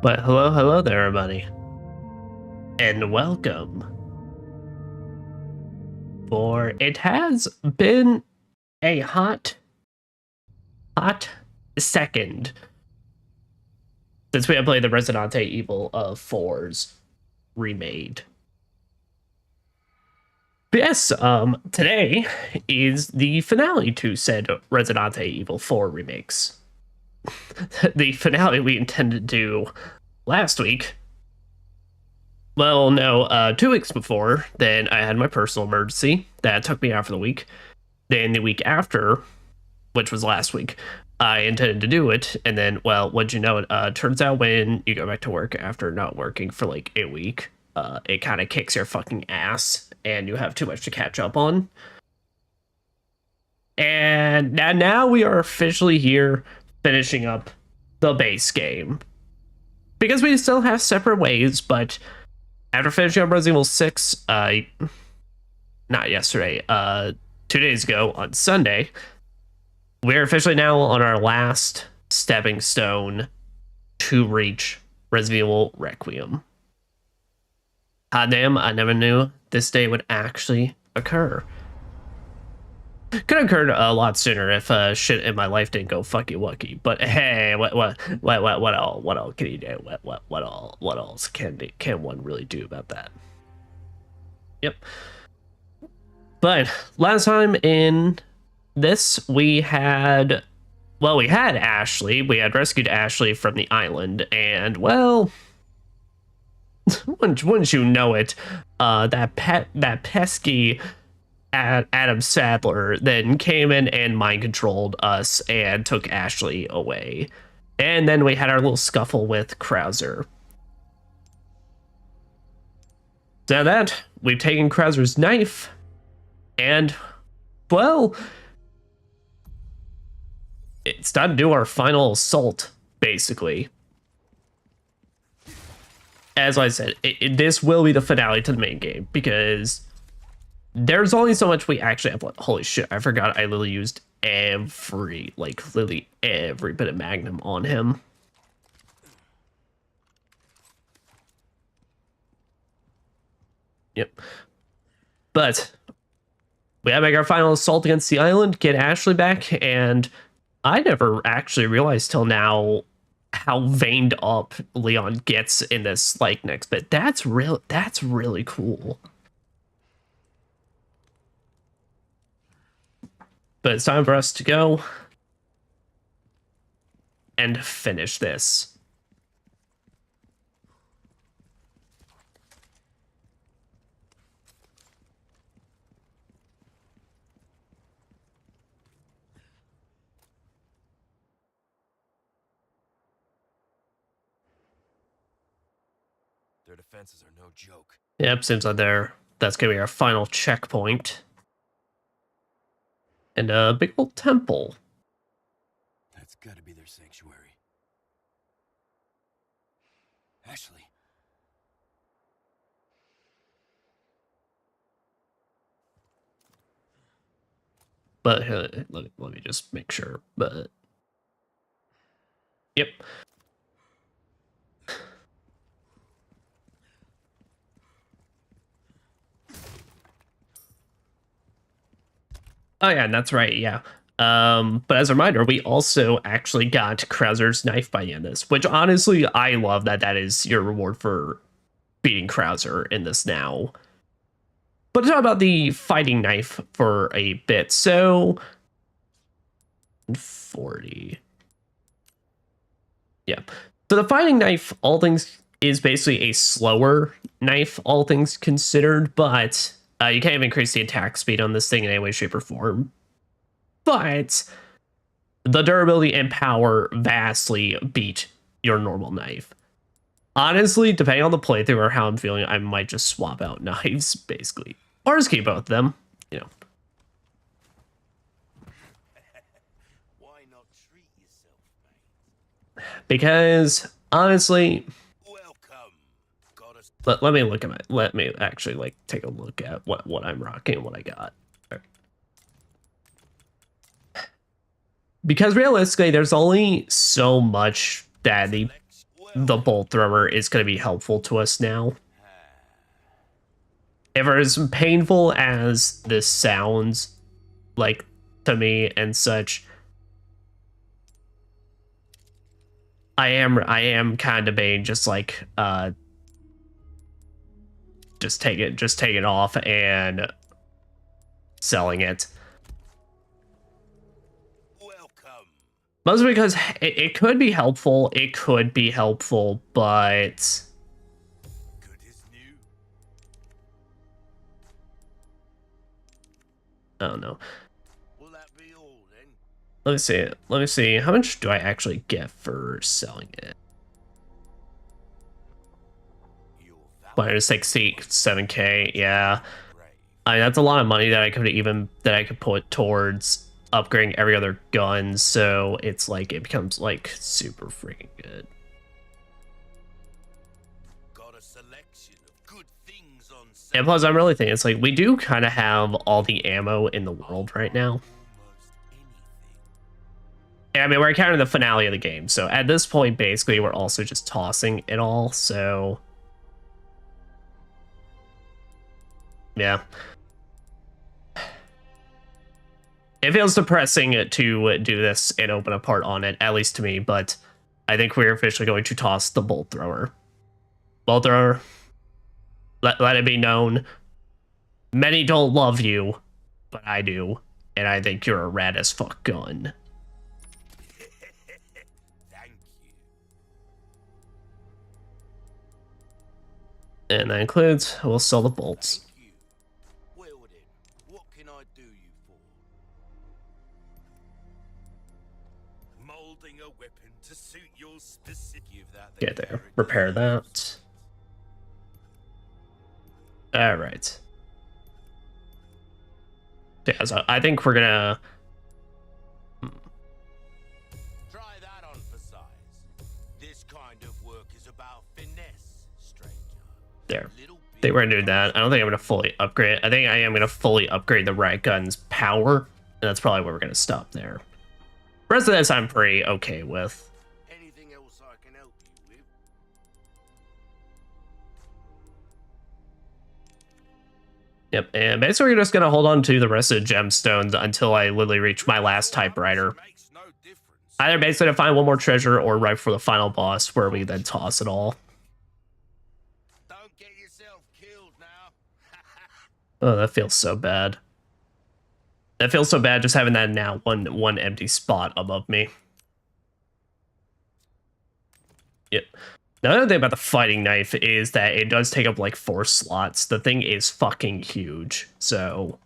But hello there, everybody, and welcome. For it has been a hot second since we have played the Resident Evil 4's remade. But yes, today is the finale to said Resident Evil 4 remakes. The finale we intended to do last week. Well, no, 2 weeks before, then I had my personal emergency that took me out for the week. Then the week after, which was last week, I intended to do it. And then, well, what'd you know? It turns out when you go back to work after not working for like a week, it kind of kicks your fucking ass and you have too much to catch up on. And now we are officially here finishing up the base game. Because we still have separate ways, but after finishing up Resident Evil 6, not yesterday, 2 days ago on Sunday, we're officially now on our last stepping stone to reach Resident Evil Requiem. God damn, I never knew this day would actually occur. Could have occurred a lot sooner if shit in my life didn't go fucky wucky. But hey, what else can you do? What else can one really do about that? Yep. But last time in this, we had Ashley. We had rescued Ashley from the island, and well, wouldn't you know it, that pesky Adam Sadler then came in and mind controlled us and took Ashley away. And then we had our little scuffle with Krauser. So that we've taken Krauser's knife, and well, it's time to do our final assault, basically. As I said, this will be the finale to the main game, because there's only so much we actually have. Holy shit, I forgot I literally used literally every bit of Magnum on him. Yep. But we gotta make our final assault against the island, get Ashley back, and I never actually realized till now how veined up Leon gets in this next bit. That's really cool. But it's time for us to go and finish this. Their defenses are no joke. Yep, seems like that's gonna be our final checkpoint. And a big old temple. That's gotta be their sanctuary. Ashley. But let me just make sure. But yep. Oh yeah, that's right. Yeah. But as a reminder, we also actually got Krauser's knife by the end of this, which honestly, I love that is your reward for beating Krauser in this now. But to talk about the fighting knife for a bit, so 40. Yeah. So the fighting knife, all things, is basically a slower knife, all things considered, but you can't even increase the attack speed on this thing in any way, shape, or form. But the durability and power vastly beat your normal knife. Honestly, depending on the playthrough or how I'm feeling, I might just swap out knives, basically. Or just keep both of them, you know. Why not treat yourself, mate? Because, honestly, Welcome. let me look at let me actually take a look at what I'm rocking and what I got. Because realistically, there's only so much that the the bolt thrower is going to be helpful to us now. If as painful as this sounds like to me and such, I am kind of debating just like just take it off and selling it. Welcome. Mostly because it could be helpful. It could be helpful, but Good as new. I don't know. Will that be all then? Let me see. Let me see. How much do I actually get for selling it? Your But valor it's like 7K. Yeah, brave. I mean, that's a lot of money that I could put towards upgrading every other gun. So it's like it becomes like super freaking good. Got a selection of good things on sale. And plus, I'm really thinking it's like we do kind of have all the ammo in the world right now. Almost anything. I mean, we're counting the finale of the game, so at this point, basically, we're also just tossing it all, so... Yeah. It feels depressing to do this and open a part on it, at least to me, but I think we're officially going to toss the bolt thrower. Bolt thrower, let it be known, many don't love you, but I do, and I think you're a rad as fuck gun. Thank you. And that includes, we'll sell the bolts. Thank you. Well then, what can I do you for? Molding a weapon to suit your specific. Give that the Get there, care it repair deserves. that. All right. Yeah, so I think we're gonna... Try that on for size. This kind of work is about finesse, stranger. There. Little I think we're gonna do that. I don't think I'm gonna fully upgrade. I think I am gonna fully upgrade the riot gun's power, and that's probably where we're gonna stop there. The rest of this I'm pretty okay with. Anything else I can help you with? Yep, and basically we're just gonna hold on to the rest of the gemstones until I literally reach my last typewriter. Makes no difference. Either basically to find one more treasure or right before the final boss where we then toss it all. Don't get yourself killed now. Oh, that feels so bad. That feels so bad just having that now one empty spot above me. Yep. The other thing about the fighting knife is that it does take up like 4 slots. The thing is fucking huge, so...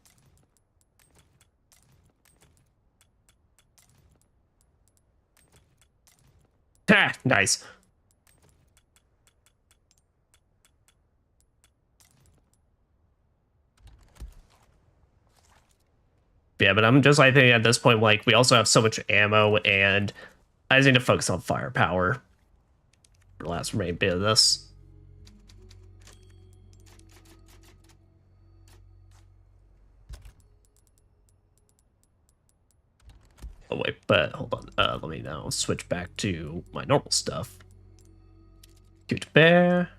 Ha! Nice. Yeah, but I'm just, I think at this point, like, we also have so much ammo, and I just need to focus on firepower for the last remaining bit of this. Oh, wait, but hold on. Let me now switch back to my normal stuff. Cute bear.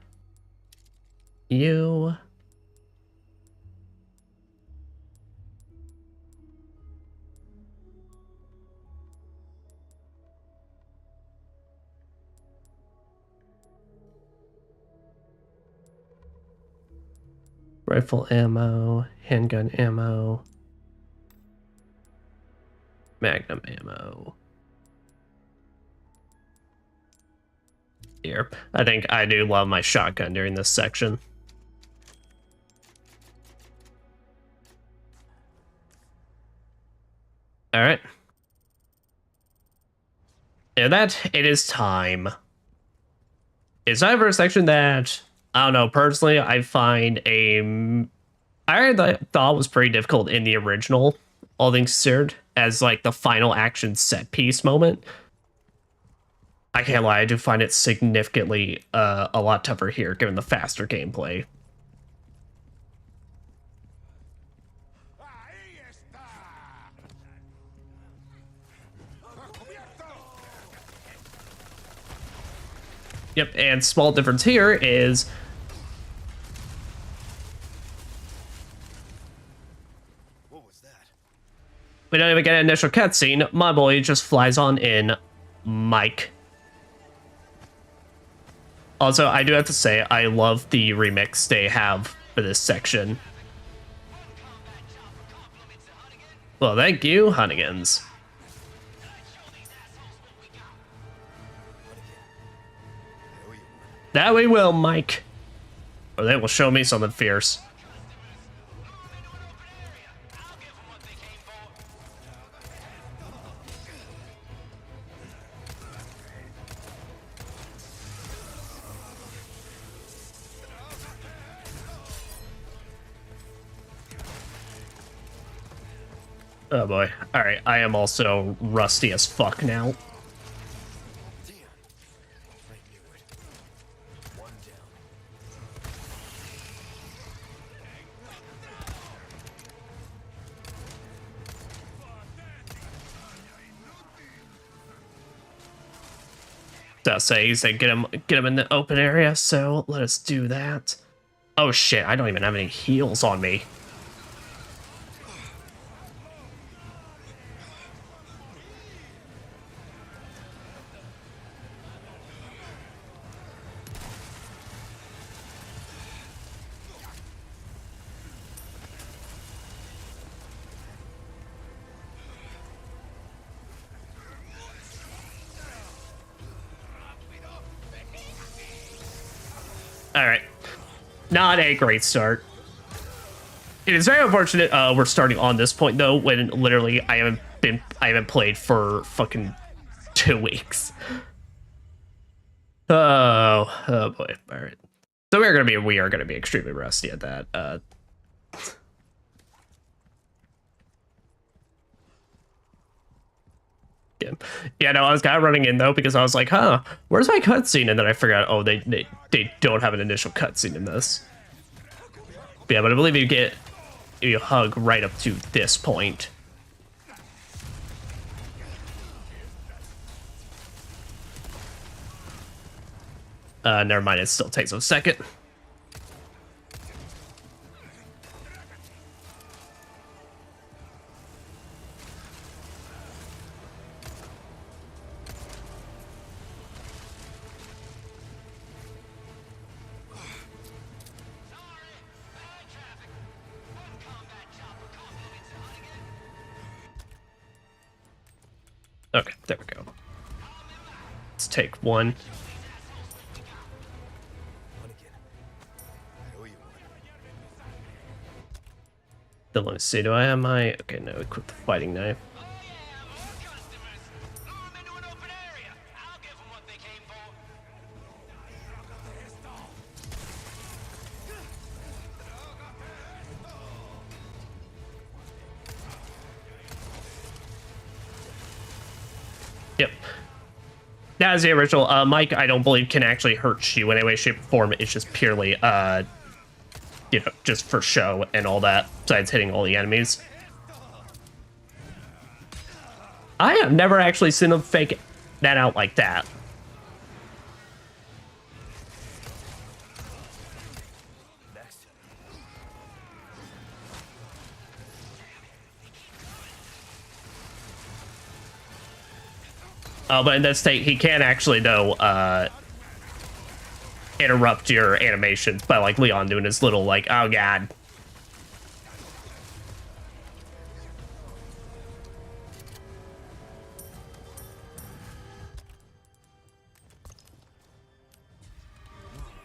You. Rifle ammo, handgun ammo, magnum ammo. Here, I think I do love my shotgun during this section. All right. And that it is time. It's time for a section that I don't know. Personally, I find I thought was pretty difficult in the original, all things considered, as like the final action set piece moment. I can't lie, I do find it significantly a lot tougher here, given the faster gameplay. Yep, and small difference here is What was that? we don't even get an initial cutscene. My boy just flies on in, Mike. Also, I do have to say, I love the remix they have for this section. Well, thank you, Hunigans. That we will, Mike. Or they will show me something fierce. Oh boy. Alright, I am also rusty as fuck now. Damn. I knew it. One down. Does say he said get him in the open area, so let us do that. Oh shit, I don't even have any heals on me. Alright. Not a great start. It is very unfortunate we're starting on this point though, when literally I haven't played for fucking 2 weeks. Oh boy. Alright. So we are gonna be extremely rusty at that. Yeah, no, I was kind of running in though because I was like, huh, where's my cutscene? And then I forgot, oh, they don't have an initial cutscene in this. But yeah, but I believe you hug right up to this point. Never mind, it still takes a second. Okay, there we go. Let's take one. Then let me see, do I have my... Okay, no, equip the fighting knife. Yep. That is the original. Mike, I don't believe, can actually hurt you in any way, shape, or form. It's just purely, you know, just for show and all that, besides hitting all the enemies. I have never actually seen him fake that out like that. But in this state, he can actually, though, interrupt your animations by, like, Leon doing his little, like, oh god.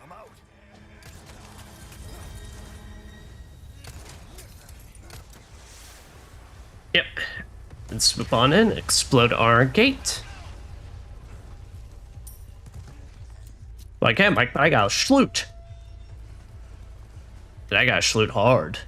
I'm out. Yep. And swoop on in, explode our gate. Well, I can't, I got a schloot. I got a schloot hard.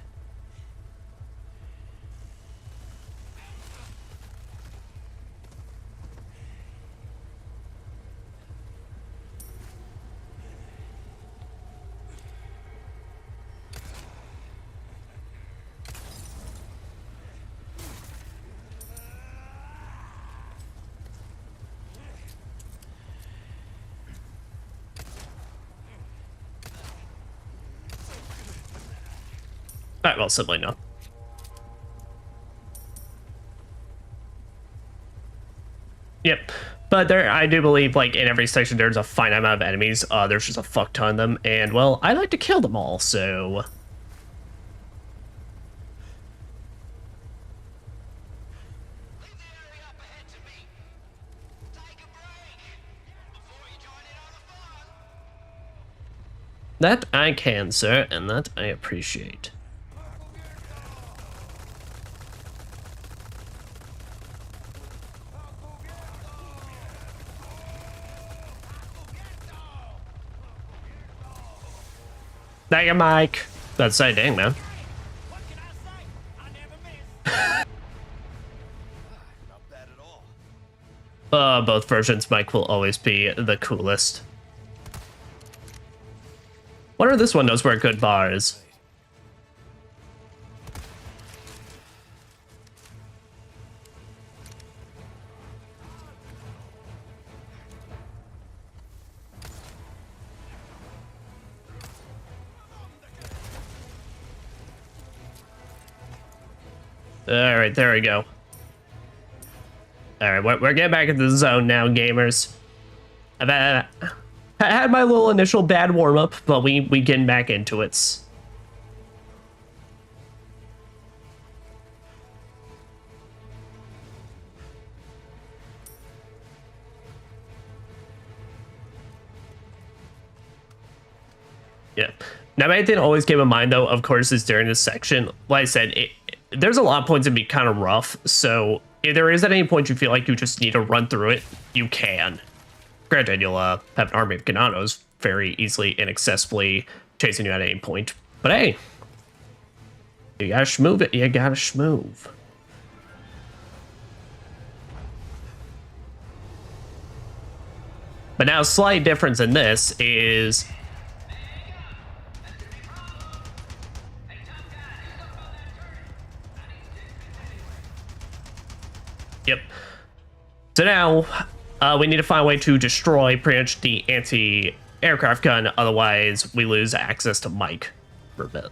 Alright, well, simply no. Yep. But there, I do believe, like, in every section there's a finite amount of enemies. There's just a fuck ton of them. And, well, I like to kill them all, so... That I can, sir, and that I appreciate. Thank you, Mike. That's so dang, man. What can I say? I never miss. Not bad at all. Both versions, Mike will always be the coolest. Wonder if this one knows where a good bar is. Alright, there we go. Alright, we're getting back into the zone now, gamers. I had my little initial bad warm-up, but we getting back into it. Yeah. Now, my thing always keep in mind, though, of course, is during this section, like I said, there's a lot of points that be kind of rough, so if there is at any point you feel like you just need to run through it, you can. Granted, you'll have an army of Gananos very easily, inaccessibly chasing you at any point. But hey, you gotta schmoove it, you gotta schmoove. But now, a slight difference in this is... Yep. So now, we need to find a way to destroy pretty much the anti-aircraft gun, otherwise we lose access to Mike for a bit.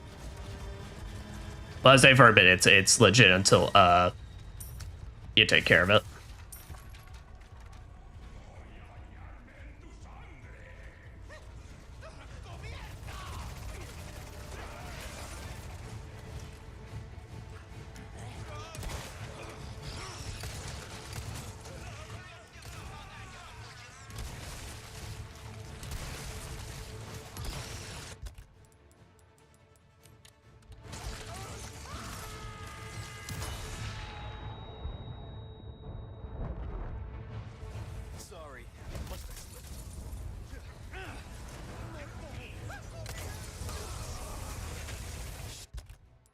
Well, I say for a bit, it's legit until you take care of it.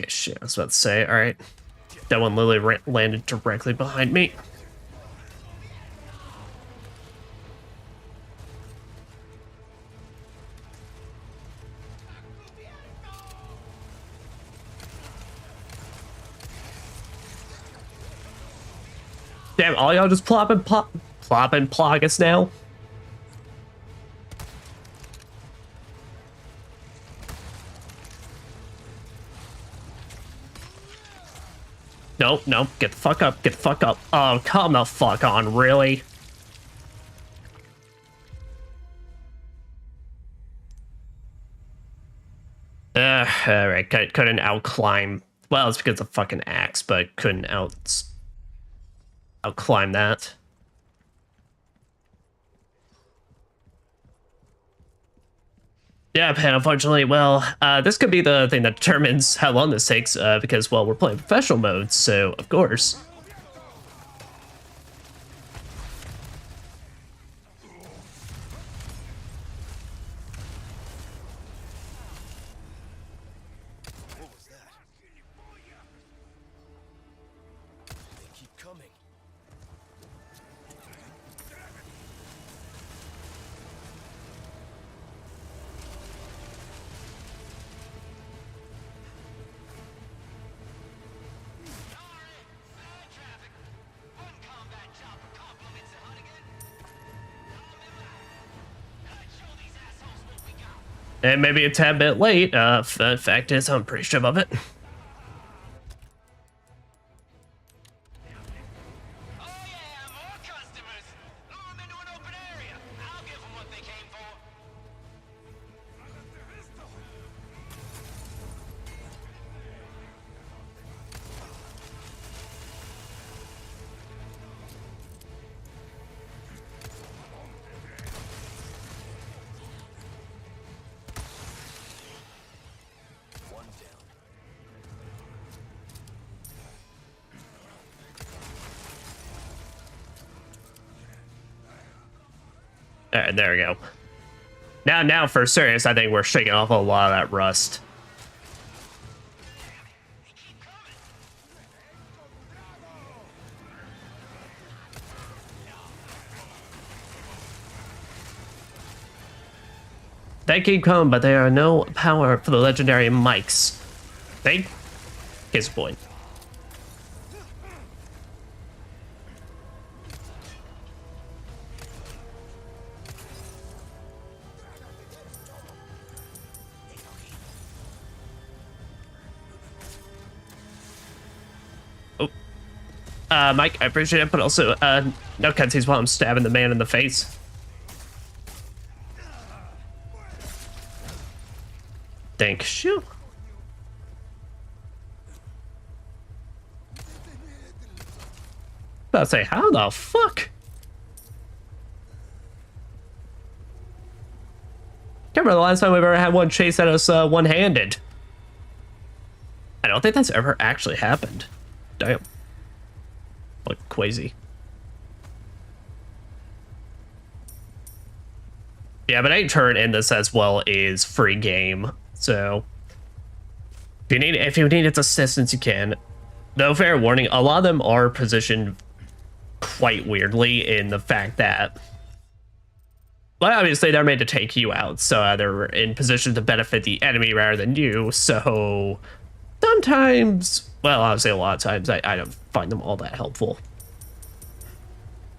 Shit, I was about to say, alright. That one literally landed directly behind me. Damn, all y'all just plop and plog us now? Nope, get the fuck up, get the fuck up. Oh, come the fuck on, really? Alright, couldn't outclimb. Well, it's because of fucking axe, but couldn't outclimb that. Yeah, and unfortunately, well, this could be the thing that determines how long this takes, because, well, we're playing professional mode, so, of course. What was that? They keep coming. And maybe a tad bit late. The fact is, I'm pretty sure of it. Alright, there we go. Now for serious, I think we're shaking off a lot of that rust. They keep coming, but they are no power for the legendary mics. They his point. Oh, Mike, I appreciate it, but also no cutscenes while I'm stabbing the man in the face. Thank you. About to say, how the fuck? Can't remember the last time we've ever had one chase at us one-handed. I don't think that's ever actually happened. Damn. Like crazy. Yeah, but a turn in this as well is free game. So if you need its assistance, you can. Though fair warning, a lot of them are positioned quite weirdly in the fact that, well, obviously they're made to take you out, so they're in position to benefit the enemy rather than you. So sometimes, well, obviously a lot of times, I don't find them all that helpful.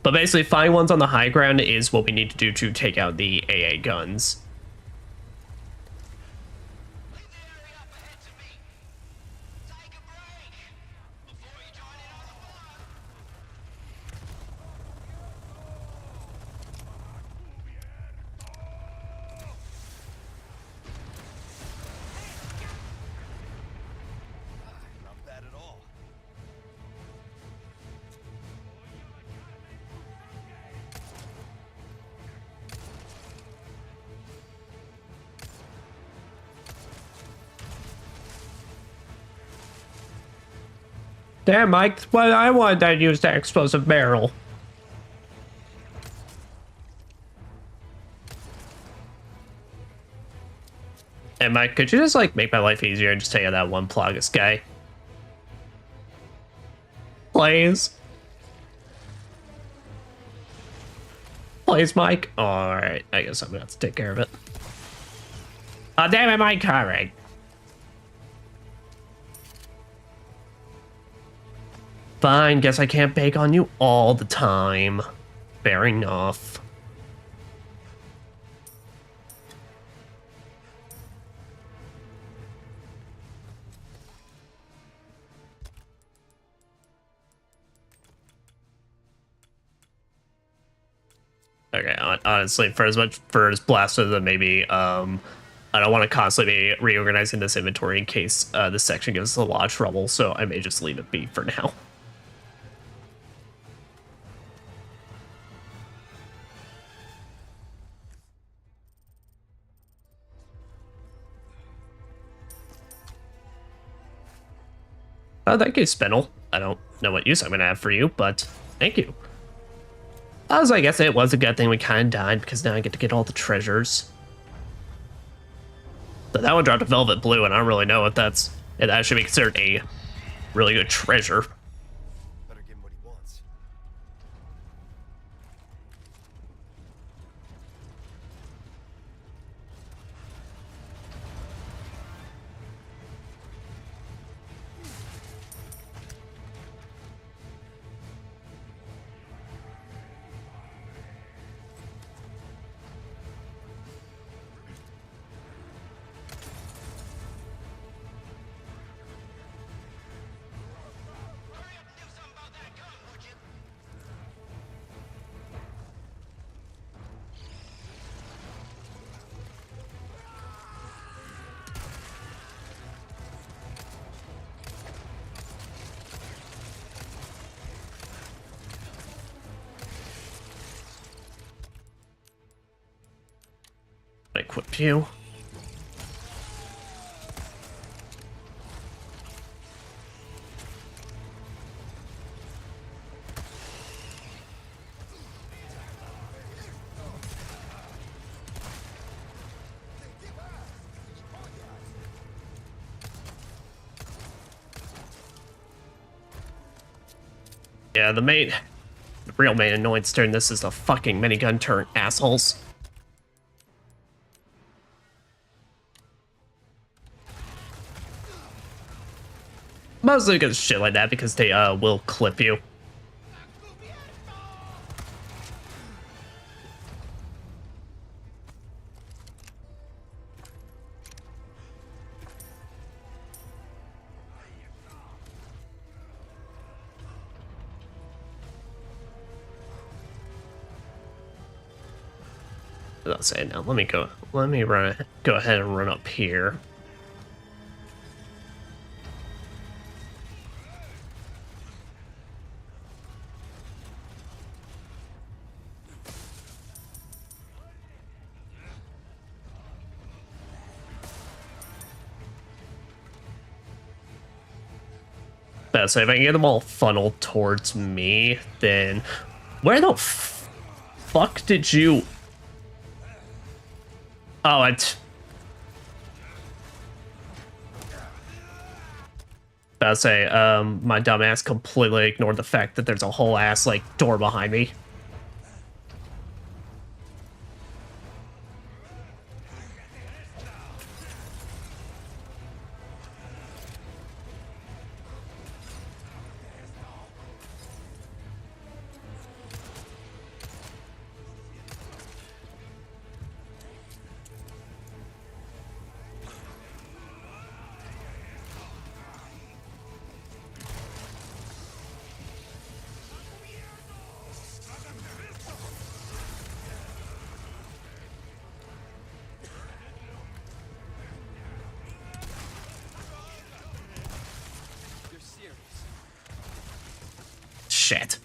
But basically, finding ones on the high ground is what we need to do to take out the AA guns. Damn, Mike, well, I wanted to use that explosive barrel. And Mike, could you just, like, make my life easier and just take out that one Plagas guy? Please? Please, Mike? Alright, I guess I'm gonna have to take care of it. Oh, damn it, Mike, alright. Fine, guess I can't bake on you all the time. Fair enough. Okay, honestly, for as blasted as maybe, I don't want to constantly be reorganizing this inventory in case this section gives us a lot of trouble, so I may just leave it be for now. Oh, thank you, Spinel. I don't know what use I'm gonna have for you, but thank you. Also, I guess it was a good thing we kind of died, because now I get to get all the treasures. But that one dropped a Velvet Blue, and I don't really know if that should be considered a really good treasure. Better give him what he wants. Equip you. Yeah, the real main annoyance during this is the fucking minigun turn assholes. Mostly because shit like that, because they will clip you. I'll say now. Let me go ahead and run up here. So if I can get them all funneled towards me, then where the fuck did you? Oh, it's. About to say, my dumbass completely ignored the fact that there's a whole ass like door behind me. Shit.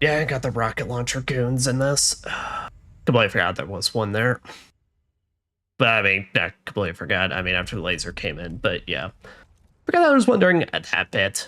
Yeah, I got the rocket launcher goons in this. Completely forgot there was one there. But I mean, I completely forgot. I mean, after the laser came in, but yeah. Forgot I was wondering at that bit.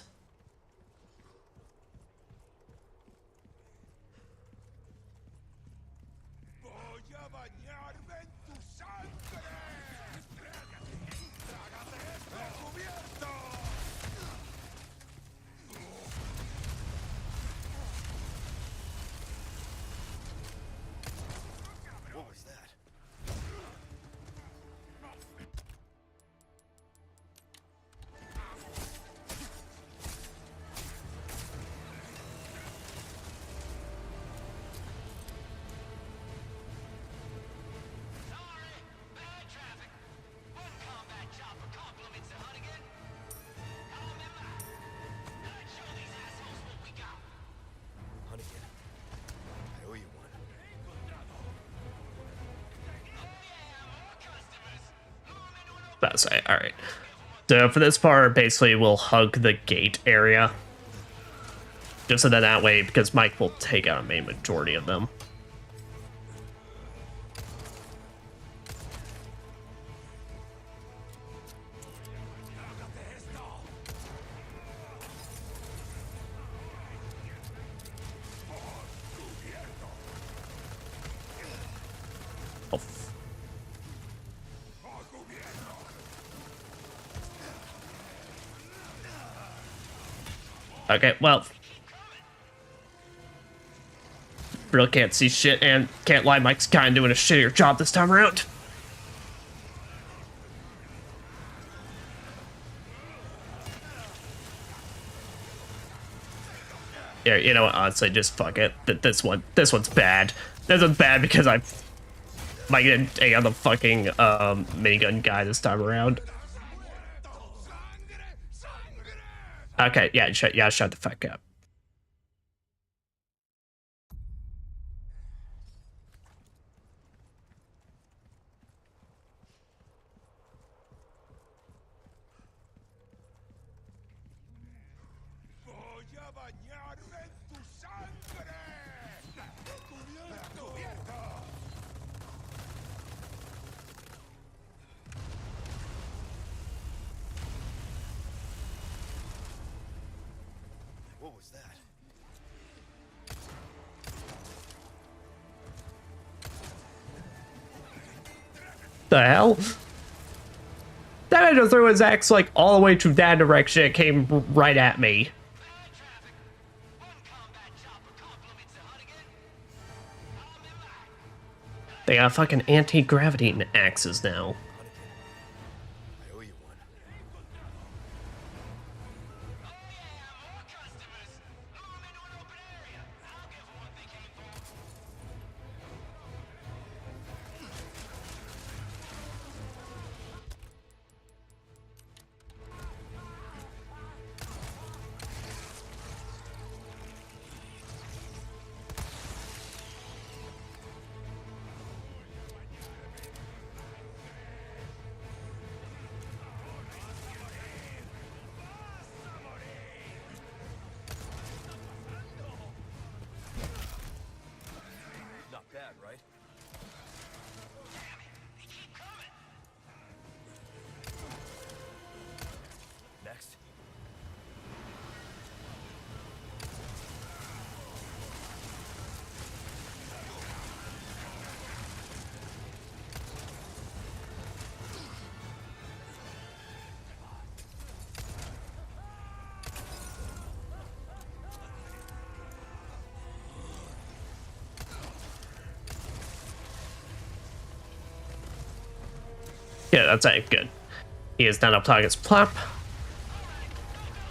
About to say, all right. So for this part, basically, we'll hug the gate area. Just so that way, because Mike will take out a main majority of them. Oh. Okay, well. Really can't see shit, and can't lie, Mike's kind of doing a shittier job this time around. Yeah, you know what, honestly, just fuck it. This one's bad. This one's bad because I might get take out the fucking minigun guy this time around. Okay, yeah, shut the fuck up. What was that? The hell? Damn I just threw his axe like all the way to that direction. It came right at me. They got fucking anti-gravity axes now. I owe you one. Not bad, right? Next. Yeah, that's it. Good. He is done up Plagueis plop.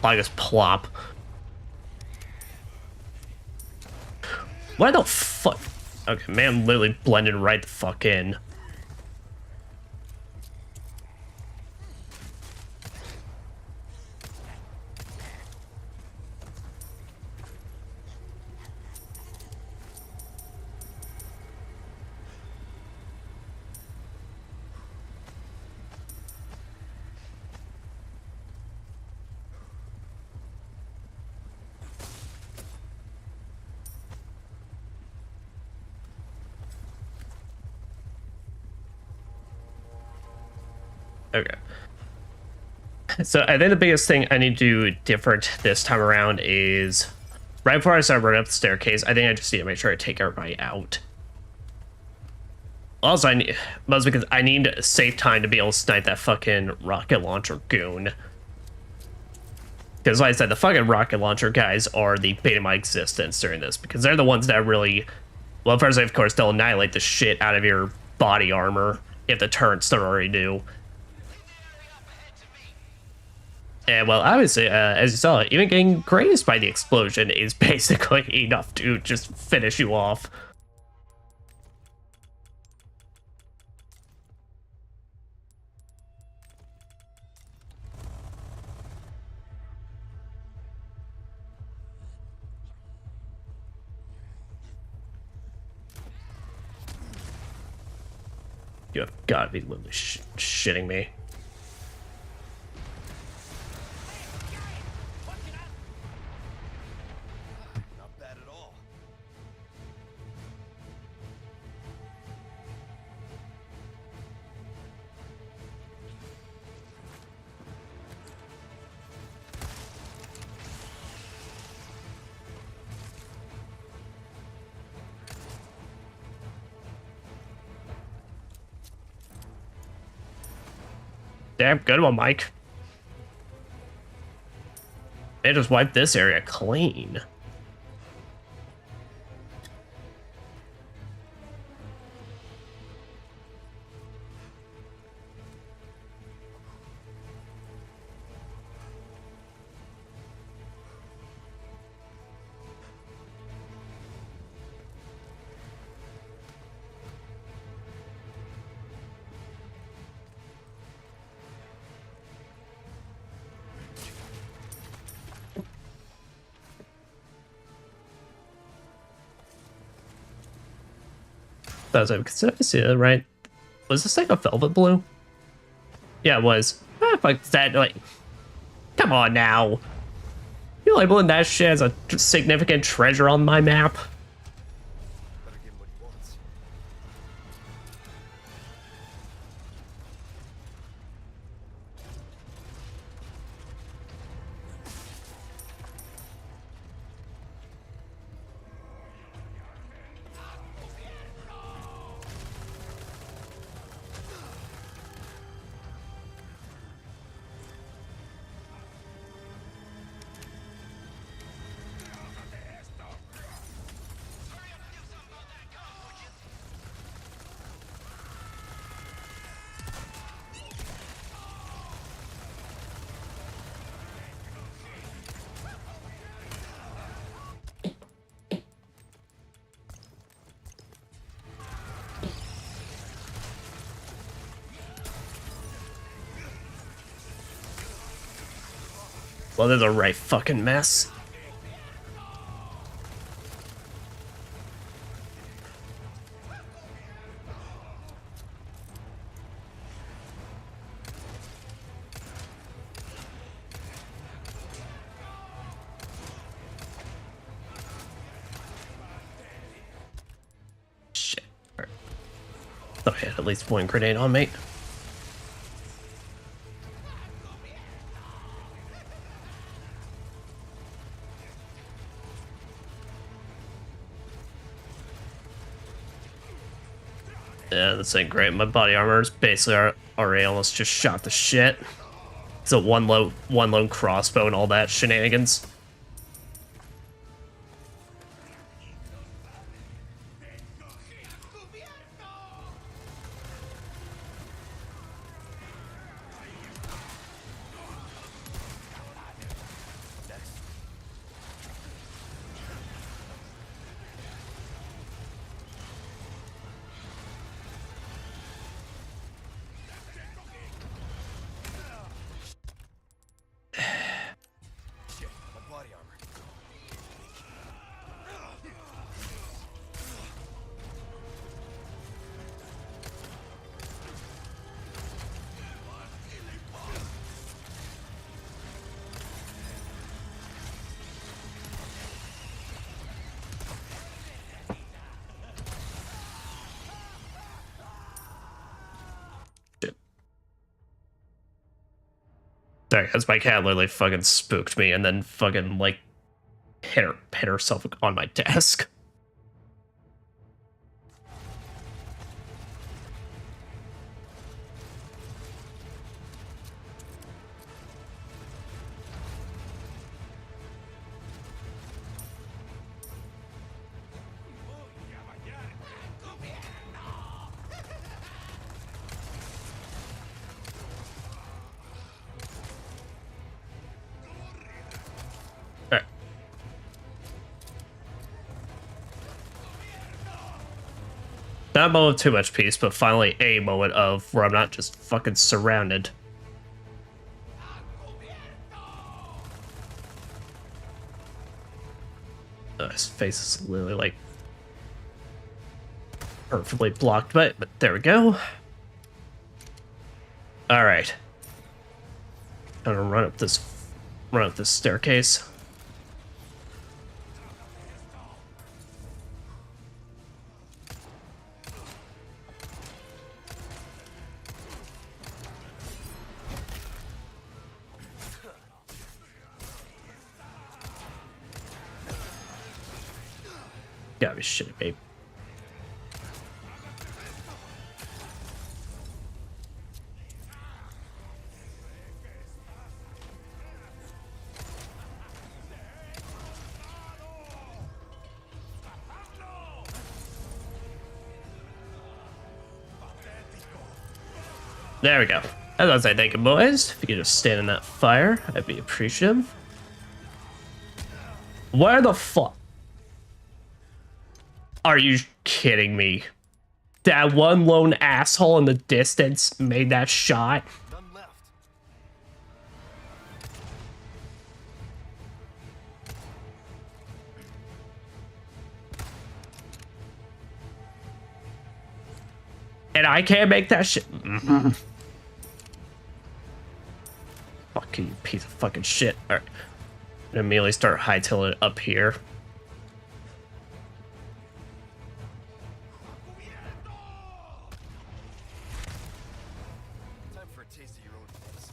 Plagueis plop. Why the fuck? Okay, man, literally blended right the fuck in. Okay. So I think the biggest thing I need to do different this time around is right before I start running up the staircase, I think I just need to make sure I take everybody out. Also, mostly because I need safe time to be able to snipe that fucking rocket launcher goon. Because like I said, the fucking rocket launcher guys are the bane of my existence during this, because they're the ones that really, well, first of course, they'll annihilate the shit out of your body armor if the turrets don't already do. And well, obviously, as you saw, even getting grazed by the explosion is basically enough to just finish you off. You have got to be literally shitting me. Not bad at all. Damn, good one, Mike. They just wiped this area clean. That's it. Because I see it right. Was this like a velvet blue? Yeah, it was. Ah, fuck that. Like, come on now. You labeling that shit as a significant treasure on my map? Better give him what he wants. Well, there's a right fucking mess. Shit. Right. Thought I had at least one grenade on me. Yeah, this ain't great. My body armor is basically already almost just shot to shit. It's a one lone crossbow and all that shenanigans. Sorry, because my cat literally fucking spooked me and then fucking like hit herself on my desk. Not a moment of too much peace, but finally a moment of where I'm not just fucking surrounded. His face is literally like perfectly blocked by it, but there we go. All right. I'm gonna run up this staircase. Gotta be shitting me. There we go. As I say, thank you, boys. If you could just stand in that fire, I'd be appreciative. Where the fuck? Are you kidding me? That one lone asshole in the distance made that shot? None left. And I can't make that shit. Fuck you, piece of fucking shit. Alright. Immediately start hightailing it up here. Time for a taste of your own face.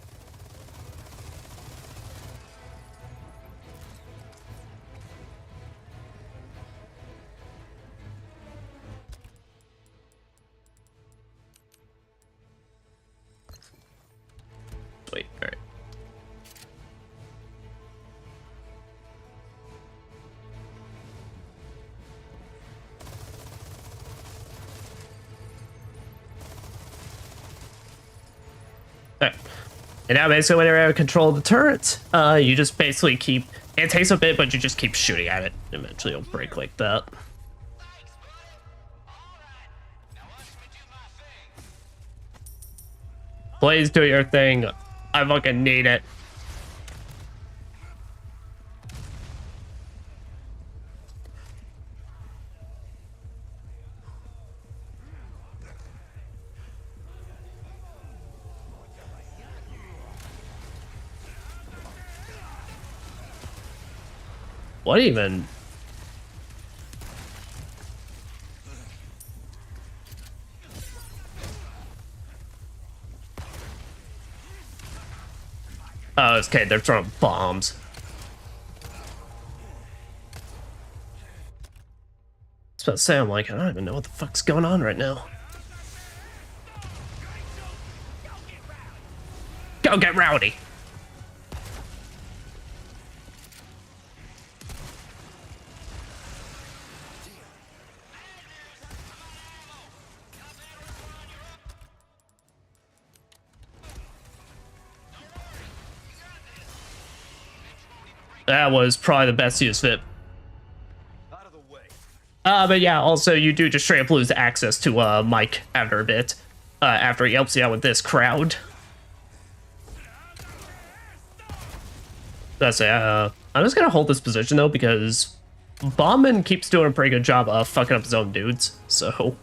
Wait, alright. Alright. And now basically whenever I have control of the turret, you just basically keep, it takes a bit, but you just keep shooting at it. Eventually it'll break like that. Please do your thing. I fucking need it. What even? Oh, it's okay. They're throwing bombs. I was about to say, I'm like, I don't even know what the fuck's going on right now. Go get rowdy. That was probably the best use of it. Out of the way. But yeah, also you do just straight up lose access to Mike after a bit. After he helps you out with this crowd. That's it. I'm just gonna hold this position though because Bombman keeps doing a pretty good job of fucking up his own dudes. So.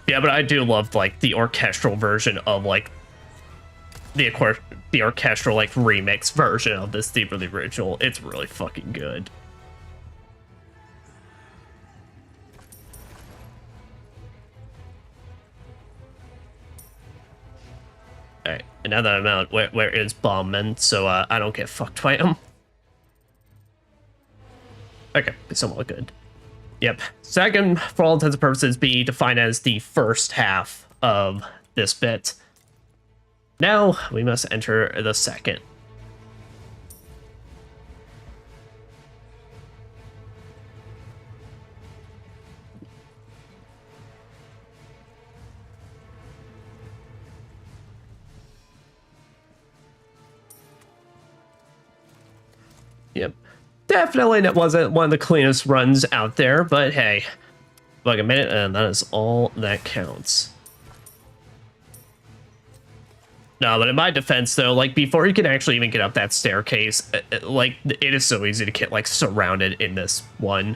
Yeah, but I do love like the orchestral version of like the orchestral like remix version of this theme of the original. It's really fucking good. All right, and now that I'm out, where is Bombman? So I don't get fucked by him. Okay, it's somewhat good. Yep. Second, for all intents and purposes, be defined as the first half of this bit. Now, we must enter the second. Yep. Definitely that wasn't one of the cleanest runs out there, but hey, like a minute, and that is all that counts. No, but in my defense, though, like, before you can actually even get up that staircase, like, it is so easy to get, like, surrounded in this one.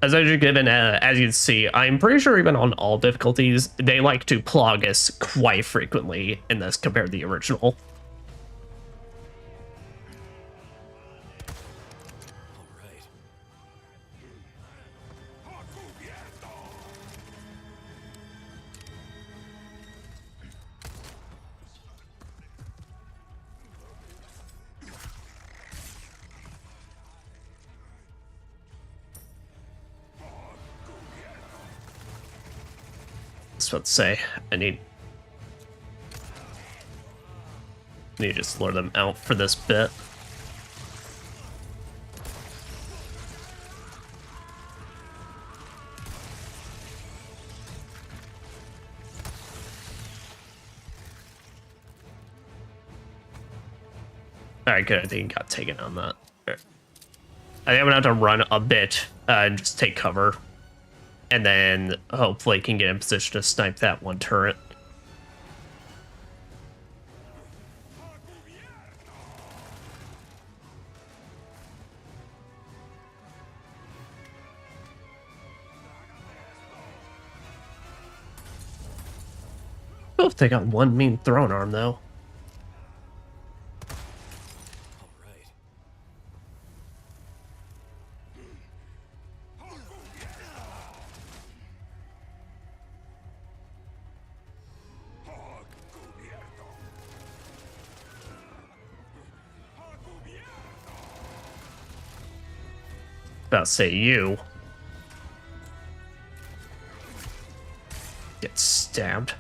As I just given, as you can see, I'm pretty sure even on all difficulties, they like to plug us quite frequently in this compared to the original. What to say. I need to just lure them out for this bit. Alright, good. I think he got taken on that. I think I'm gonna have to run a bit and just take cover. And then hopefully can get in position to snipe that one turret. Oh, they got one mean throwing arm though. About to say you get stabbed.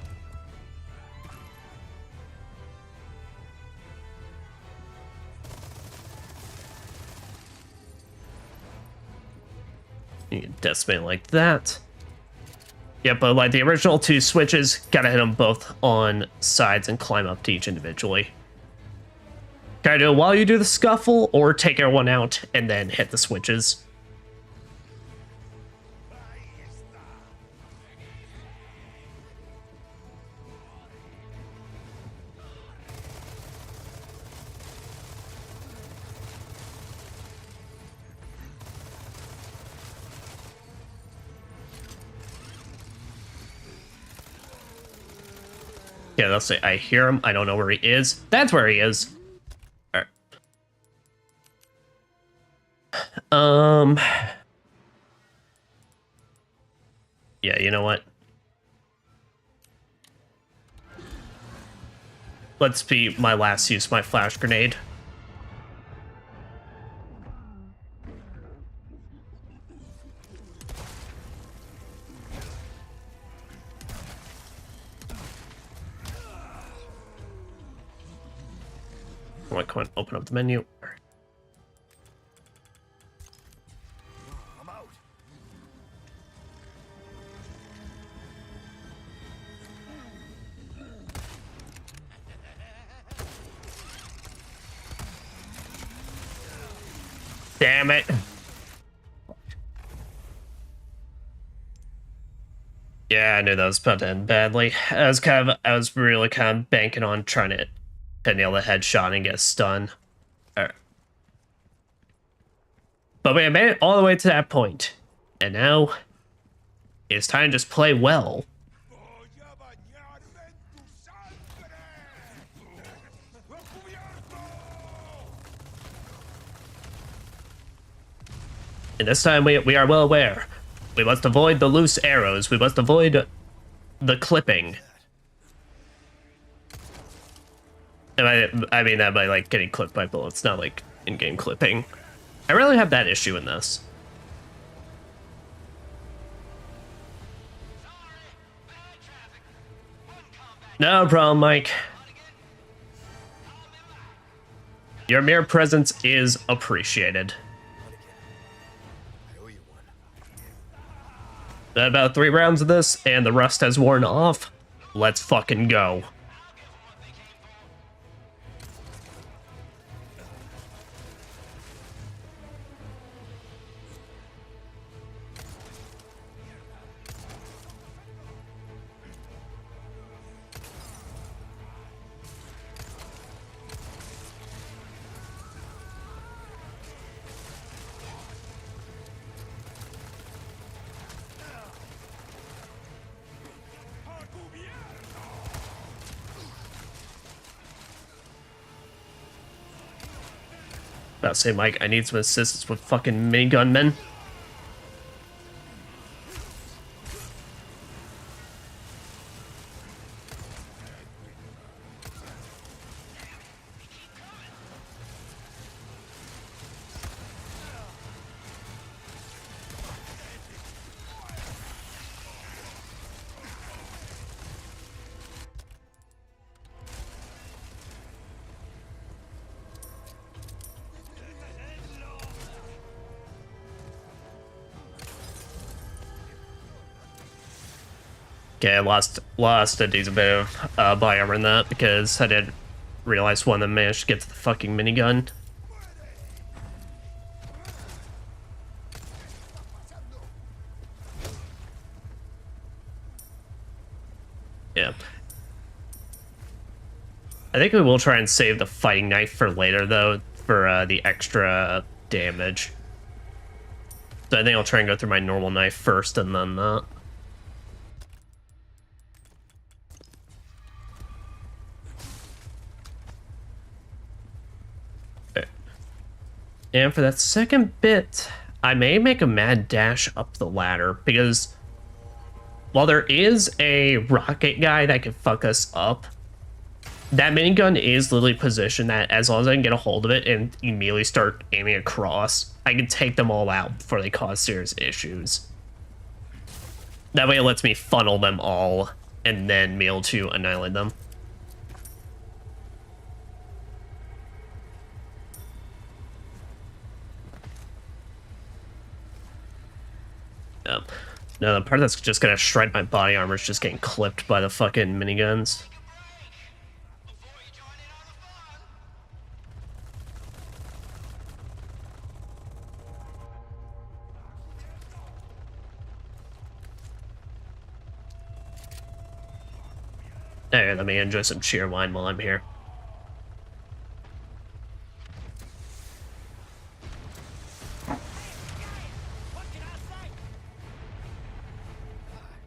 You can decimate like that. Yeah, but like the original two switches, gotta hit them both on sides and climb up to each individually. Gotta do it while you do the scuffle, or take everyone out and then hit the switches. Yeah, let's say I hear him. I don't know where he is. That's where he is. All right. Yeah, you know what? Let's be my last use, my flash grenade. Come on, open up the menu. I'm out. Damn it. Yeah, I knew that was about to end badly. I was really kind of banking on trying to nail the headshot and get stunned. Alright. But we made it all the way to that point. And now it's time to just play well. Voy a bañarme en tu sangre. ¡Cubierto! And this time we are well aware. We must avoid the loose arrows. We must avoid the clipping. And I mean that by like getting clipped by bullets, not like in-game clipping. I really have that issue in this. No problem, Mike. Your mere presence is appreciated. I owe you one. About 3 rounds of this, and the rust has worn off. Let's fucking go. About to say, Mike, I need some assistance with fucking minigun men. Okay, I lost a decent bit of body armor in that because I didn't realize one of them managed to get to the fucking minigun. Yeah. I think we will try and save the fighting knife for later, though, for the extra damage. So I think I'll try and go through my normal knife first and then that. And for that second bit, I may make a mad dash up the ladder, because while there is a rocket guy that can fuck us up, that minigun is literally positioned that as long as I can get a hold of it and immediately start aiming across, I can take them all out before they cause serious issues. That way it lets me funnel them all and then be able to annihilate them. No, the part that's just gonna shred my body armor is just getting clipped by the fucking miniguns. Hey, let me enjoy some cheer wine while I'm here.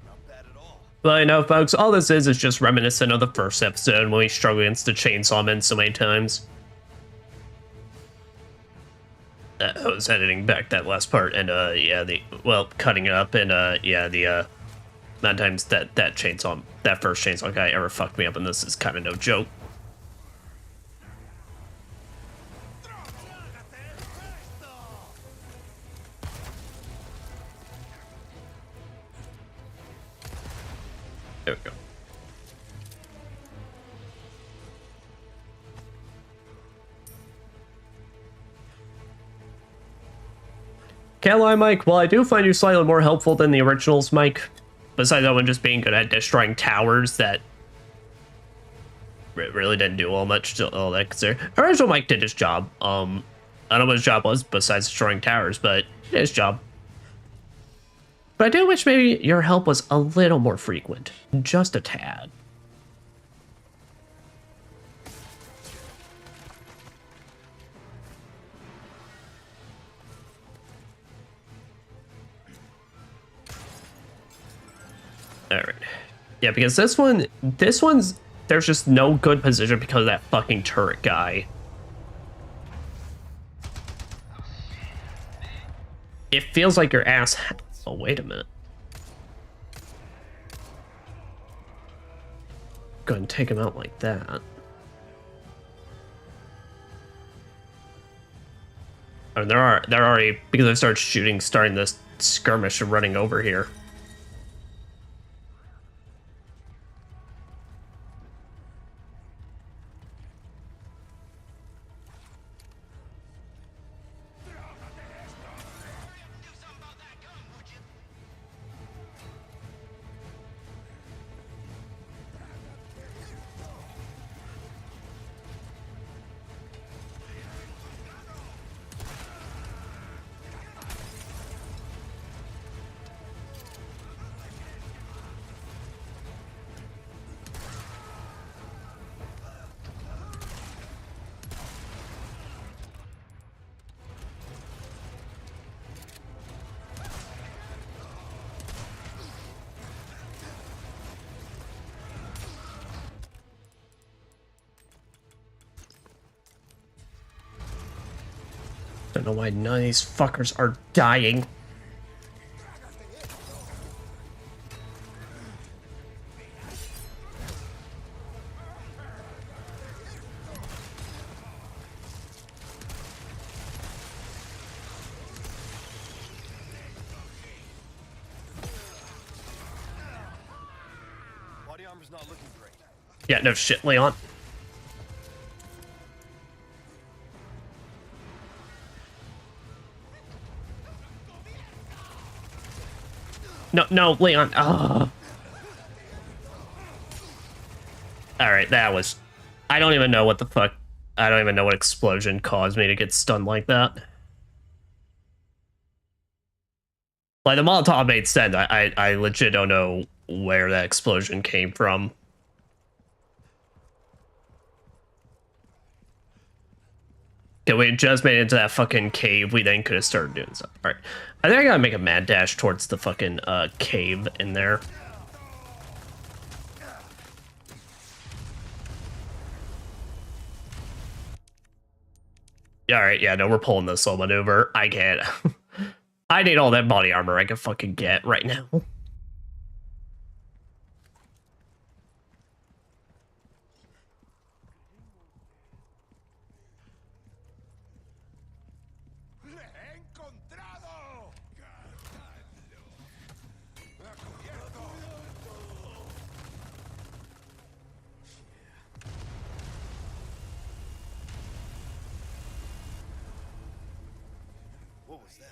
Not bad at all. Well, you know, folks, all this is just reminiscent of the first episode when we struggled against the chainsaw men so many times. I was editing back that last part, and yeah, cutting it up, and yeah, the amount of times that first chainsaw guy ever fucked me up, and this is kind of no joke. There we go. Can't lie, Mike. Well, I do find you slightly more helpful than the originals, Mike. Besides that one just being good at destroying towers that really didn't do all much to all that. Because original Mike did his job. I don't know what his job was besides destroying towers, but he did his job. But I do wish maybe your help was a little more frequent. Just a tad. Alright. Yeah, because this one's, there's just no good position because of that fucking turret guy. It feels like your ass. Oh, wait a minute. Go ahead and take him out like that. Oh, they're already, because I started starting this skirmish and running over here. Don't know why none of these fuckers are dying. Body armor's not looking great. Yeah, no shit, Leon. No, Leon. Oh. Alright, that was... I don't even know what the fuck... I don't even know what explosion caused me to get stunned like that. Like, the Molotov made sense. I legit don't know where that explosion came from. Okay, we just made it into that fucking cave. We then could have started doing stuff. Alright. I think I gotta make a mad dash towards the fucking cave in there. Alright, yeah, no, we're pulling this slow maneuver. I can't. I need all that body armor I can fucking get right now. What was that?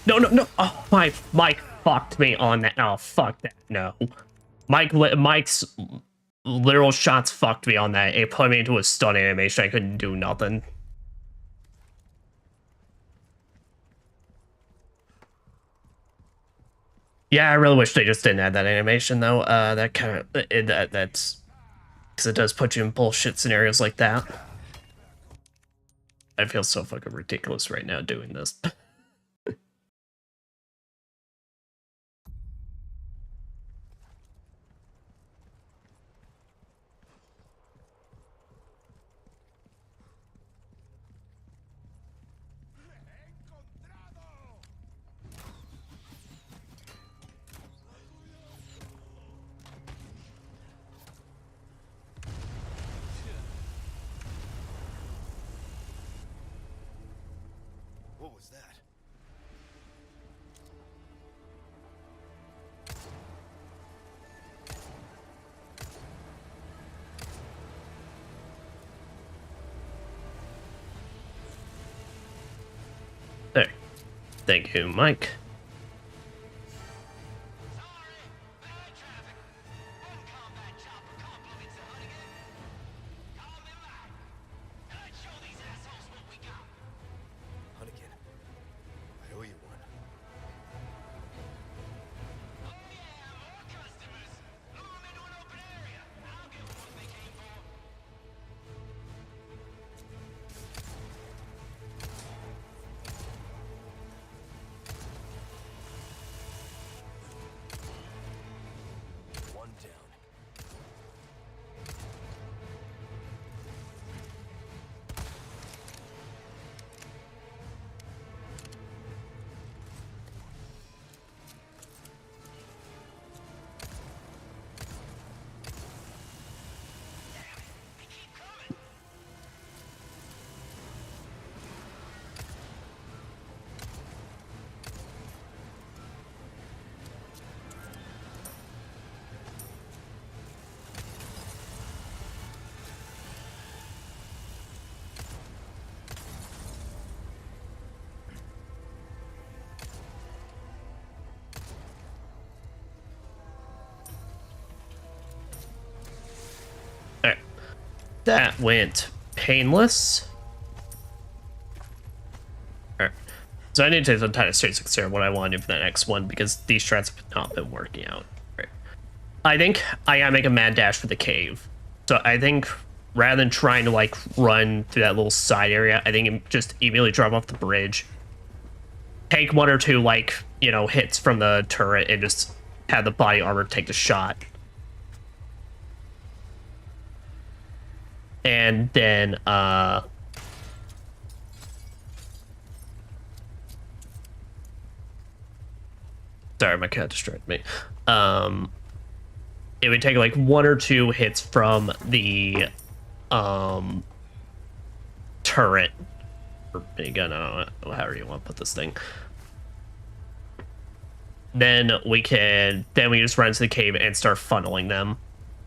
No, no, no. Oh, Mike fucked me on that. Oh, fuck that. No. Mike's literal shots fucked me on that. It put me into a stun animation. I couldn't do nothing. Yeah, I really wish they just didn't add that animation though. That kind of that's because it does put you in bullshit scenarios like that. I feel so fucking ridiculous right now doing this. What was that? There. Thank you, Mike. Hunnigan, I owe you one. One down. Alright. That went painless. Alright. So I need to take some time to straight consider what I want to do for the next one because these strats have not been working out. Right. I think I gotta make a mad dash for the cave. So I think rather than trying to like run through that little side area, I think just immediately drop off the bridge. Take one or two like, you know, hits from the turret and just have the body armor take the shot. And then sorry, my cat distracted me. It would take like one or two hits from the turret or minigun, I don't know, however you want to put this thing. Then we just run to the cave and start funneling them.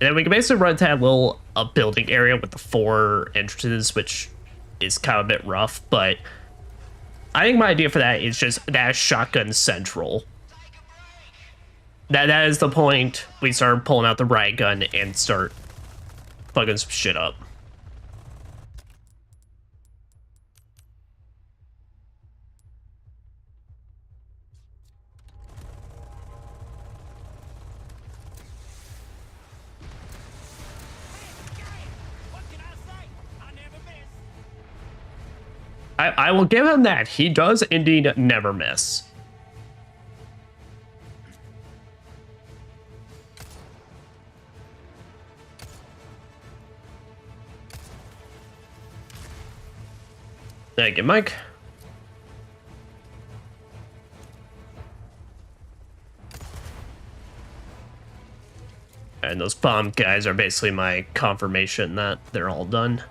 And then we can basically run to that little building area with the 4 entrances, which is kind of a bit rough, but I think my idea for that is just that shotgun central. That is the point. We start pulling out the riot gun and start fucking some shit up. I will give him that. He does indeed never miss. Thank you, Mike. And those bomb guys are basically my confirmation that they're all done.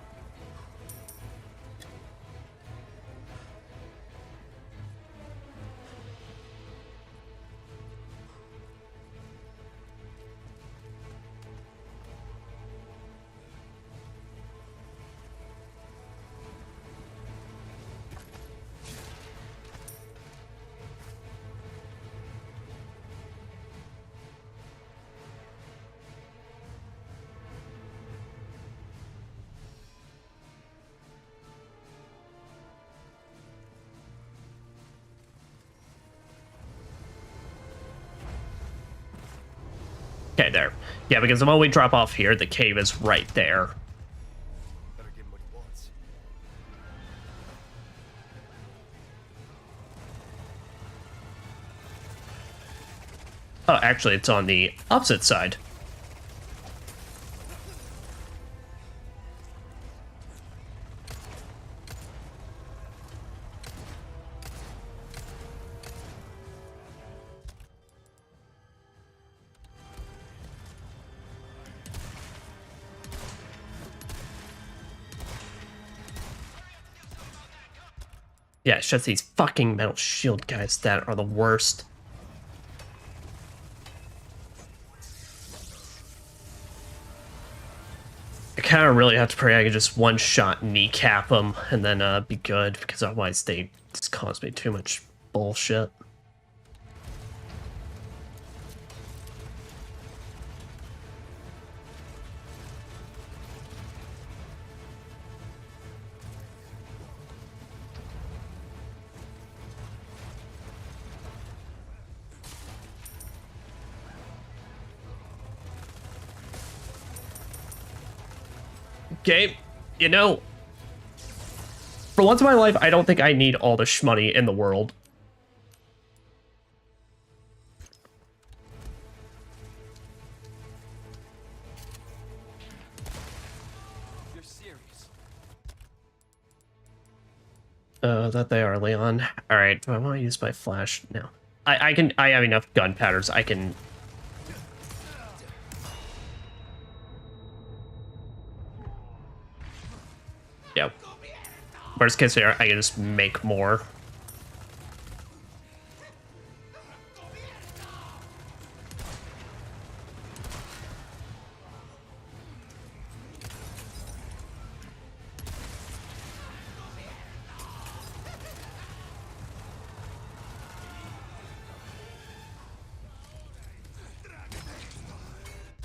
Okay, there. Yeah, because the moment we drop off here, the cave is right there. Better give him what he wants. Oh, actually, it's on the opposite side. Yeah, it's just these fucking metal shield guys that are the worst. I kind of really have to pray I can just one-shot kneecap them and then be good, because otherwise they just cause me too much bullshit. Okay, you know, for once in my life, I don't think I need all the shmoney in the world. You're serious. That they are, Leon. Alright, do I want to use my flash? No. I have enough gunpowders. I can... Yeah. Worst case scenario, I can just make more.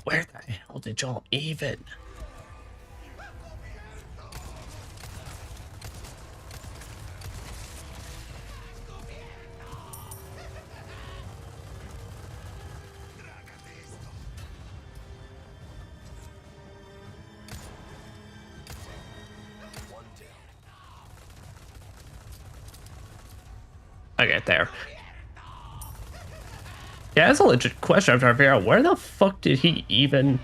Where the hell did y'all even? Okay, there. Yeah, that's a legit question. I'm trying to figure out where the fuck did he even...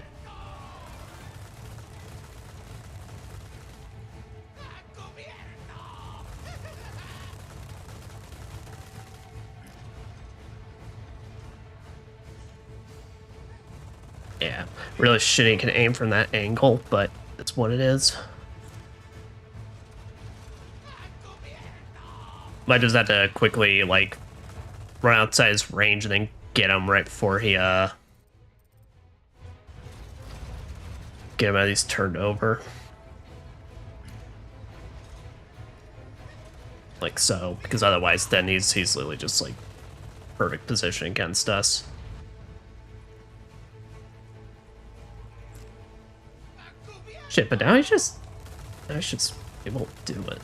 Yeah, really shitty can aim from that angle, but that's what it is. Might just have to quickly, like, run outside his range and then get him right before he, get him at least turned over. Like so, because otherwise then he's literally just, like, perfect position against us. Shit, but now I should be able to do it.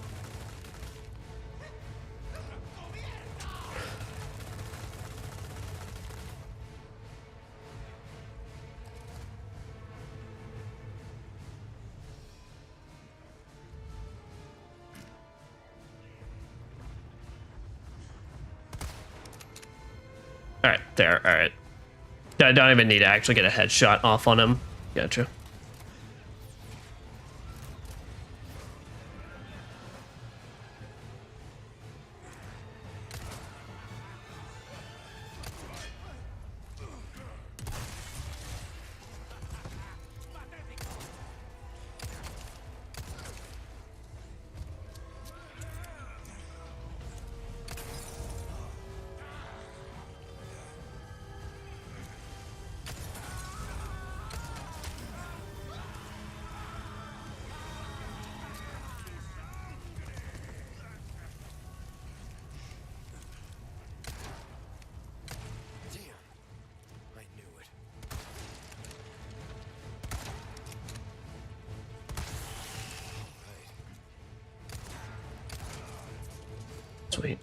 Alright, there, alright. I don't even need to actually get a headshot off on him. Gotcha. Sweet.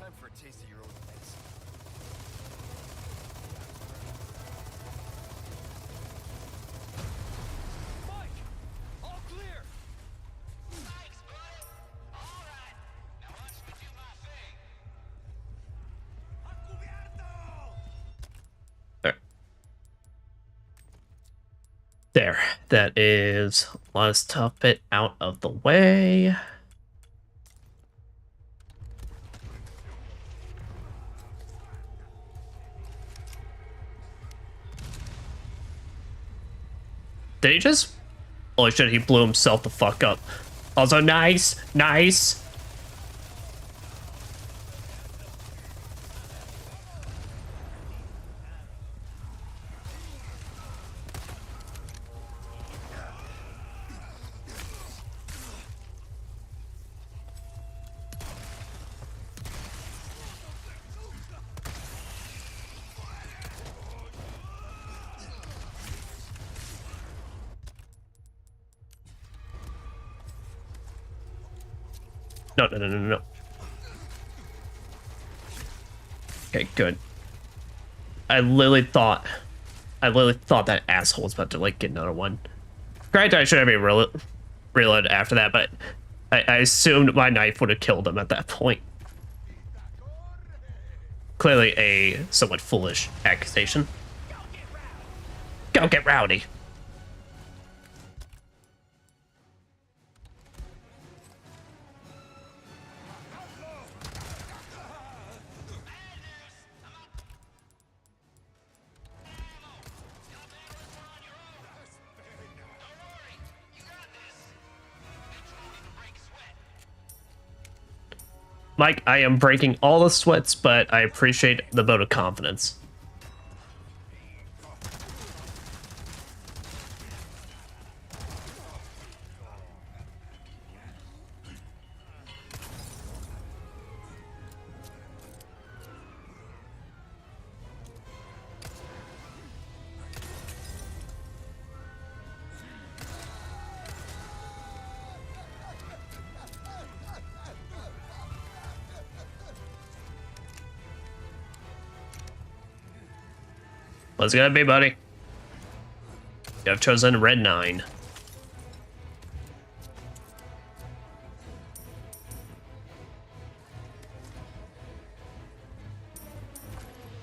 Time for a taste of your own medicine. Mike! All clear! Thanks, buddy. All right. Now watch me do my thing. ¡A cubierto! There. That is. Let's tough it out of the way. Did he just? Holy shit, he blew himself the fuck up. Also, nice. Nice. No. Okay, good. I literally thought that asshole was about to like get another one. Granted, I should have been reload after that, but I assumed my knife would have killed him at that point. Clearly a somewhat foolish accusation. Go get rowdy. Mike, I am breaking all the sweats, but I appreciate the vote of confidence. What's it gonna be, buddy? You have chosen red 9.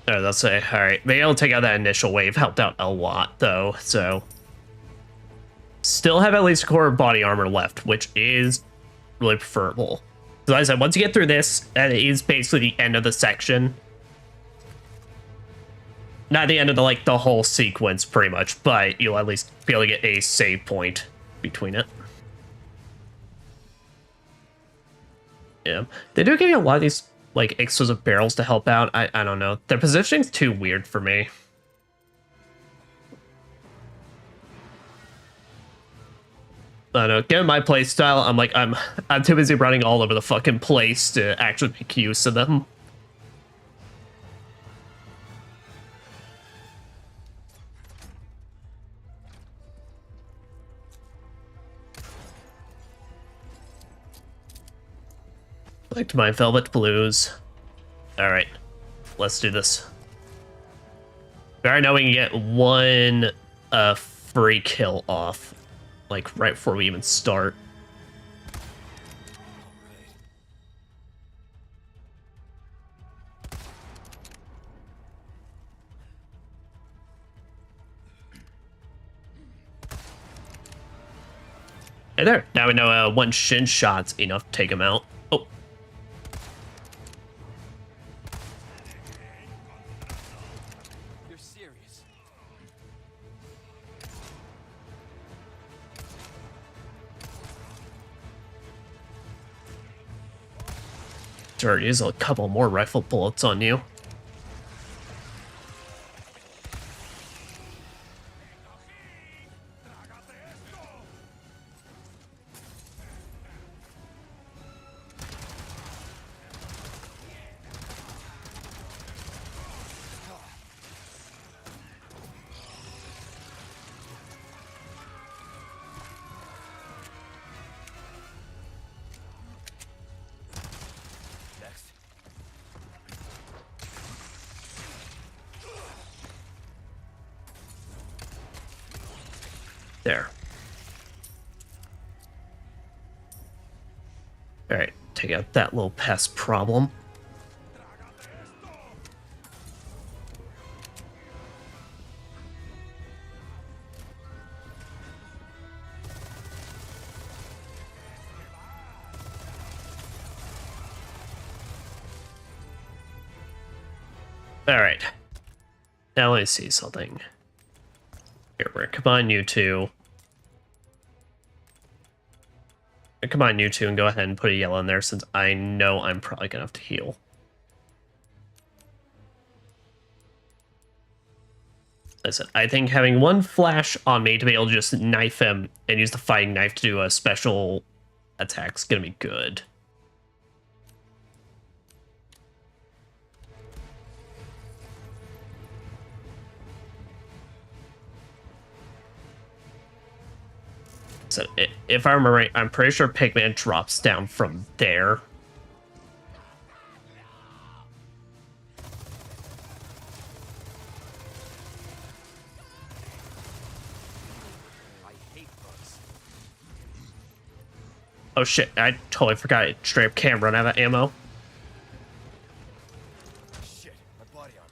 Oh, that's it. Alright. Maybe I'll take out that initial wave. Helped out a lot, though, so. Still have at least a core of body armor left, which is really preferable. So like I said, once you get through this, that is basically the end of the section. Not the end of the whole sequence, pretty much, but you'll at least be able to get a save point between it. Yeah, they do give you a lot of these explosive barrels to help out. I don't know, their positioning's too weird for me. I don't know, given my playstyle, I'm too busy running all over the fucking place to actually make use of them. Like my Velvet Blues. Alright, let's do this. We already know we can get one free kill off, right before we even start. Hey there, now we know one shin shot's enough to take him out. Oh. You're serious. Sure, use a couple more rifle bullets on you. There. Alright, take out that little pest problem. Alright. Now let me see something. Here, we're gonna combine you two. Combine you two and go ahead and put a yellow in there since I know I'm probably gonna have to heal. Listen, I think having one flash on me to be able to just knife him and use the fighting knife to do a special attack is gonna be good. So if I remember right, I'm pretty sure Pigman drops down from there. Oh shit, I totally forgot it straight up can't run out of ammo. Shit, my body armor.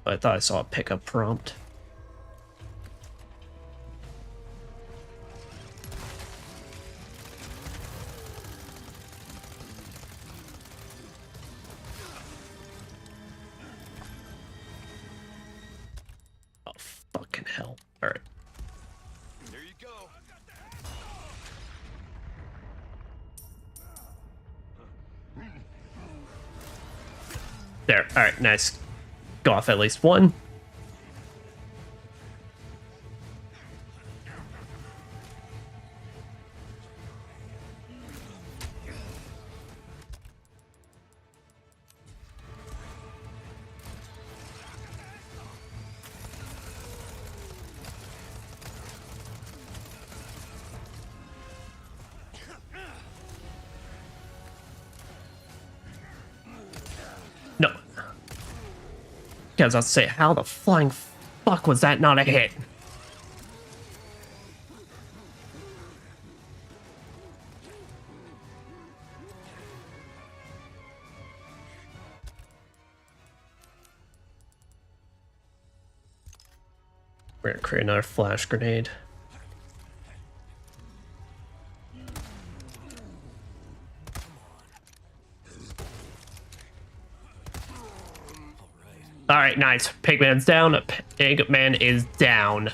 I thought I saw a pickup prompt. Oh, fucking hell. Alright. There you go. There. Alright, nice. Go off at least one. No. I was about to say, how the flying fuck was that not a hit? We're gonna create another flash grenade. Alright, nice. Pigman's down. Pigman is down.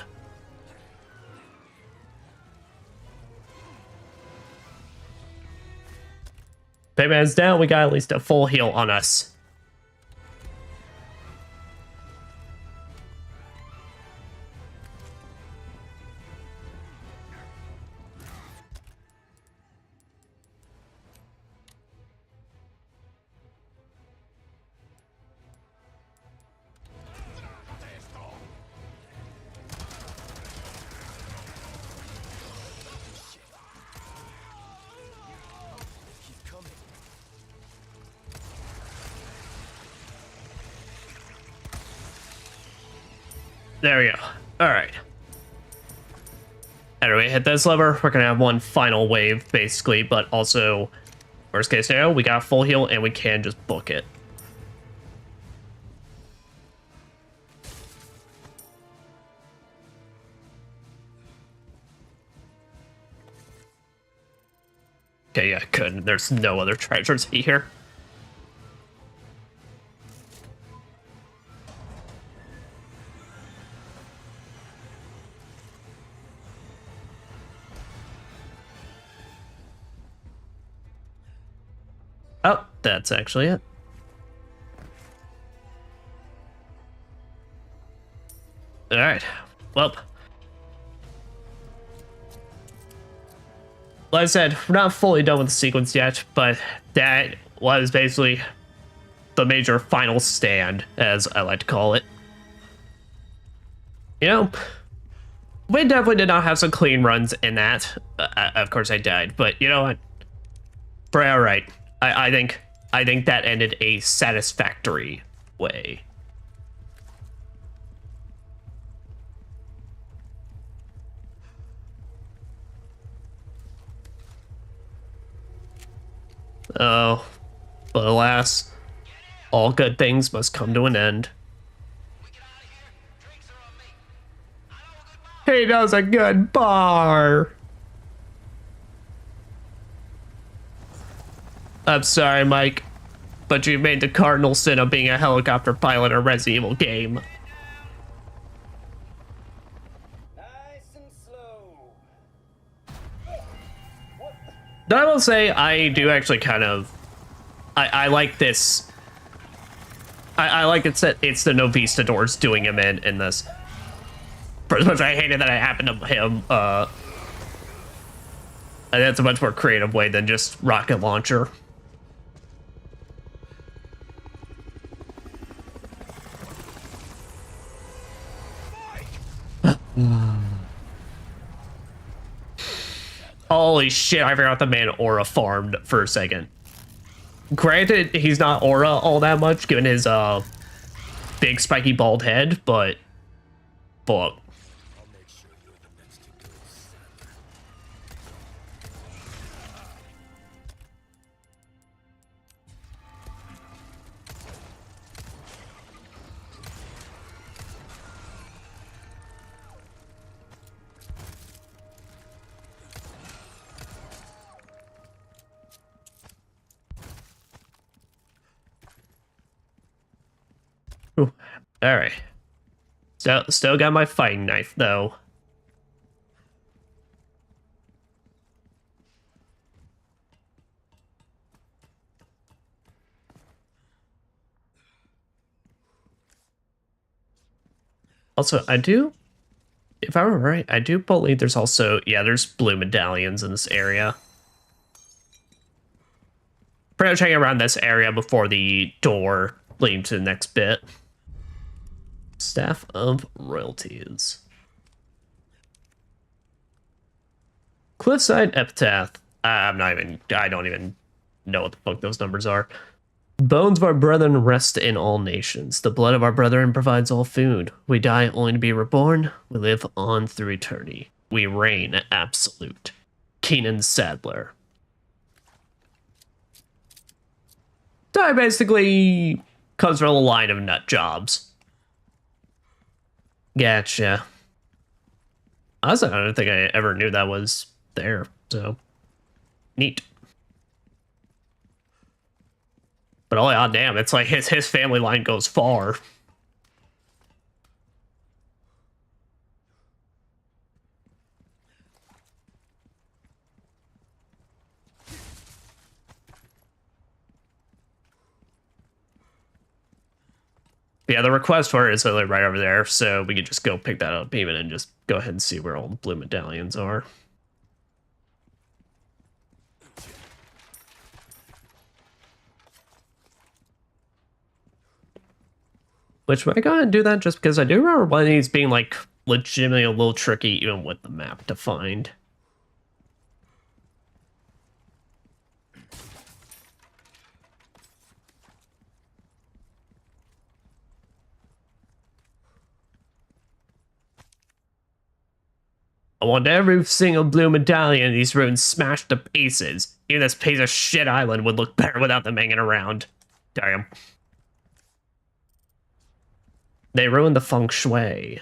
Pigman's down. We got at least a full heal on us. There we go. Alright. After we hit this lever, we're gonna have one final wave, basically, but also, worst case scenario, we got full heal and we can just book it. Okay, yeah, good. There's no other treasures here. Oh, that's actually it. Alright, well. Like I said, we're not fully done with the sequence yet, but that was basically the major final stand, as I like to call it. You know, we definitely did not have some clean runs in that. Of course I died, but you know what? Pretty alright. I think I think that ended a satisfactory way. Oh, but alas, all good things must come to an end. We get out of here. Drinks are on me. I know a good bar. He knows a good bar. I'm sorry, Mike, but you made the cardinal sin of being a helicopter pilot in a Resident Evil game. Nice and slow. Though I will say, I do actually kind of... I like this... I like it's the Novistadors doing him in this. For as much as I hated that it happened to him, and that's a much more creative way than just rocket launcher. Holy shit, I forgot the man Aura farmed for a second. Granted, he's not Aura all that much, given his big spiky bald head, but I'll make sure you're the next to go, son. Ooh, all right. So still got my fighting knife though. Also, I do, if I remember right, I do believe there's also, yeah, there's blue medallions in this area. Pretty much hanging around this area before the door leading to the next bit. Staff of Royalties. Cliffside Epitaph. I don't even know what the fuck those numbers are. Bones of our brethren rest in all nations. The blood of our brethren provides all food. We die only to be reborn. We live on through eternity. We reign absolute. Keenan Sadler. So I basically comes from a line of nut jobs. Gotcha. Honestly, I don't think I ever knew that was there, so neat. But oh god damn, it's like his family line goes far. Yeah, the request for it is literally right over there, so we could just go pick that up even and just go ahead and see where all the blue medallions are. Which might go ahead and do that just because I do remember one of these being like legitimately a little tricky even with the map to find. I want every single blue medallion in these ruins smashed to pieces. Even this piece of shit island would look better without them hanging around. Damn. They ruined the feng shui.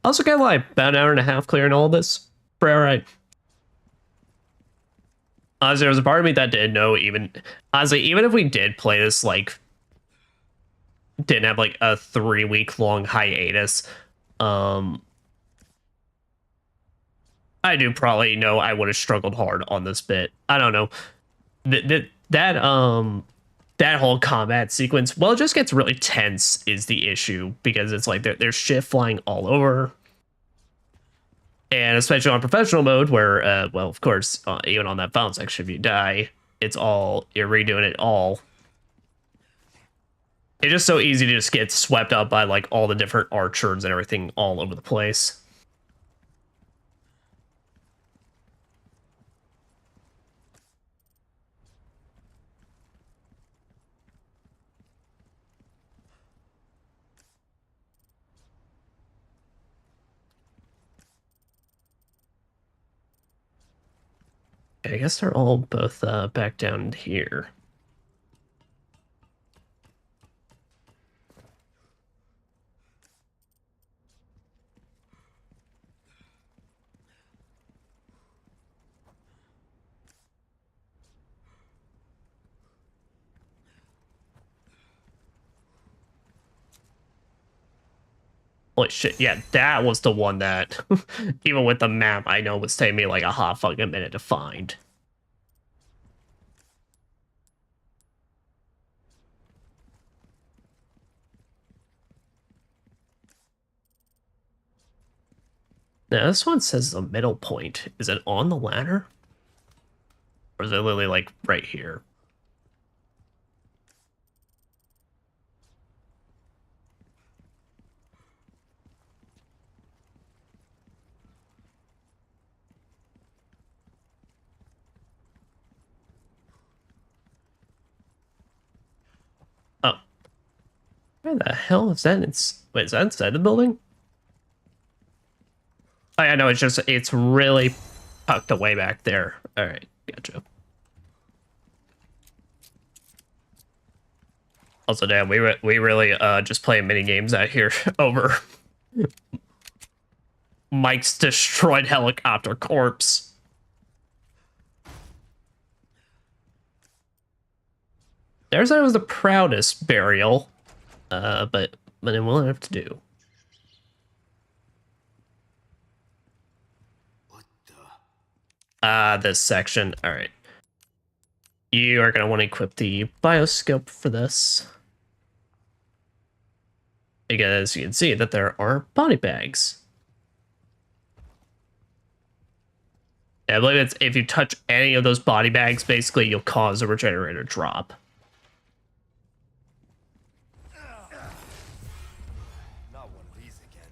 Also got like about an hour and a half clearing all this. Pretty alright. Honestly, there was a part of me that didn't know even... Honestly, even if we did play this, like... Didn't have like a 3-week long hiatus. I do probably know I would have struggled hard on this bit. I don't know. That whole combat sequence, well, it just gets really tense is the issue because it's like there's shit flying all over. And especially on professional mode where, well, of course, even on that bounce section, if you die, it's all, you're redoing it all. It's just so easy to just get swept up by like all the different archers and everything all over the place. I guess they're all both back down here. Holy shit, yeah, that was the one that, even with the map, I know was taking me like a hot fucking minute to find. Now, this one says the middle point. Is it on the ladder? Or is it literally like right here? Oh. Where the hell is that? Wait, is that inside the building? Oh, yeah, no, it's really tucked away back there. All right, gotcha. Also, damn, we really just playing mini games out here over Mike's destroyed helicopter corpse. There's that was the proudest burial, but it will have to do. What the? This section. All right. You are gonna want to equip the bioscope for this, because you can see that there are body bags. I believe it's if you touch any of those body bags, basically you'll cause a regenerator drop. Not one of these again.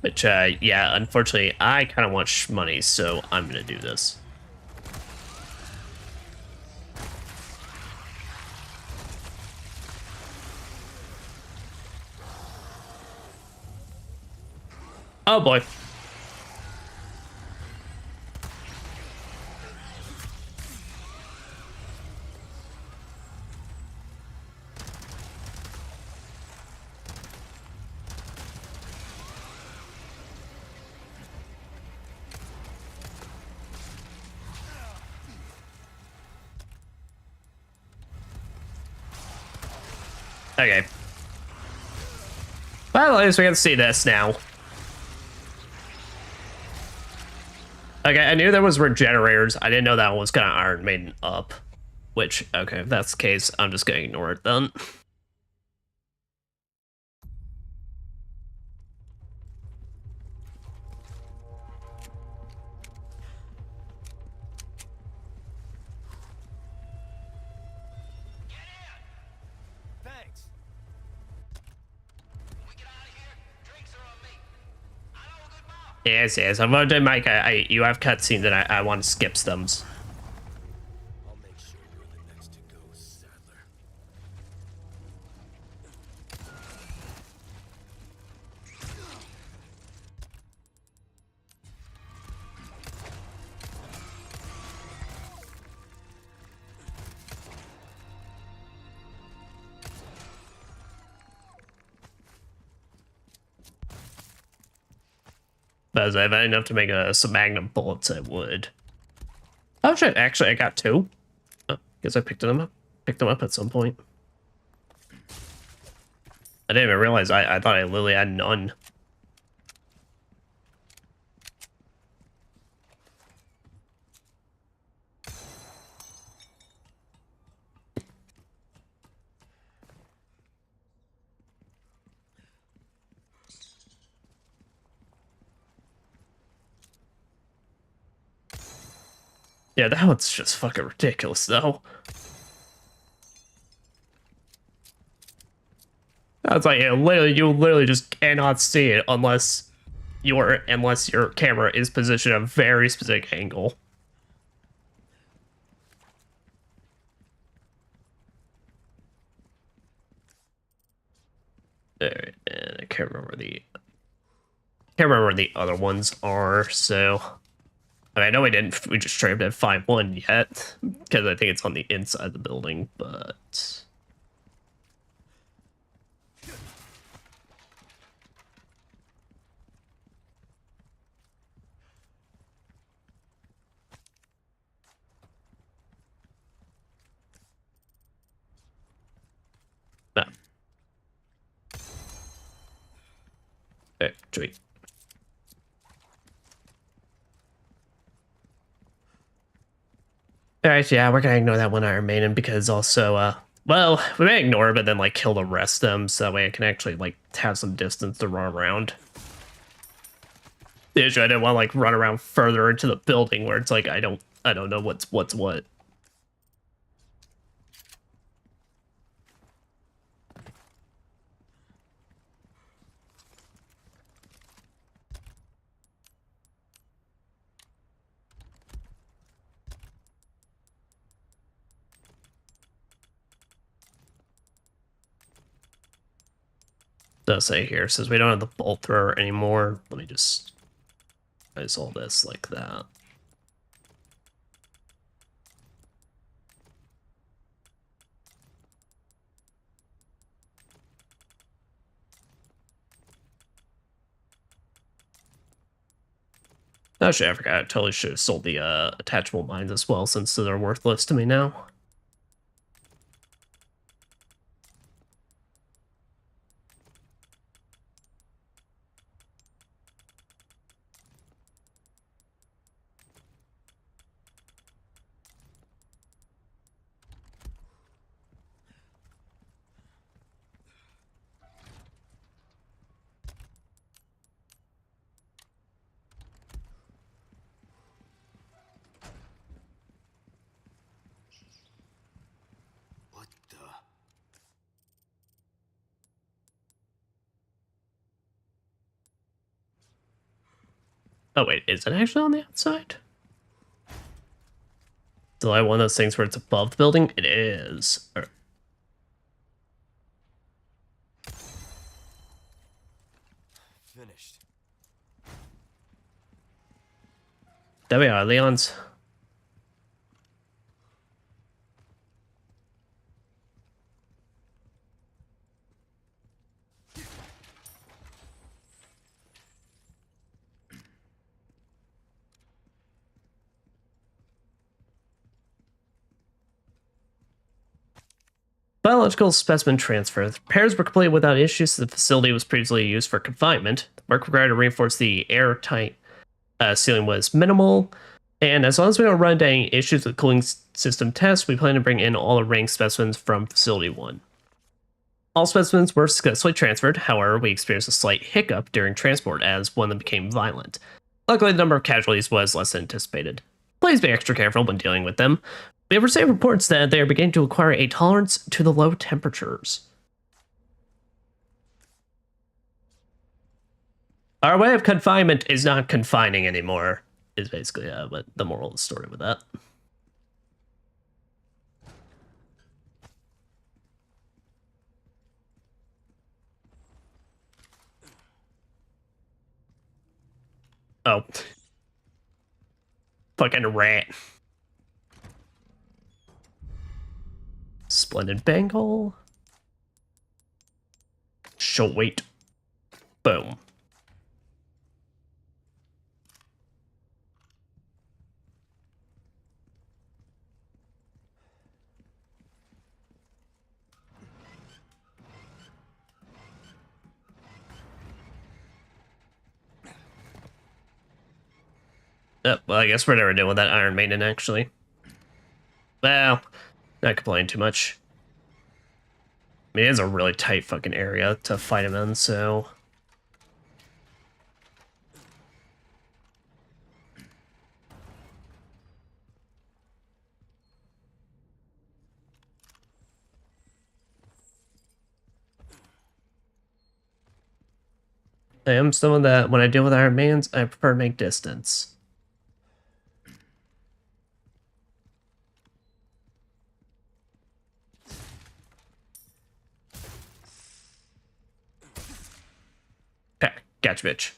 Which, yeah, unfortunately, I kind of want money, so I'm gonna do this. Oh boy. Okay. Well, at least we can see this now. Okay, I knew there was regenerators. I didn't know that one was gonna Iron Maiden up. Which, okay, if that's the case, I'm just gonna ignore it then. Thanks. When we get out of here, drinks are on me. I know a good bar. Yes, yes. I'm gonna do, Mike. You have cutscenes and I want to skip them. I'll make sure you're the next to go, Sadler. But if I had enough to make some magnum bullets, I would. Oh shit! Actually, I got two. Oh, guess I picked them up. Picked them up at some point. I didn't even realize. I thought I literally had none. Yeah, that one's just fucking ridiculous, though. I was like, yeah, literally, you literally just cannot see it unless your camera is positioned at a very specific angle. Alright, and I can't remember where the other ones are, so I mean, I know we just straight up didn't find one yet, because I think it's on the inside of the building, but no. Wait. Alright, yeah, we're gonna ignore that one Iron Maiden because also, well, we may ignore it, but then, like, kill the rest of them, so that way I can actually, like, have some distance to run around. The issue, I didn't want to, like, run around further into the building where it's like, I don't know what's what. Does say here, says we don't have the bolt thrower anymore. Let me just place all this like that. Actually, I forgot. I totally should have sold the attachable mines as well, since they're worthless to me now. What the? Oh wait, is it actually on the outside? So I one of those things where it's above the building? It is. Finished. There we are, Leon's. Biological specimen transfer. The repairs were completed without issues. The facility was previously used for confinement. The work required to reinforce the airtight ceiling was minimal. And as long as we don't run into any issues with cooling system tests, we plan to bring in all the remaining specimens from Facility 1. All specimens were successfully transferred. However, we experienced a slight hiccup during transport as one of them became violent. Luckily, the number of casualties was less than anticipated. Please be extra careful when dealing with them. We have received reports that they are beginning to acquire a tolerance to the low temperatures. Our way of confinement is not confining anymore, is basically what the moral of the story with that. Oh. Fucking rat. Splendid bangle. Show weight. Boom. Well, I guess we're never doing that Iron Maiden, actually. Well, not complaining too much. I mean, it is a really tight fucking area to fight him in, so... I am someone that when I deal with Iron Mans, I prefer to make distance. Okay, gotcha, bitch.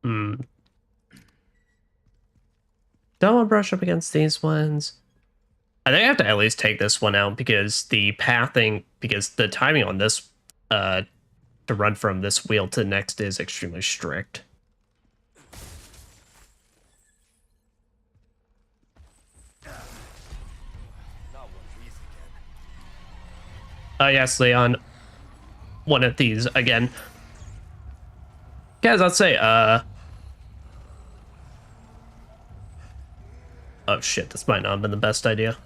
Hmm. Don't want to brush up against these ones. I think I have to at least take this one out because the pathing, because the timing on this, to run from this wheel to the next is extremely strict. Yes, Leon. One of these again. Guys, I'd say, oh shit, this might not have been the best idea.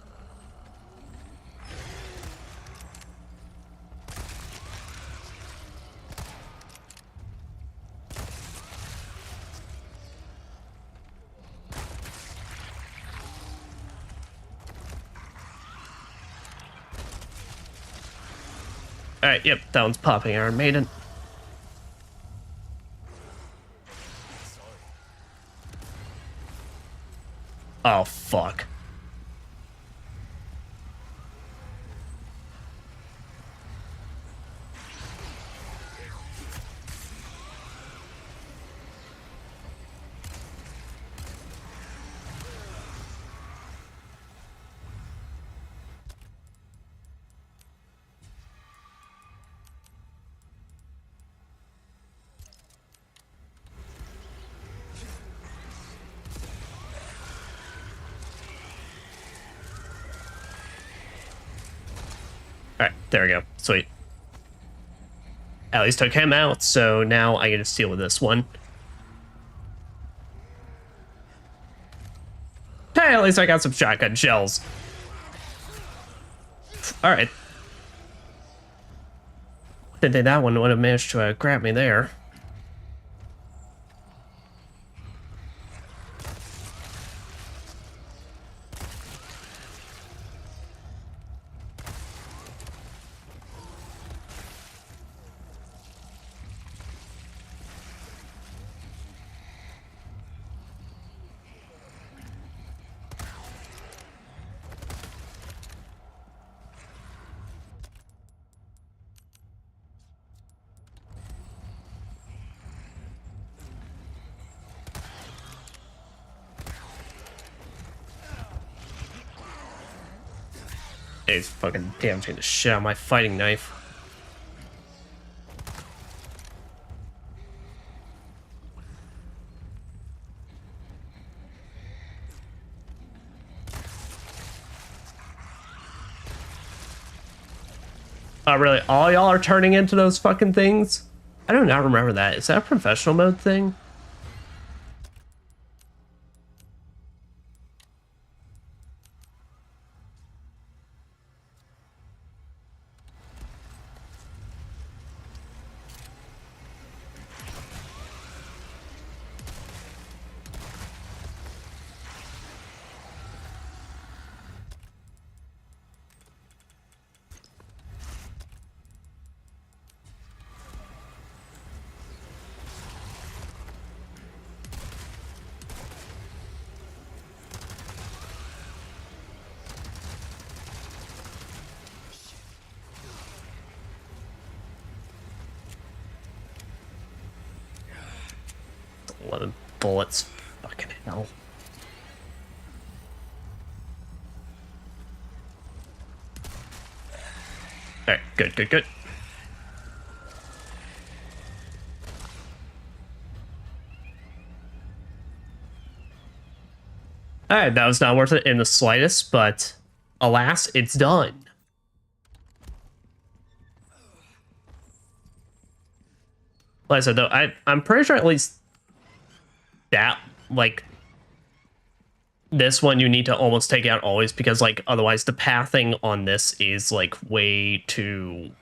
Alright, yep, that one's popping Iron Maiden. Oh, fuck. Alright, there we go. Sweet. At least took him out, so now I get to deal with this one. Hey, at least I got some shotgun shells. Alright. Didn't think that one would have managed to grab me there. He's fucking damaging the shit out of my fighting knife. Oh, really? All y'all are turning into those fucking things? I do not remember that. Is that a professional mode thing? Bullets. Fucking hell. Alright, good, good, good. Alright, that was not worth it in the slightest, but alas, it's done. Like I said, though, I'm pretty sure at least that, like, this one you need to almost take out always, because, like, otherwise the pathing on this is, like, way too...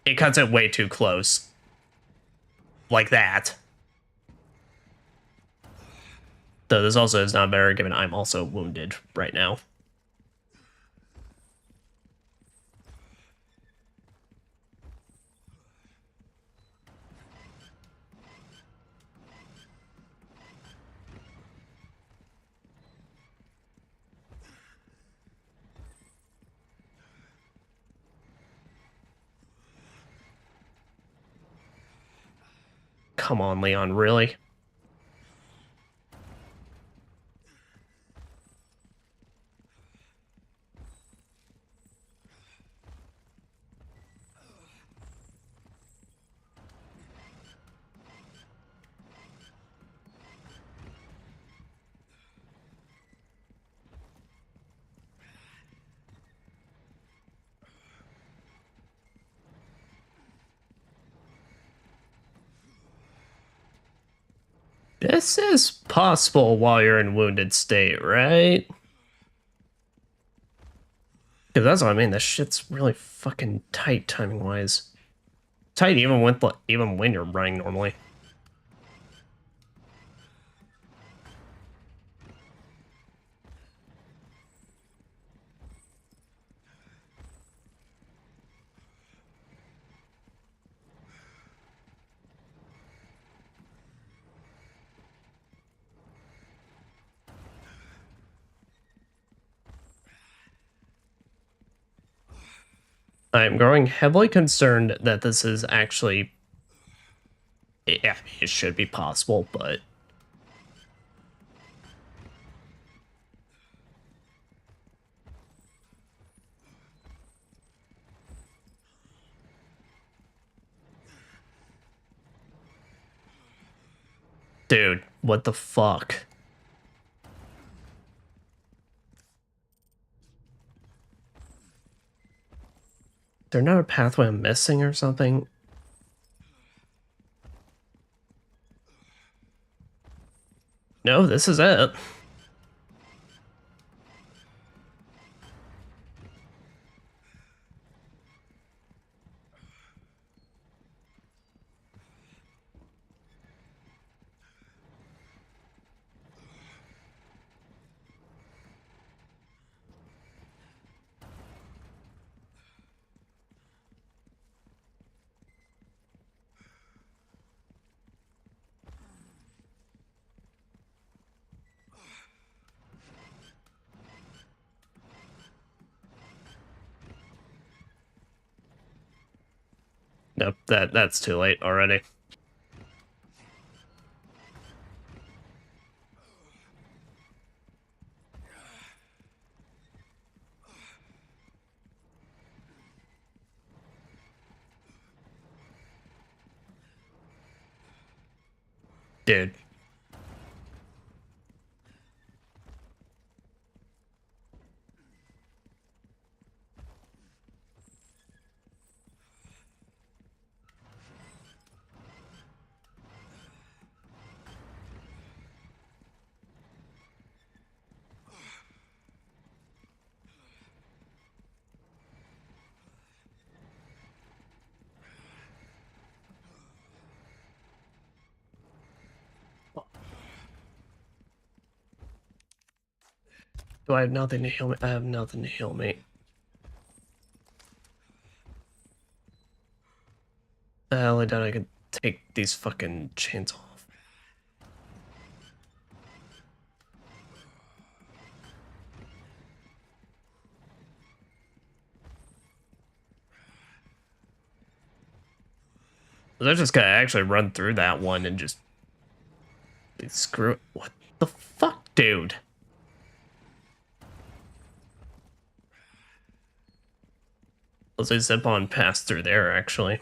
It cuts it way too close. Like that. Though this also is not better, given I'm also wounded right now. Come on, Leon, really? This is possible while you're in wounded state, right? Because that's what I mean. This shit's really fucking tight timing-wise. Tight even when you're running normally. I'm growing heavily concerned that this is actually... Yeah, it should be possible, but... Dude, what the fuck? Is there another pathway I'm missing or something? No, this is it. Nope, that's too late already. Dude. Do I have nothing to heal me? I have nothing to heal me. Only doubt I could take these fucking chains off. I just gotta actually run through that one and just screw it. What the fuck, dude? Let's say zip on pass through there, actually.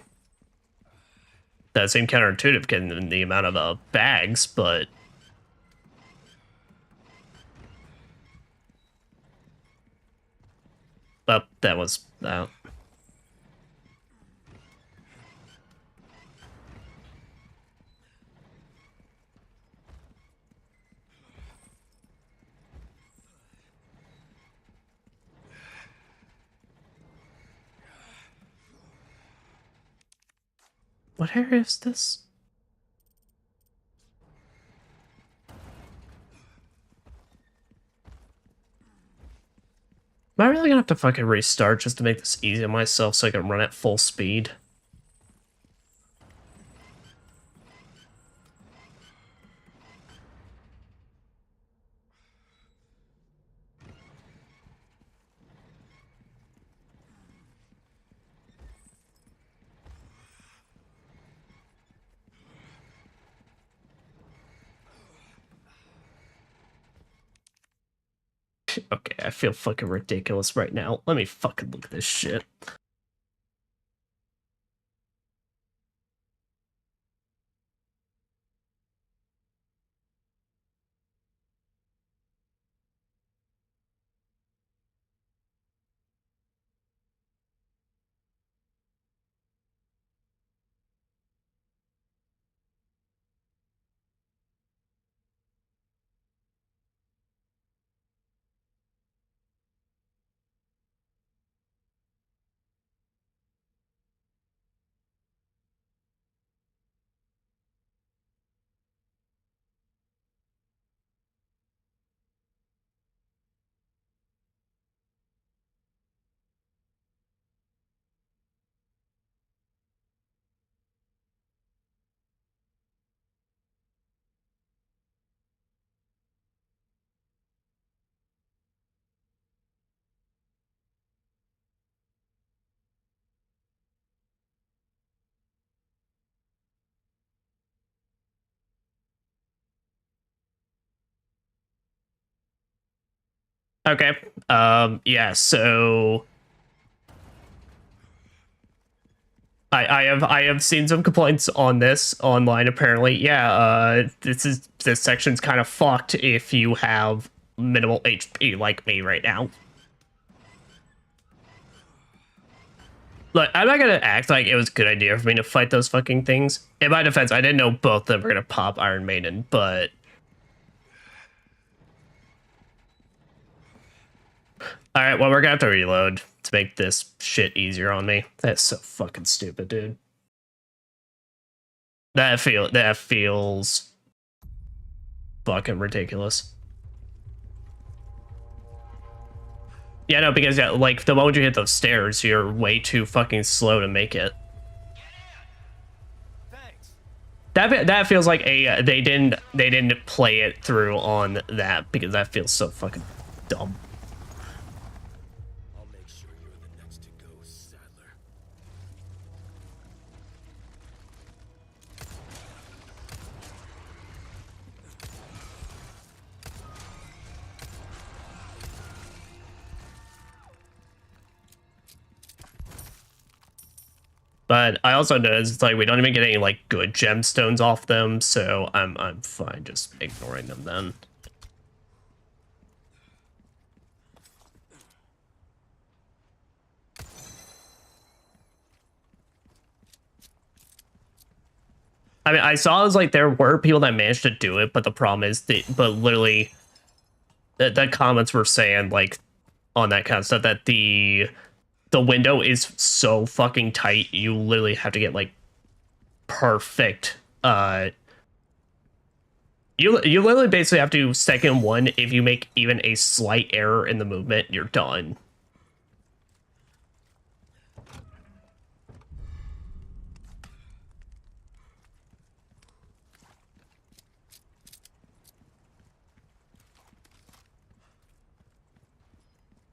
That seemed counterintuitive given the amount of bags, but... that was what area is this? Am I really gonna have to fucking restart just to make this easy on myself so I can run at full speed? Okay, I feel fucking ridiculous right now. Let me fucking look at this shit. Okay. Yeah, so I have seen some complaints on this online apparently. Yeah, this section's kind of fucked if you have minimal HP like me right now. Look, I'm not gonna act like it was a good idea for me to fight those fucking things. In my defense, I didn't know both of them were gonna pop Iron Maiden, but alright, well we're gonna have to reload to make this shit easier on me. That's so fucking stupid, dude. That feels fucking ridiculous. Yeah, no, because yeah, like the moment you hit those stairs, you're way too fucking slow to make it. Thanks. That feels like a they didn't play it through on that because that feels so fucking dumb. I'll make sure you're the next to go, Sadler. But I also noticed it's like we don't even get any like good gemstones off them, so I'm fine just ignoring them then. I mean, I saw it was like there were people that managed to do it, but the problem is but literally the comments were saying like on that kind of stuff that the window is so fucking tight, you literally have to get like perfect you literally basically have to second one. If you make even a slight error in the movement, you're done.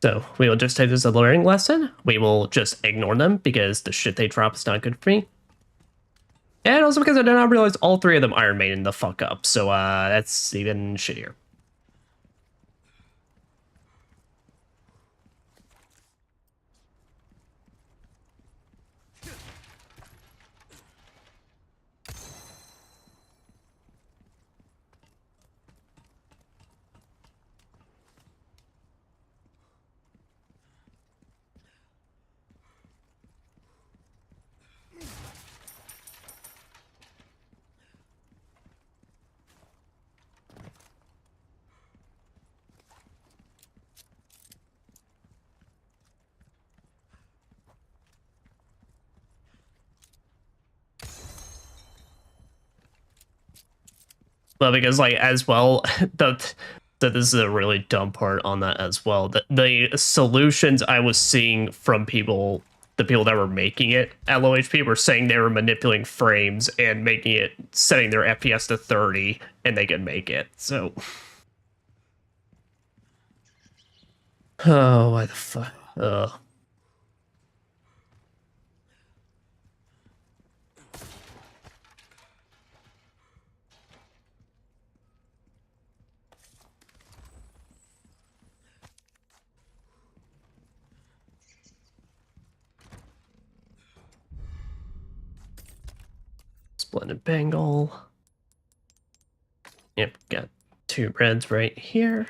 So we will just take this as a learning lesson. We will just ignore them because the shit they drop is not good for me. And also because I did not realize all three of them Iron Maiden the fuck up. So that's even shittier. Well, because like as well, that this is a really dumb part on that as well. The solutions I was seeing from people, the people that were making it at low HP, were saying they were manipulating frames and making it, setting their FPS to 30, and they could make it. So, oh, why the fuck? Splendid Bengal. Yep, got 2 reds right here.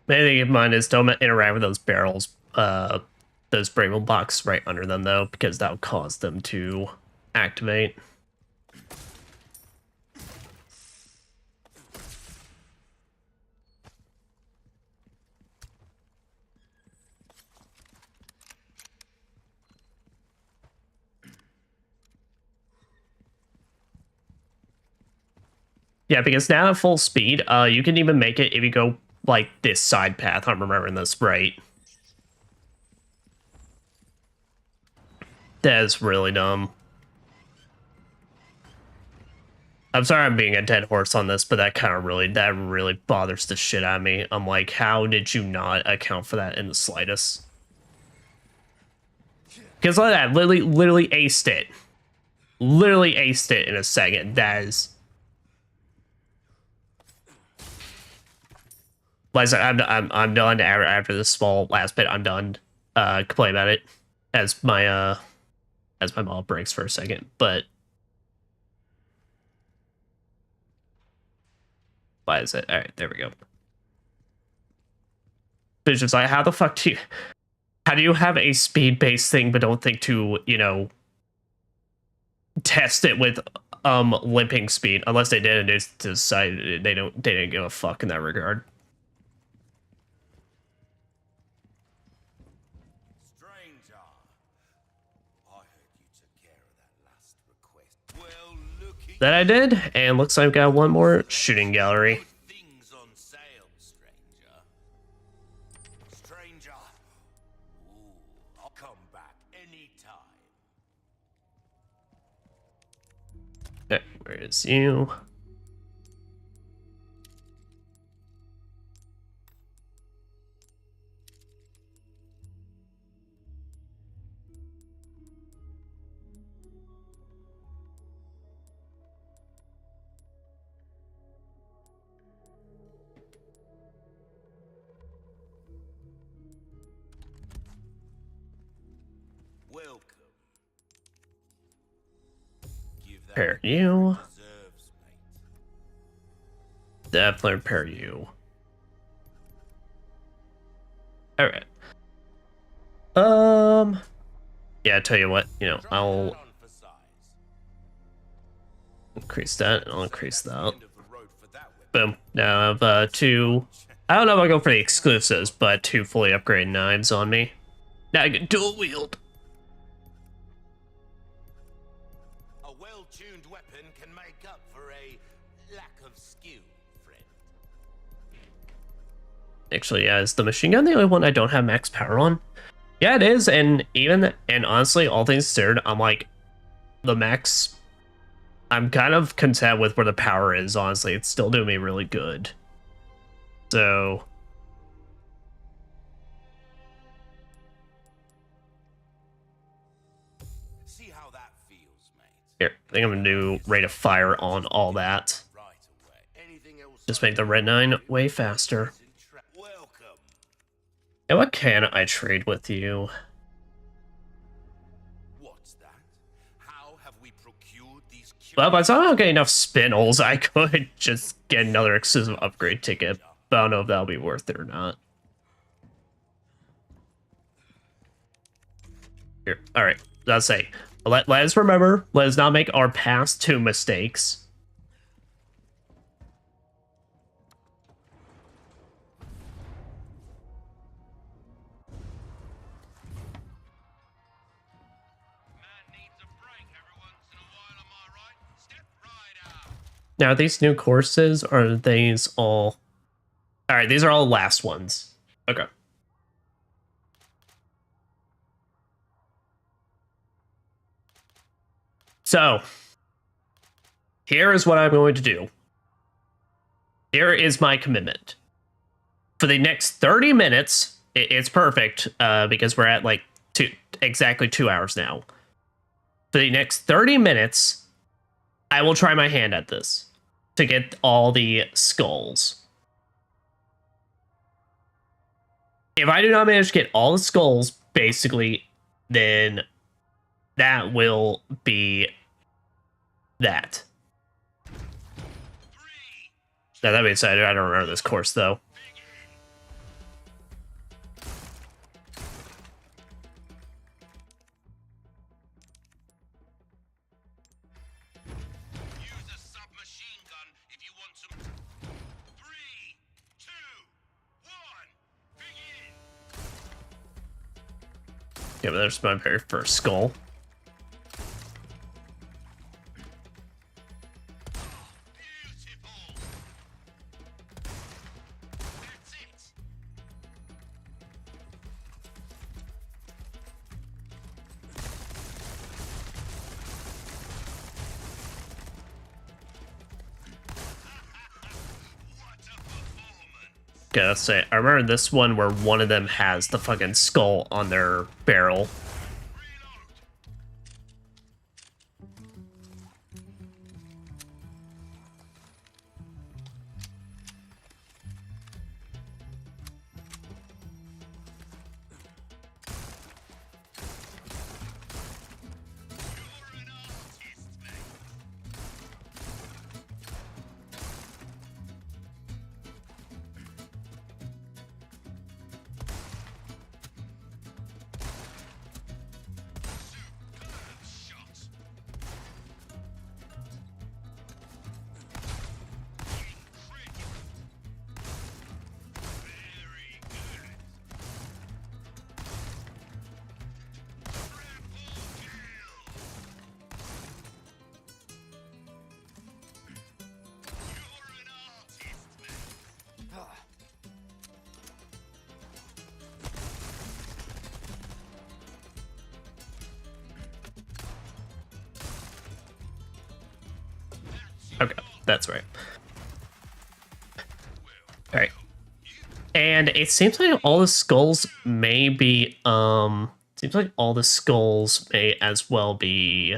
Main thing in mind is don't interact with those barrels, those Bramble blocks right under them though, because that will cause them to activate. Yeah, because now at full speed, you can even make it if you go like this side path. I'm remembering this right. That is really dumb. I'm sorry I'm being a dead horse on this, but that really bothers the shit out of me. I'm like, how did you not account for that in the slightest? Because like that, literally aced it. Literally aced it in a second. That is. Like I'm done after this small last bit. I'm done complaining about it as my mom breaks for a second. But why is it? All right, there we go. It's just like, how the fuck do you have a speed based thing but don't think to, you know, test it with limping speed? Unless they did and just decided they didn't give a fuck in that regard. That I did, and looks like I've got one more shooting gallery. Things on sale, stranger. Stranger. Ooh, I'll come back anytime. Okay, where is you? Welcome. Give that Repair you. deserves, mate. Definitely repair you. Alright. Yeah, I tell you what, you know, I'll increase that, and I'll increase that. Boom. Now I have 2. I don't know if I'll go for the exclusives, but 2 fully upgraded knives on me. Now I can dual wield. A well-tuned weapon can make up for a lack of skill, friend. Actually, yeah, is the machine gun the only one I don't have max power on? Yeah, it is, and honestly, all things considered, I'm like, the max, I'm kind of content with where the power is, honestly. It's still doing me really good. So, See how that feels, mate. here, I think I'm gonna do rate of fire on all that. Right away. Anything else? Just make the red 9 way faster. Welcome. And what can I trade with you? What's that? How how have we procured these Well, by the time I get enough spinels, I could just get another exclusive upgrade ticket. But I don't know if that'll be worth it or not. Here, all right. Let's say, let us remember, let us not make our past 2 mistakes. Now, are these new courses, or are these all... Alright, these are all last ones. Okay. So, here is what I'm going to do. Here is my commitment. For the next 30 minutes, it's perfect, because we're at like exactly 2 hours now. For the next 30 minutes, I will try my hand at this to get all the skulls. If I do not manage to get all the skulls, basically, then that will be that. Now, that being said, I don't remember this course, though. Yeah, but there's my very first skull. Gotta say, I remember this one where one of them has the fucking skull on their barrel. Okay, that's right. Alright. And it seems like all the skulls may be, seems like all the skulls may as well be...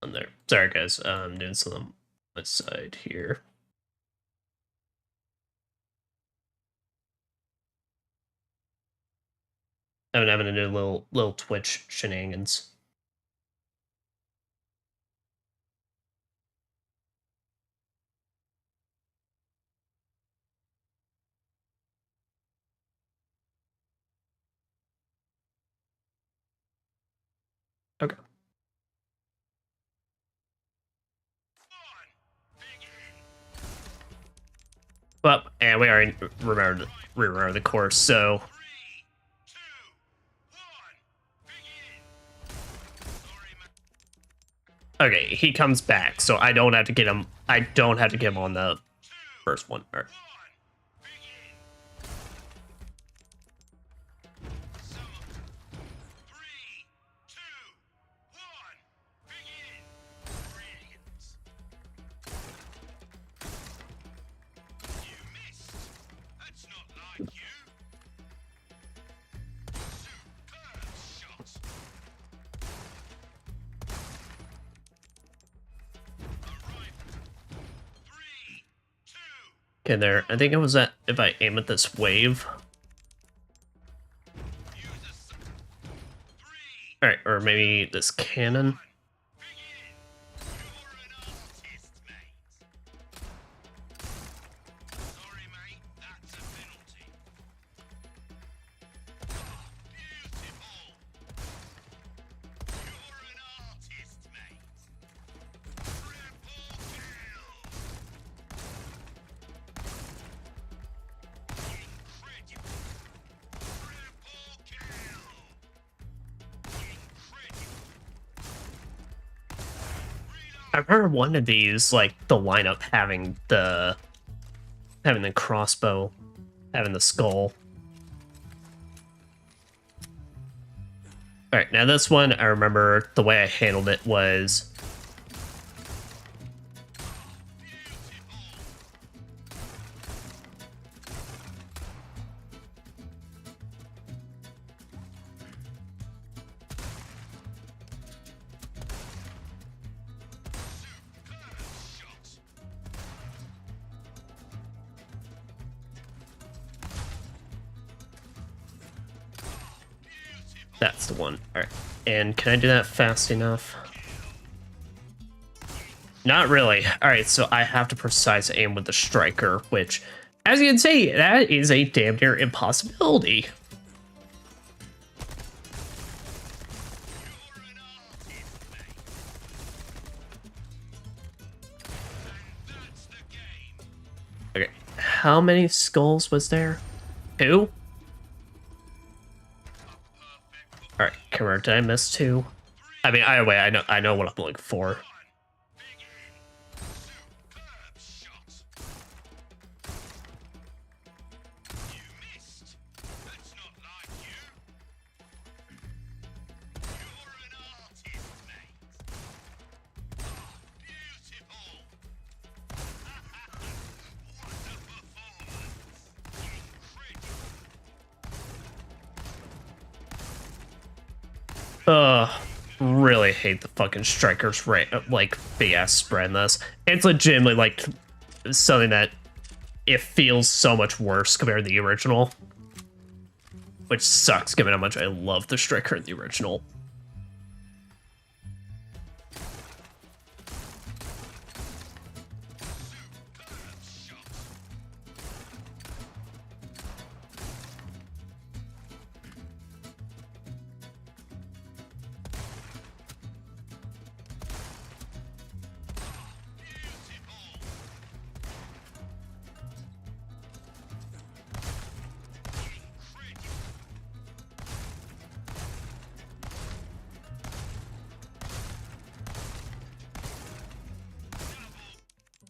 on there. Sorry guys, I'm doing something on my side here. I'm having to do little Twitch shenanigans. Okay. Well, and we already remember the course, so... Okay, he comes back, so I don't have to get him. I don't have to get him on the first one. All right. Okay, there. I think it was that if I aim at this wave. Alright, or maybe this cannon. Sorry, mate. That's a penalty. Beautiful. You're an artist, mate. Triple kill. Incredible. Triple kill. Incredible. I've heard one of these, like the lineup having the crossbow, having the skull. Alright, now this one, I remember the way I handled it was that's the one. Alright. And can I do that fast enough? Not really. Alright, so I have to precise aim with the striker, which, as you can see, that is a damn near impossibility. Okay, how many skulls was there? 2? Alright, come on, did I miss 2? I mean, either way, I know what I'm looking for. Really hate the fucking strikers like big ass spread in this. It's legitimately like something that it feels so much worse compared to the original, which sucks given how much I love the striker in the original.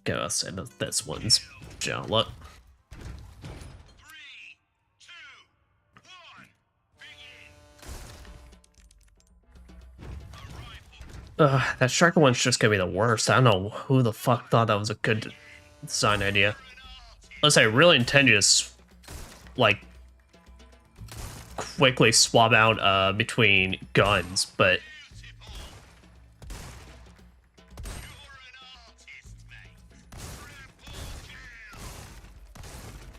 Gotta say that this one's John Luck. 3, 2, 1, begin. That striker one's just gonna be the worst. I don't know who the fuck thought that was a good design idea. Unless I really intend to just, like, quickly swap out between guns, but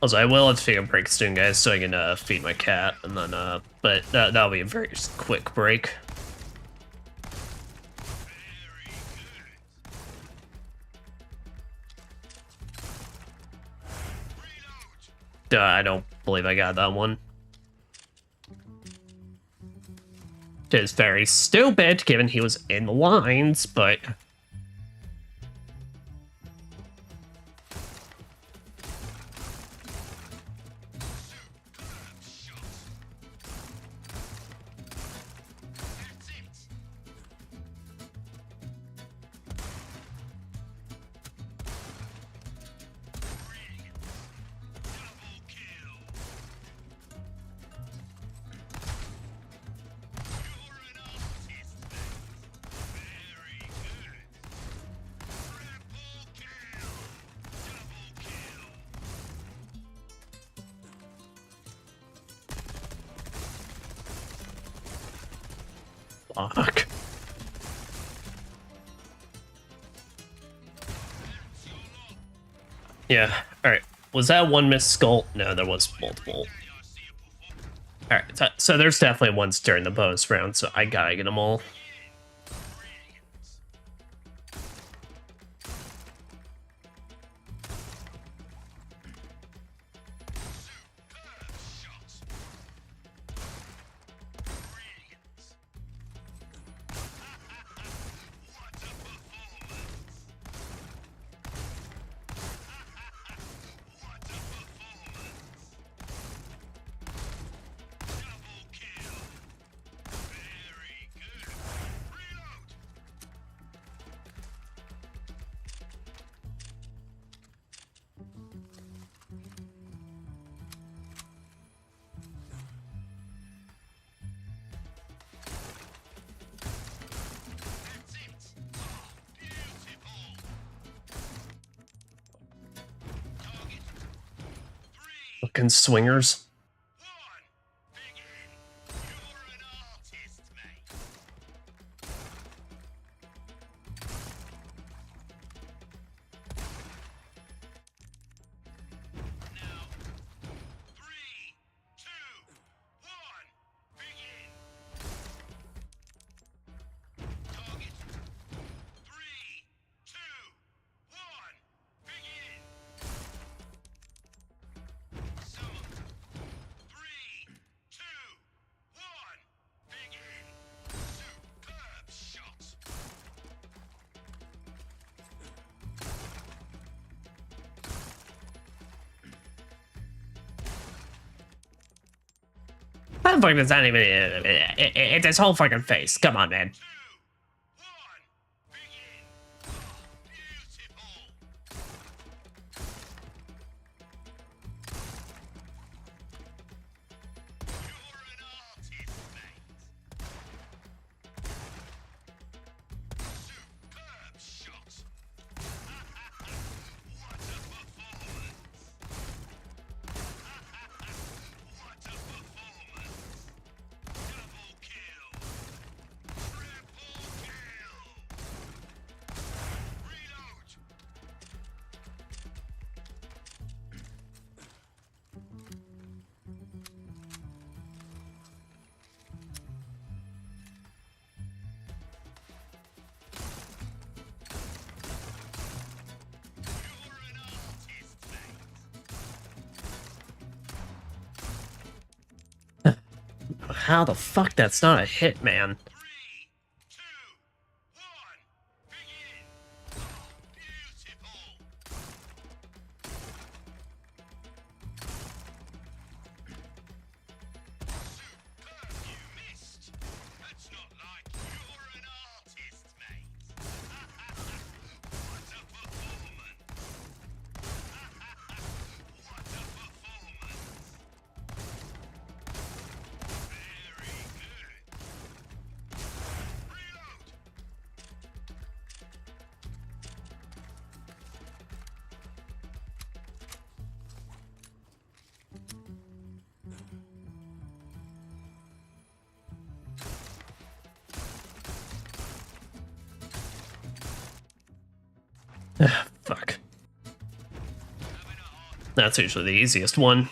also, I will have to take a break soon, guys, so I can feed my cat, and then, but that'll be a very quick break. I don't believe I got that one. It is very stupid, given he was in the lines, but... Fuck. Yeah, alright. Was that one missed skull? No, there was multiple. All right, so there's definitely ones during the bonus round, so I gotta get them all. Fucking swingers. That fucking is not even. It's his whole fucking face. Come on, man. How the fuck that's not a hit, man? Fuck. That's usually the easiest one.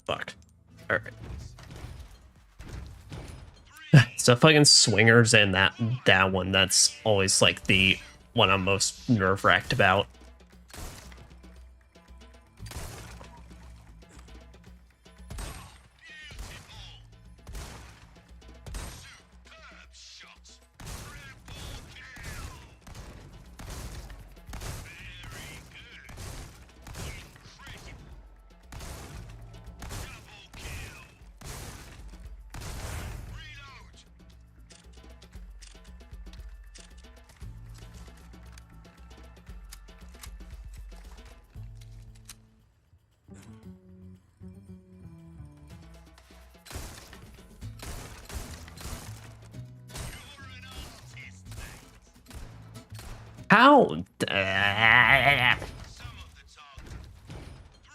Fuck. Alright. So fucking swingers and that one, that's always like the one I'm most nerve-wracked about. How? Some of the target. 3,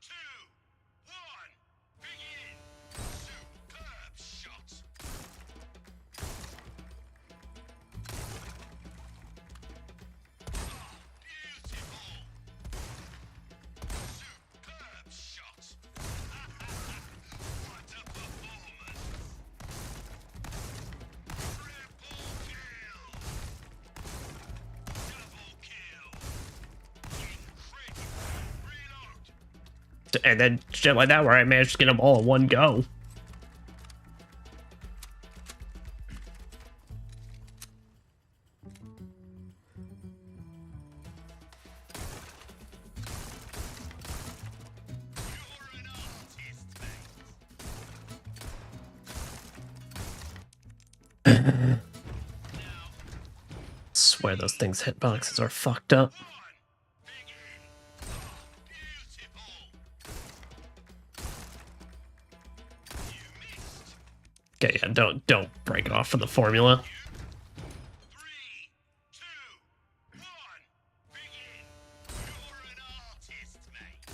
2, 1, begin. Superb shot. Beautiful. Superb shot. What a performance. Triple kill. Double kill. Incredible. Reload. And then shit like that where I managed to get them all in one go. You're an artist, mate. Swear those things' hitboxes are fucked up. One, begin. Beautiful. You missed. Okay, yeah, don't break off from the formula. 3, 2, 1, begin. You're an artist, mate.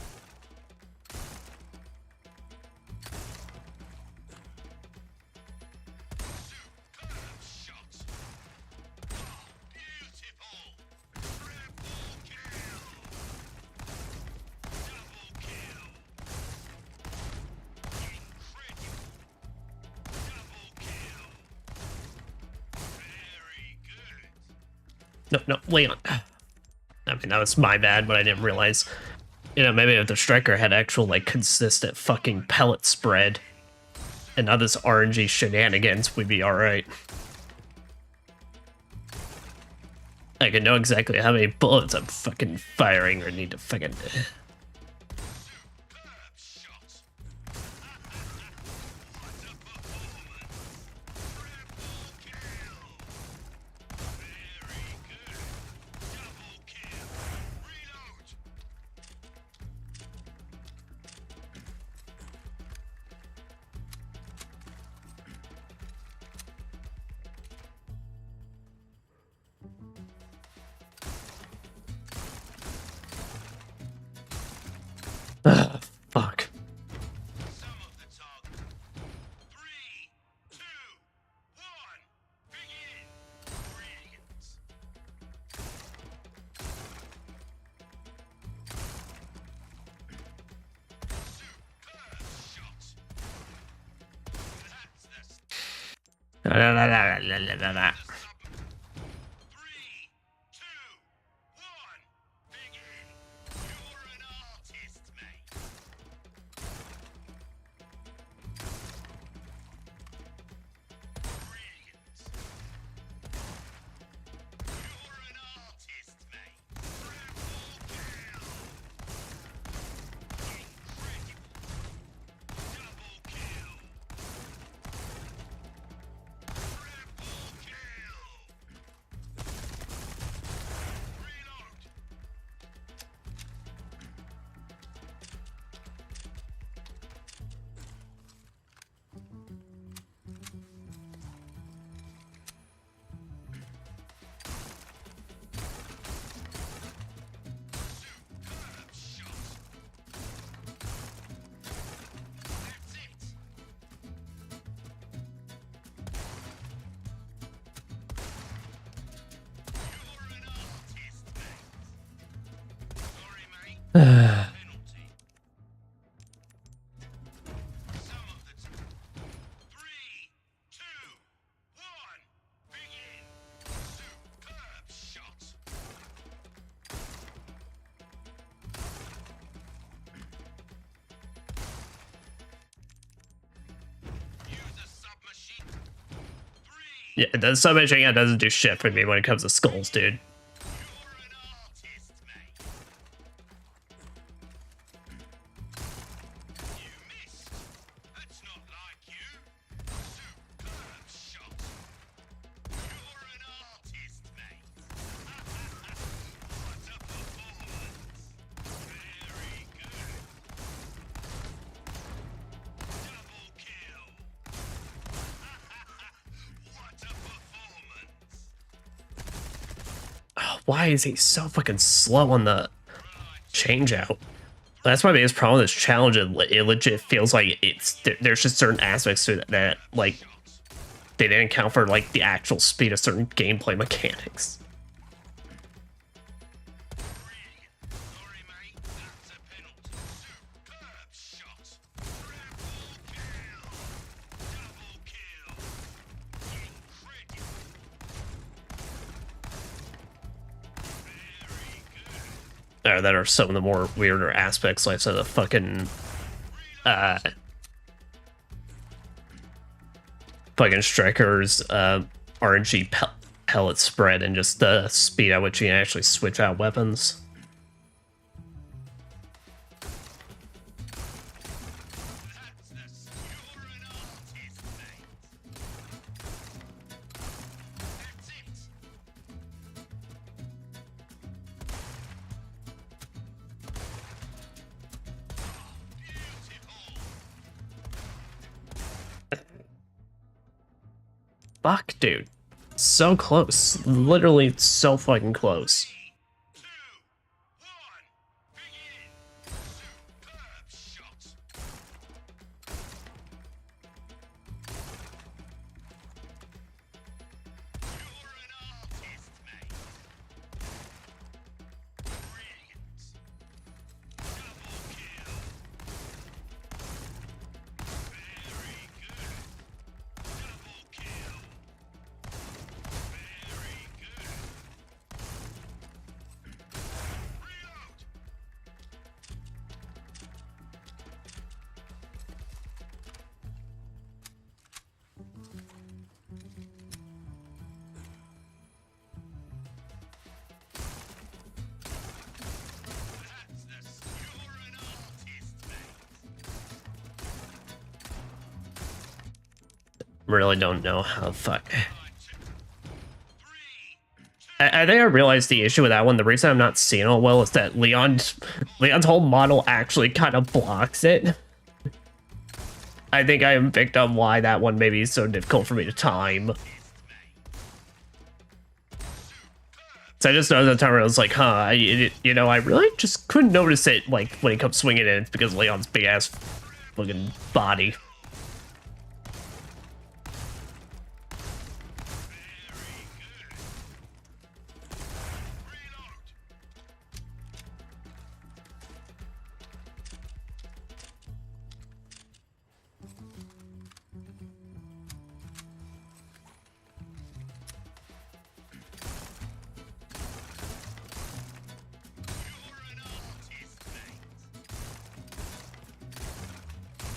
Superb shot. Beautiful. Triple kill. Double kill. Incredible. Double kill. Very good. No, Leon. I mean, that was my bad, but I didn't realize. You know, maybe if the striker had actual, like, consistent fucking pellet spread and not this RNG shenanigans, we'd be alright. I can know exactly how many bullets I'm fucking firing or need to fucking... Superb shot. What a performance. Triple kill. Very good. Double kill. Reload. Ugh, fuck. Some of the target. 3, 2, 1, begin. Brilliant. Superb shot. That's the La, la, la, la, la, la, la, la. 3, 2, 1, begin. You're an artist, mate. Brilliant. You're an artist, mate. Triple kill. Incredible. Double kill. Triple kill. Reload. Superb shot. That's it. You're an artist, mate. Sorry, mate. Penalty. Some of the 3, 2, 1, begin. Superb shot. Yeah, the submachine gun doesn't do shit for me when it comes to skulls, dude. You're an artist, mate. You missed. That's not like you. Superb shot. You're an artist, mate. What a performance. Very good. Double kill. What a performance. Oh, why is he so fucking slow on the change out? That's my biggest problem with this challenge. It legit feels like there's just certain aspects to it that like they didn't account for like the actual speed of certain gameplay mechanics. Sorry, mate. That's a penalty. Superb shot. Triple kill. Double kill. Incredible. Very good. That are some of the more weirder aspects, like so the fucking fucking strikers RNG pellet spread and just the speed at which you can actually switch out weapons. That's the. You're an artist, mate. That's it. Beautiful. Fuck, dude. So close. Literally so fucking close. 3, 2, 1. Begin. Superb shot. You're an artist, mate. Brilliant. Double kill. Very good. Double kill. Very good. Reload. That's the. You're an artist, mate. Really don't know how fuck. 3, 2. I think I realized the issue with that one. The reason I'm not seeing it well is that Leon's whole model actually kind of blocks it. I think I am picked up why that one maybe is so difficult for me to time. So I just noticed that time where I was like, huh, you know, I really just couldn't notice it like when it comes swinging in. It's because Leon's big ass fucking body. Reload. You're an artist, mate.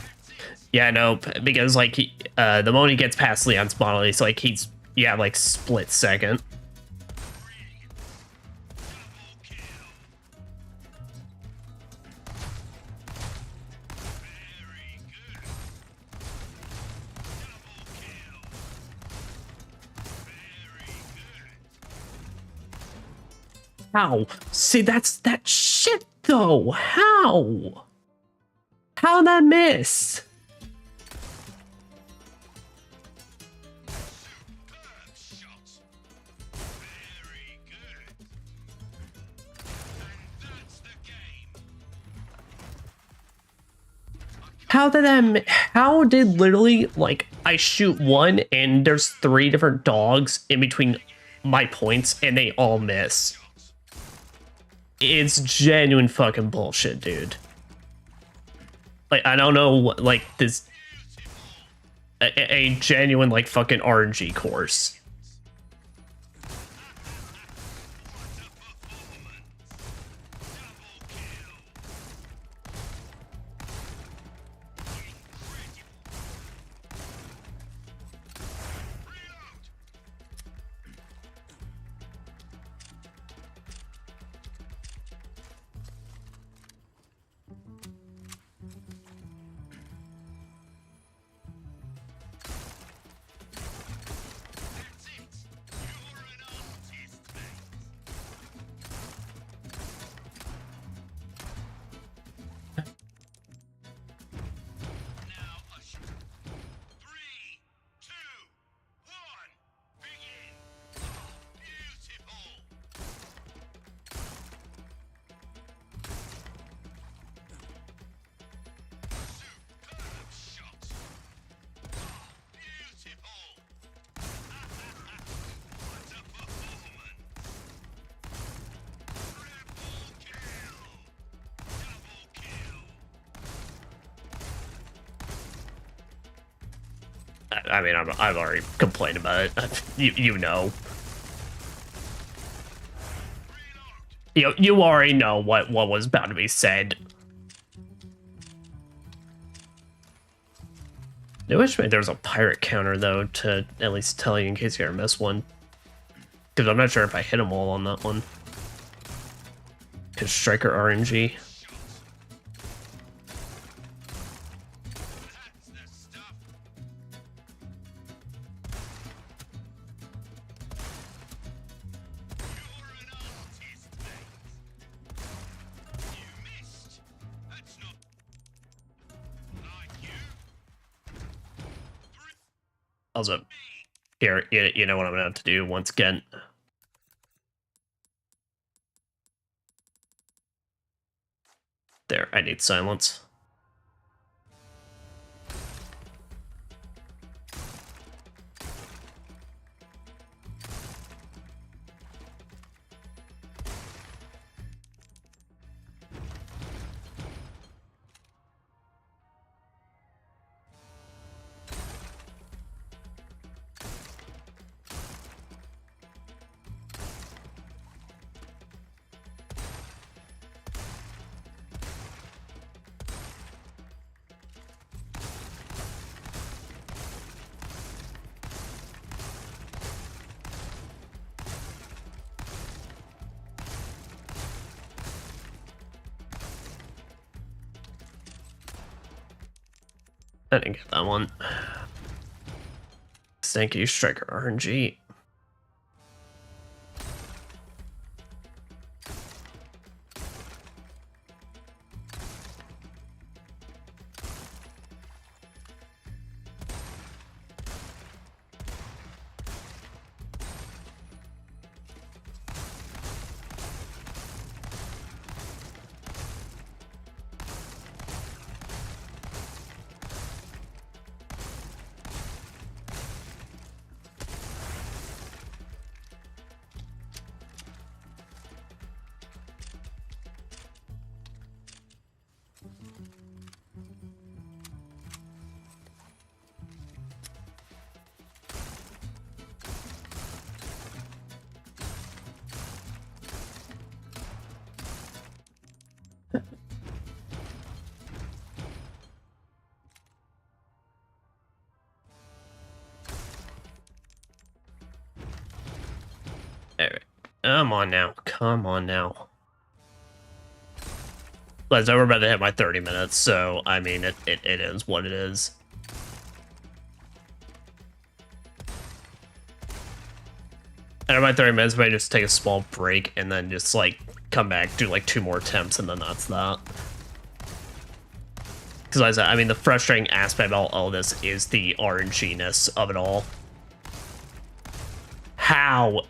That's it. Yeah, no, because like the moment he gets past Leon's model, it's like he's like split second. Brilliant. Double kill. Very good. Double kill. Very good. How? See, that's that shit though. How? How'd that miss? Superb shot. Very good. And that's the game. How did literally like I shoot one and there's 3 different dogs in between my points and they all miss? It's genuine fucking bullshit, dude. Like I don't know what like this a genuine like fucking RNG course. Reload. I mean, I've already complained about it. You know. You already know what was about to be said. I wish maybe there was a pirate counter, though, to at least tell you in case you ever miss one. Because I'm not sure if I hit them all on that one. Because Striker RNG. That's the stuff. You're an artist, mate. You missed. That's not like you. Also, here, you know what I'm going to have to do once again. There, I need silence. I didn't get that one. Thank you, Striker RNG. Alright. Come on now. Come on now. But we're about to hit my 30 minutes, so I mean it is what it is. And at my 30 minutes, I just take a small break and then just like come back, do like 2 more attempts, and then that's that. Because I mean, the frustrating aspect about all this is the RNG-ness of it all. How?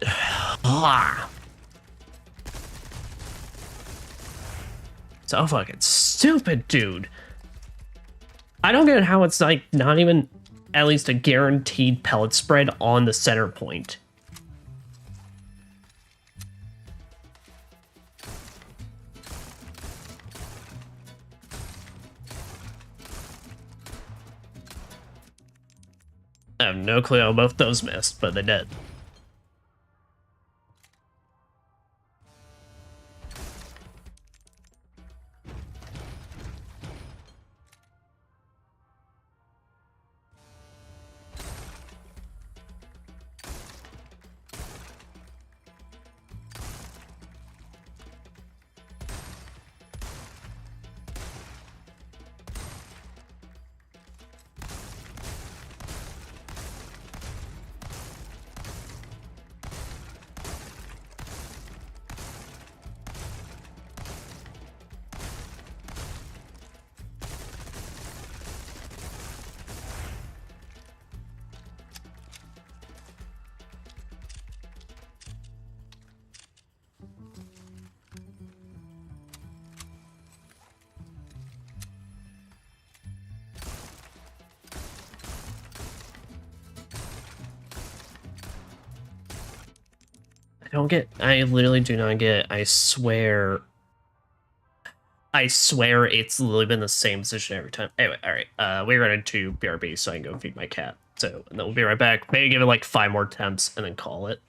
So fucking stupid, dude. I don't get how it's like not even at least a guaranteed pellet spread on the center point. I have no clue how both those missed, but they did. I literally do not get, I swear it's literally been the same position every time. Anyway, alright, we're going to BRB so I can go feed my cat. So, and then we'll be right back. Maybe give it like 5 more attempts and then call it.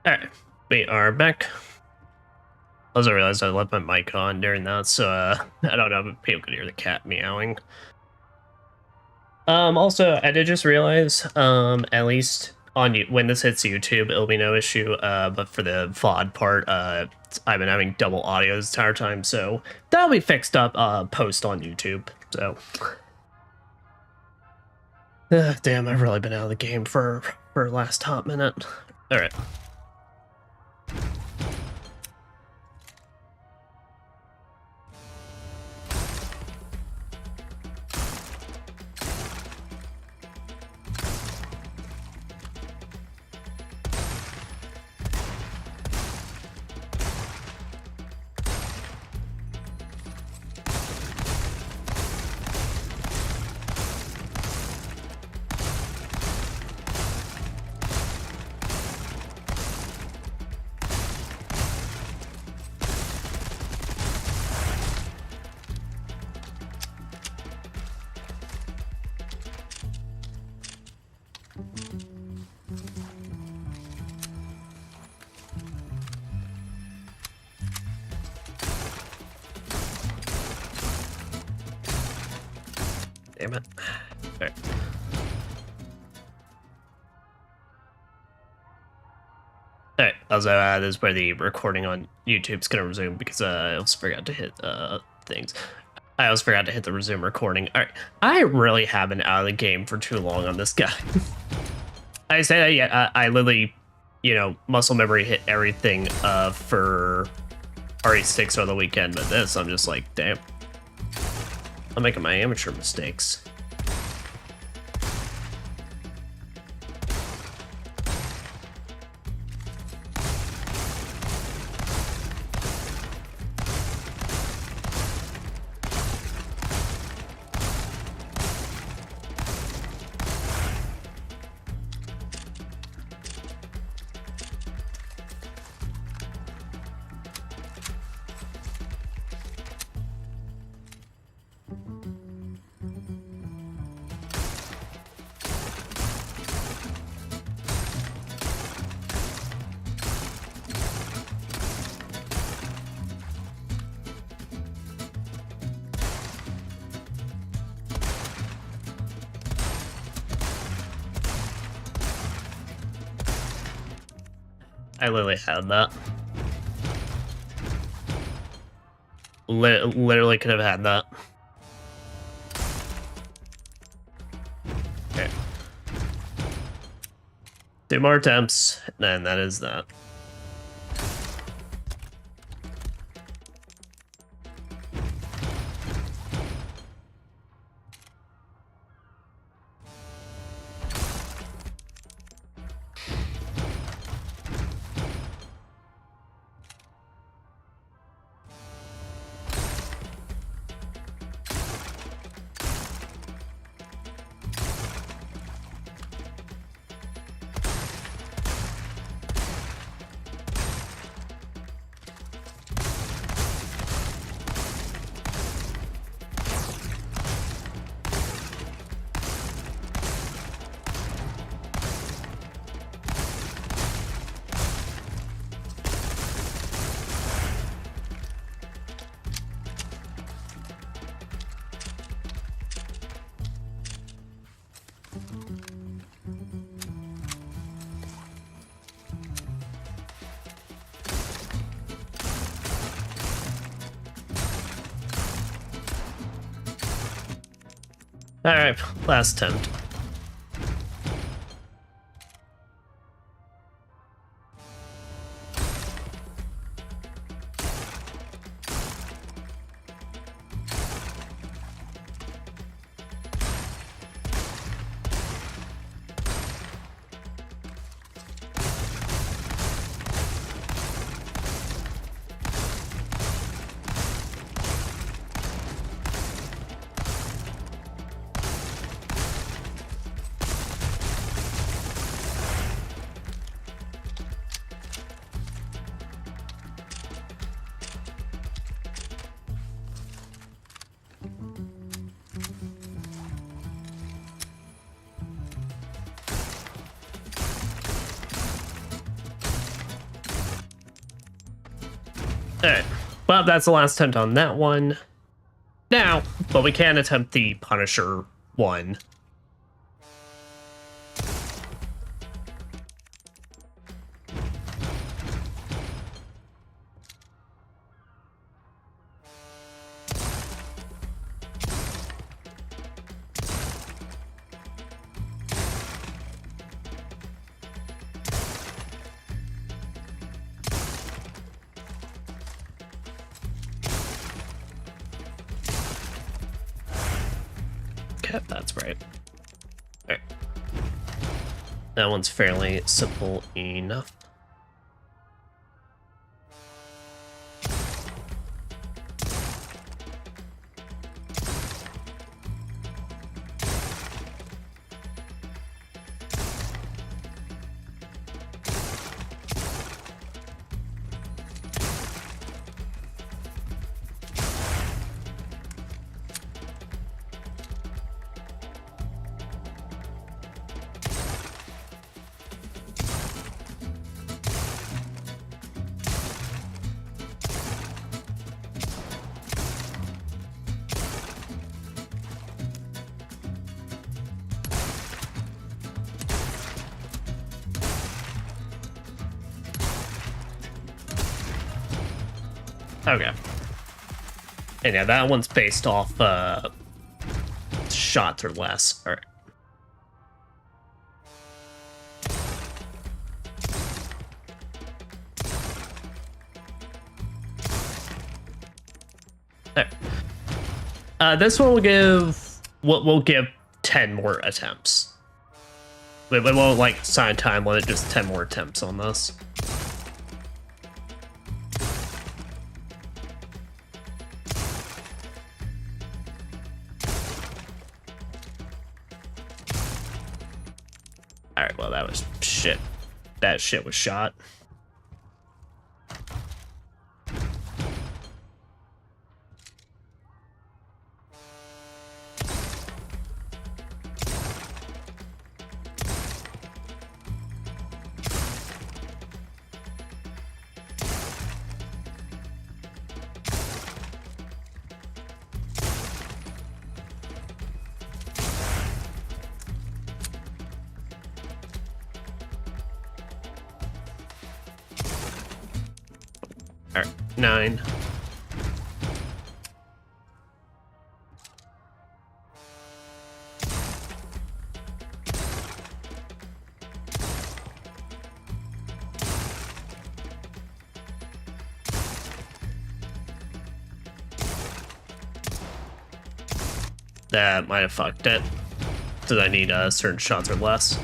Alright, we are back. I also realized I left my mic on during that, so I don't know if people could hear the cat meowing. Also, I did just realize, at least on when this hits YouTube, it'll be no issue. But for the VOD part, I've been having double audio this entire time, so that'll be fixed up post on YouTube. So, damn, I've really been out of the game for last hot minute. All right. Damn it. Alright. Alright, also this is where the recording on YouTube's gonna resume because I also forgot to hit things. I also forgot to hit the resume recording. Alright, I really have been out of the game for too long on this guy. I say that, yeah, I literally, you know, muscle memory hit everything for RE6 over the weekend, but this, I'm just like, damn. I'm making my amateur mistakes. I literally had that. Literally could have had that. Okay. 2 more attempts, and that is that. Alright, last attempt. Alright, well, that's the last attempt on that one. Now, but we can attempt the Punisher one. Okay, that's right. Alright. That one's fairly simple enough. Okay. And yeah, that one's based off shots or less. All right. There. This one will give we'll give 10 more attempts. We won't like sign time limit, just 10 more attempts on this. Alright, well, that was shit. That shit was shot. Alright, 9. That might have fucked it. Did I need certain shots or less?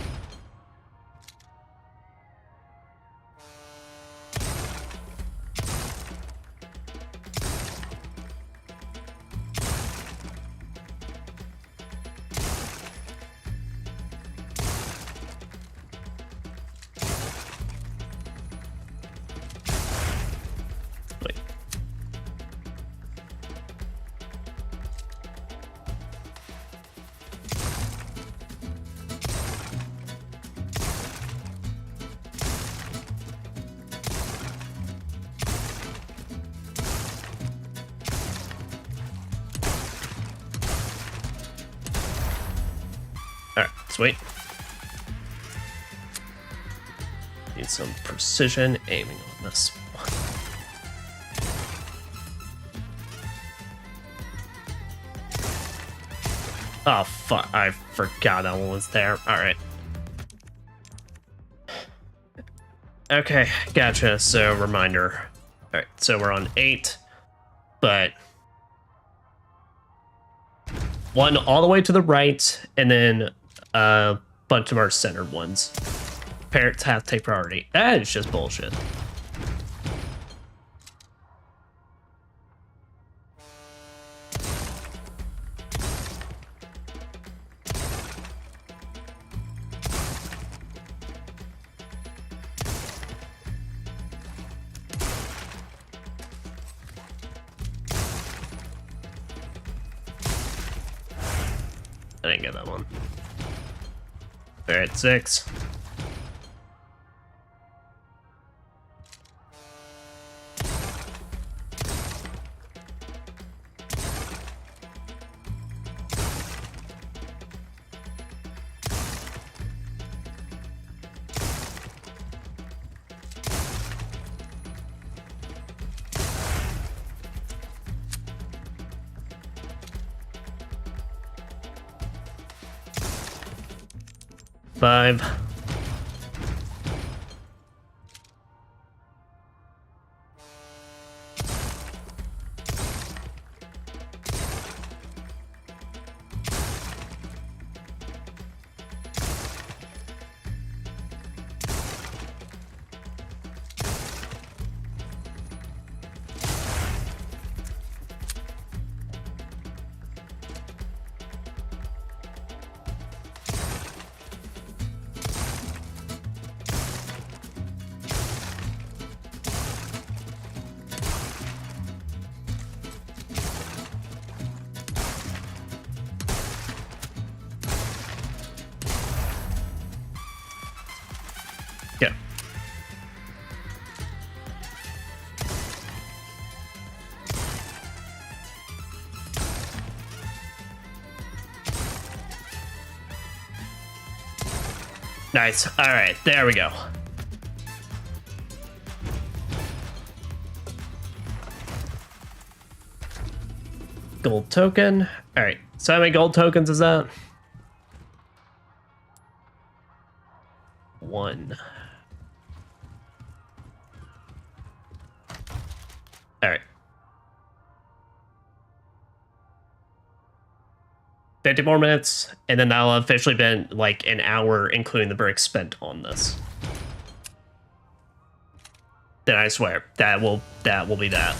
Wait. Alright, sweet. Need some precision aiming on this one. Oh, fuck. I forgot that one was there. Alright. Okay, gotcha. So, reminder. Alright, so we're on 8, but one all the way to the right, and then a bunch of our centered ones. Parents have to take priority. That is just bullshit. I didn't get that one. Alright, 6. Five. Yeah. Nice. All right, there we go. Gold token. All right. So how many gold tokens is that? 1. All right. 50 more minutes, and then that'll have officially been like an hour, including the break spent on this. Then I swear that will be that.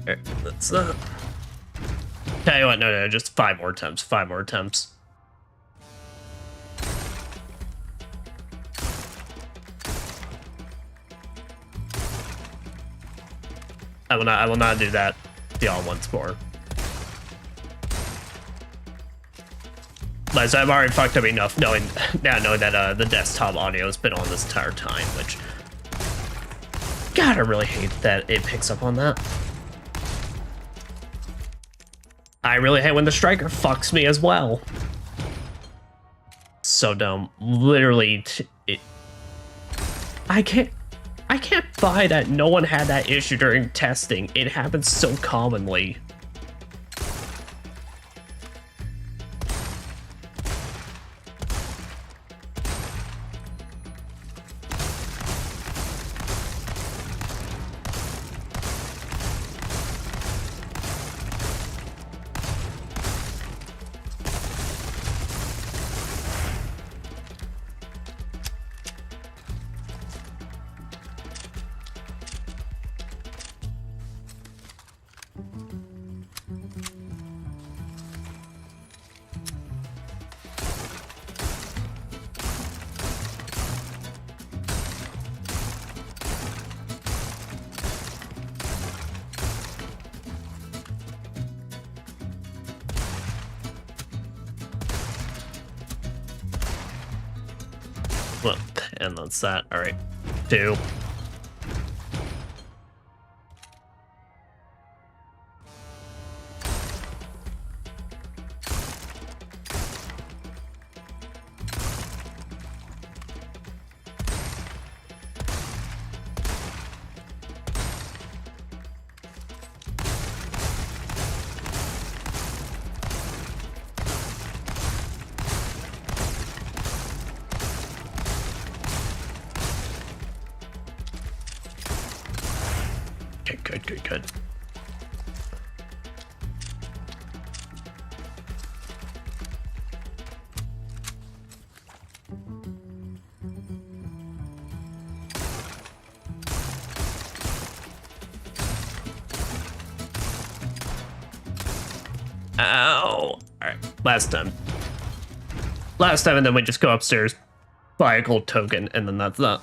Alright, let's tell you what, no, just 5 more attempts. 5 more attempts. I will not do that to y'all once more. But I've already fucked up enough knowing that the desktop audio has been on this entire time, which, God, I really hate that it picks up on that. I really hate when the striker fucks me as well. So dumb. Literally, I can't buy that no one had that issue during testing. It happens so commonly. Well, and that's that. All right, 2. Okay, good. Ow. Alright, last time, and then we just go upstairs, buy a gold token, and then that's that.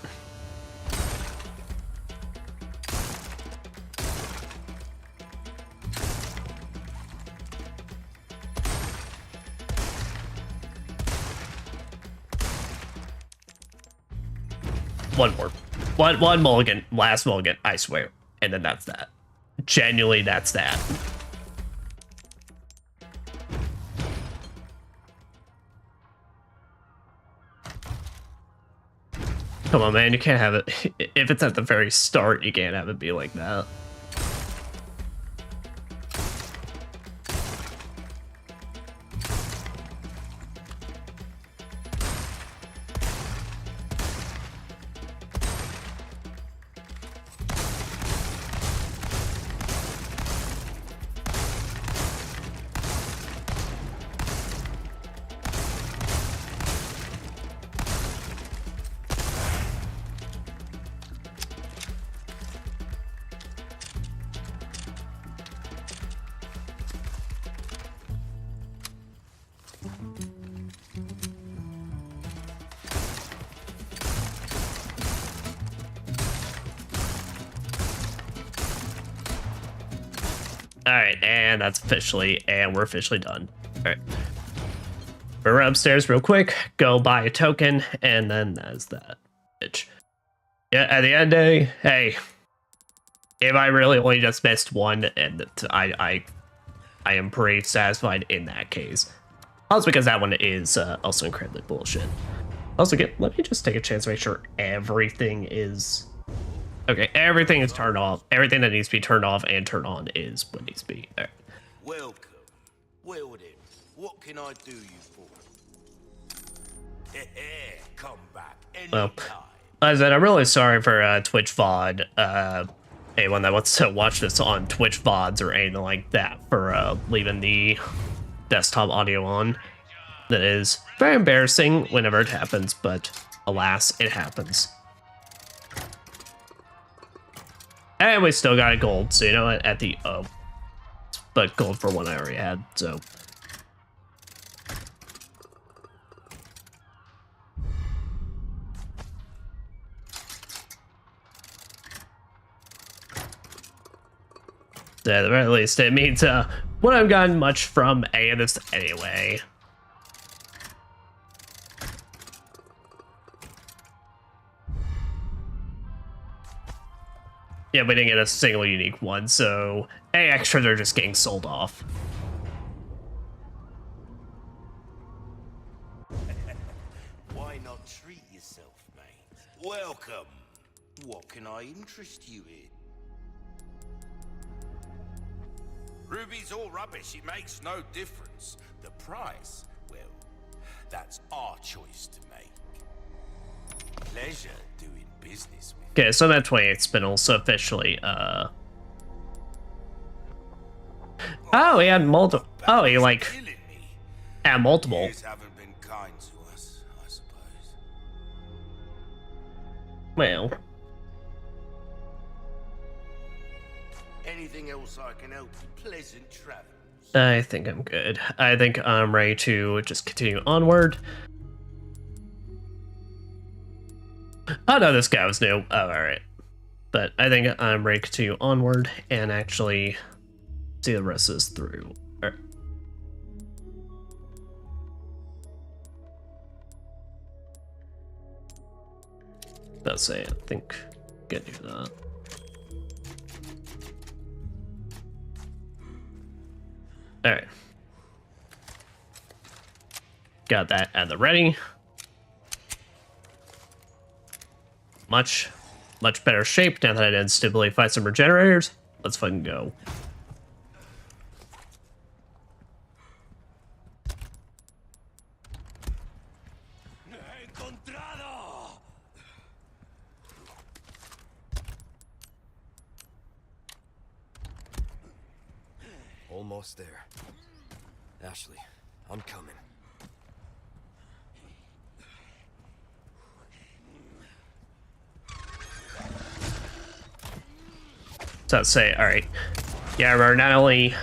One more. One mulligan. Last mulligan, I swear. And then that's that. Genuinely, that's that. Come on, man. You can't have it. If it's at the very start, you can't have it be like that. Alright, and we're officially done. Alright. We're run upstairs real quick, go buy a token, and then that's that. Bitch. Yeah, at the end of the day, hey, if I really only just missed one, and I am pretty satisfied in that case. Also because that one is also incredibly bullshit. Also, let me just take a chance to make sure everything is... Okay, everything is turned off. Everything that needs to be turned off and turned on is what needs to be. All right. Welcome. Well then, what can I do you for? Come back anytime. Well, as I said, I'm really sorry for Twitch VOD. Anyone that wants to watch this on Twitch VODs or anything like that for leaving the desktop audio on. That is very embarrassing whenever it happens, but alas, it happens. And we still got a gold, so you know what? At the but gold for one I already had, so. Yeah, at the very least, it means wouldn't have gotten much from any of this anyway. Yeah, we didn't get a single unique one, so any extras are just getting sold off. Why not treat yourself, mate? Welcome. What can I interest you in? Ruby's all rubbish. It makes no difference. The price, well, that's our choice to make. Pleasure doing business with you. Okay, so that 28th spindle, so officially, oh, he had multiple. Oh, he like Killing me. had multiple. Years haven't been kind to us, I suppose. Well, Anything else I can help you? Pleasant travels. I think I'm good. I think I'm ready to just continue onward. Oh no, this guy was new. Oh, alright. But I think I'm ready to continue onward and actually see the rest of this through. Alright. Let's say, I think I can do that. Alright. Got that at the ready. Much better shape now that I did stability fight some regenerators. Let's fucking go. Encontrado! Almost there. Ashley, I'm coming. So I'd say, all right, yeah, we're not only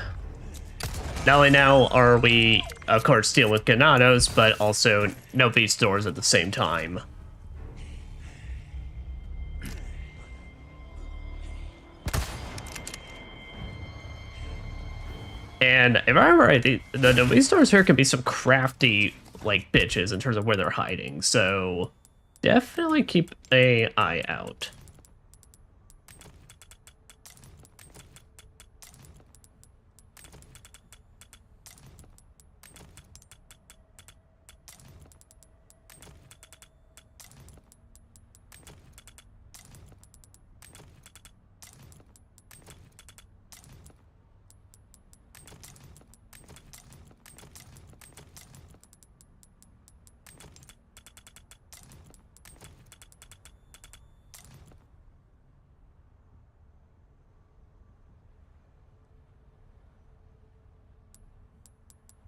now are we, of course, dealing with Ganados, but also no beast doors at the same time. And if I remember right, the beast doors here can be some crafty, like, bitches in terms of where they're hiding, so definitely keep an eye out.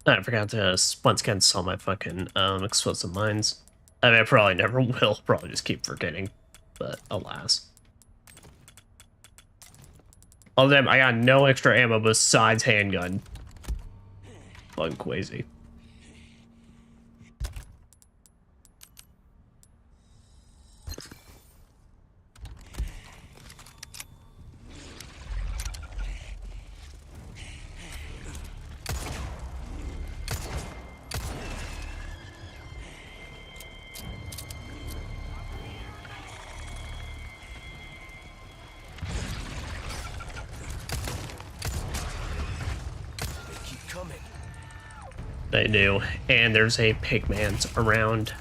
I forgot to once again sell my fucking explosive mines. I mean, I probably never will. Probably just keep forgetting, but alas. Although I got no extra ammo besides handgun. Fucking crazy. They do, and there's a pigman around.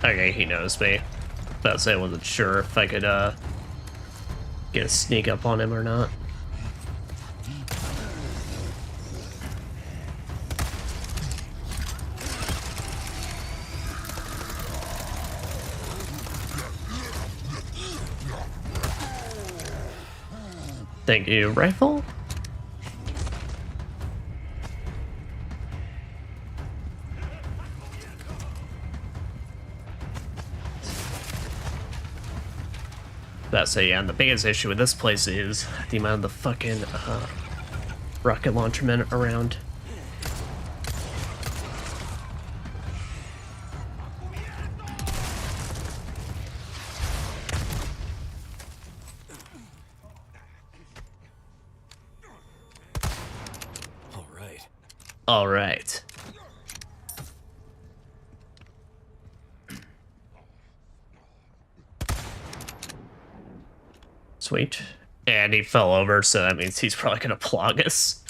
Okay, he knows me. About to say I wasn't sure if I could get a sneak up on him or not. Thank you, rifle. That's say, yeah, and the biggest issue with this place is the amount of the fucking rocket launcher men around. All right. All right. Sweet. And he fell over, so that means he's probably gonna plug us.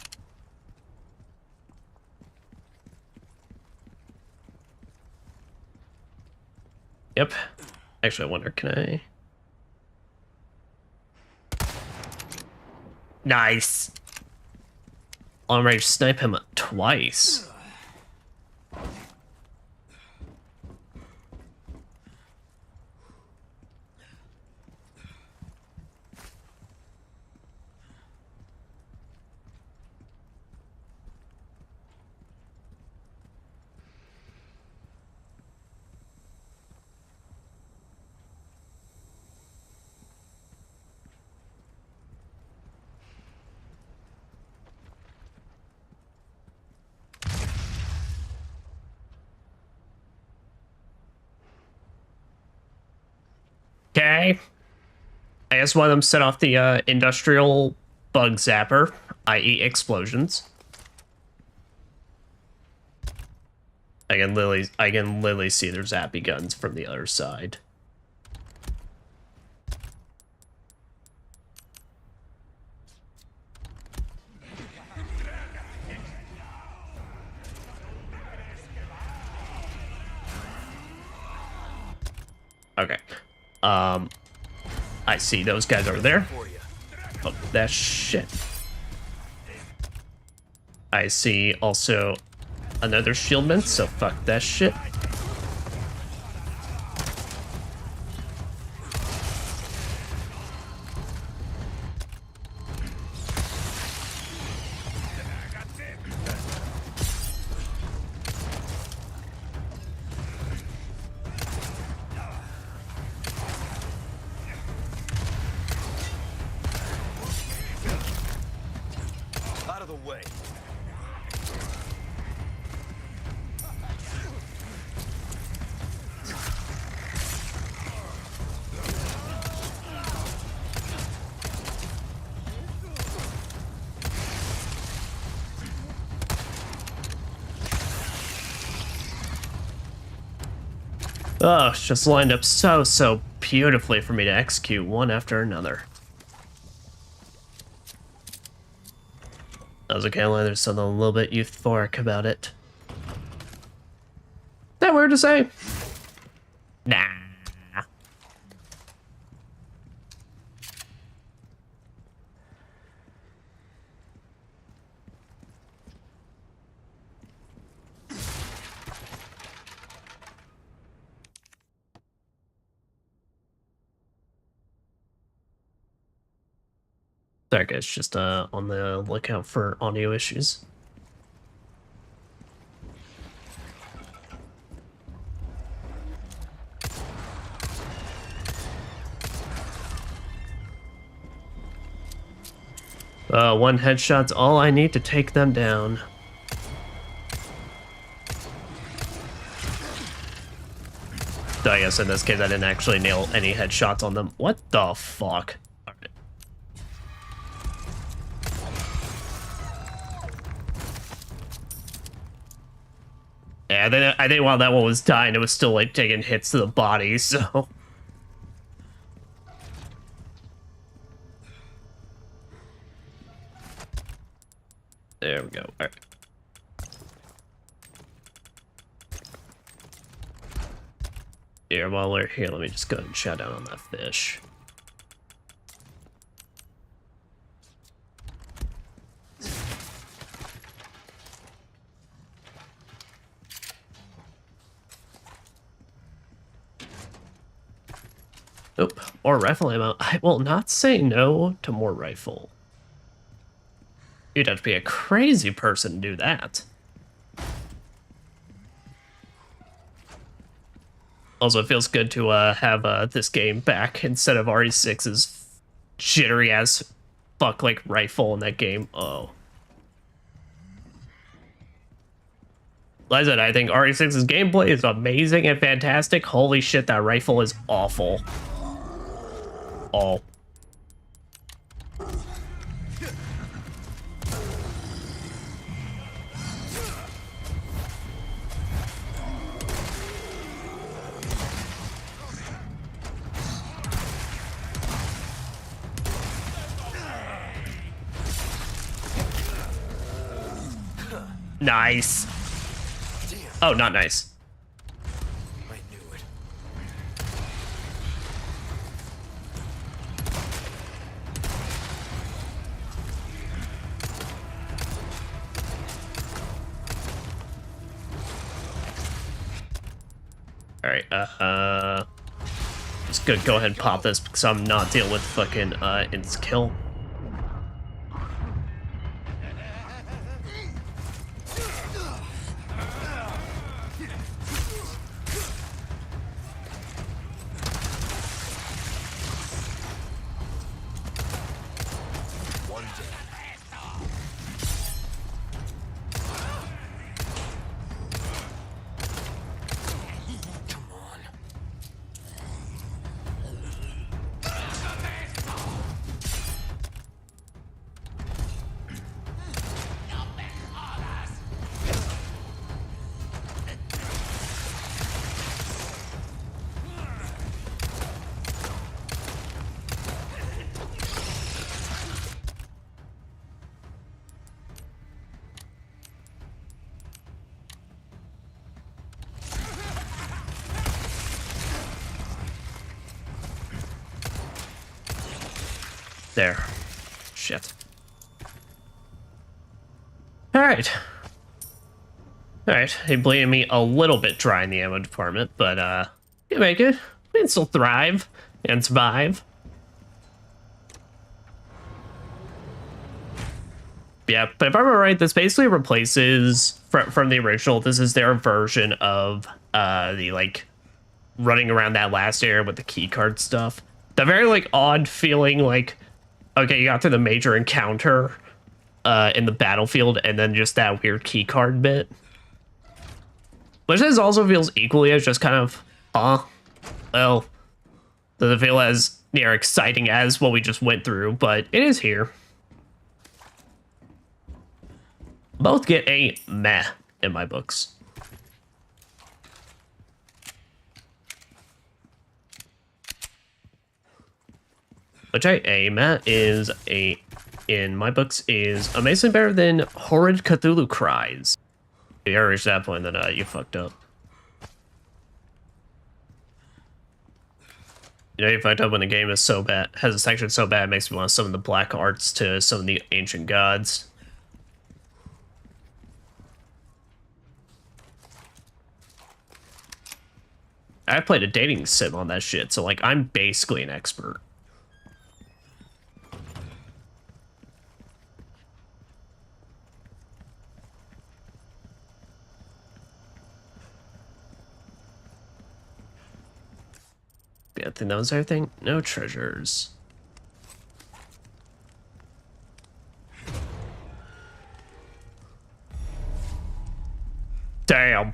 Yep. Actually, I wonder, can I... Nice. Long range snipe him twice. Okay. I guess one of them set off the industrial bug zapper, i.e. explosions. I can literally see their zappy guns from the other side. Okay. I see those guys over there. Oh, that shit. I see also another shieldman, so fuck that shit. Out of the way. Oh, it's just lined up so beautifully for me to execute one after another. I was okay, there's something a little bit euphoric about it. Is that weird to say? Nah. Sorry guys, just on the lookout for audio issues. One headshot's all I need to take them down. So I guess in this case I didn't actually nail any headshots on them. What the fuck? Alright. Yeah, I think while that one was dying, it was still like taking hits to the body, so... There we go. All right. Here, while we're here, let me just go ahead and shout down on that fish. Nope. More rifle ammo. I will not say no to more rifle. You'd have to be a crazy person to do that. Also, it feels good to have this game back instead of RE6's jittery ass fuck like rifle in that game. Oh. Like I said, I think RE6's gameplay is amazing and fantastic. Holy shit, that rifle is awful. Oh. Nice. Oh, not nice. I knew it. All right, just go ahead and pop this because I'm not dealing with fucking ins kill. One day. Come on. There. Shit. Alright. Alright, he bleeding me a little bit dry in the ammo department, but you make it. We can still thrive and survive. Yeah, but if I remember right, this basically replaces from the original. This is their version of the like running around that last area with the keycard stuff. The very like odd feeling like, okay, you got through the major encounter in the battlefield and then just that weird keycard bit. Which this also feels equally as just kind of, well, doesn't feel as near exciting as what we just went through, but it is here. Both get a meh in my books. Which a meh is in my books is amazingly better than horrid Cthulhu cries. If you ever reach that point, then you fucked up. You know, you fucked up when the game is so bad, has a section so bad, it makes me want to summon the black arts to summon the ancient gods. I played a dating sim on that shit, so like I'm basically an expert. Yeah, I think that was everything. No treasures. Damn.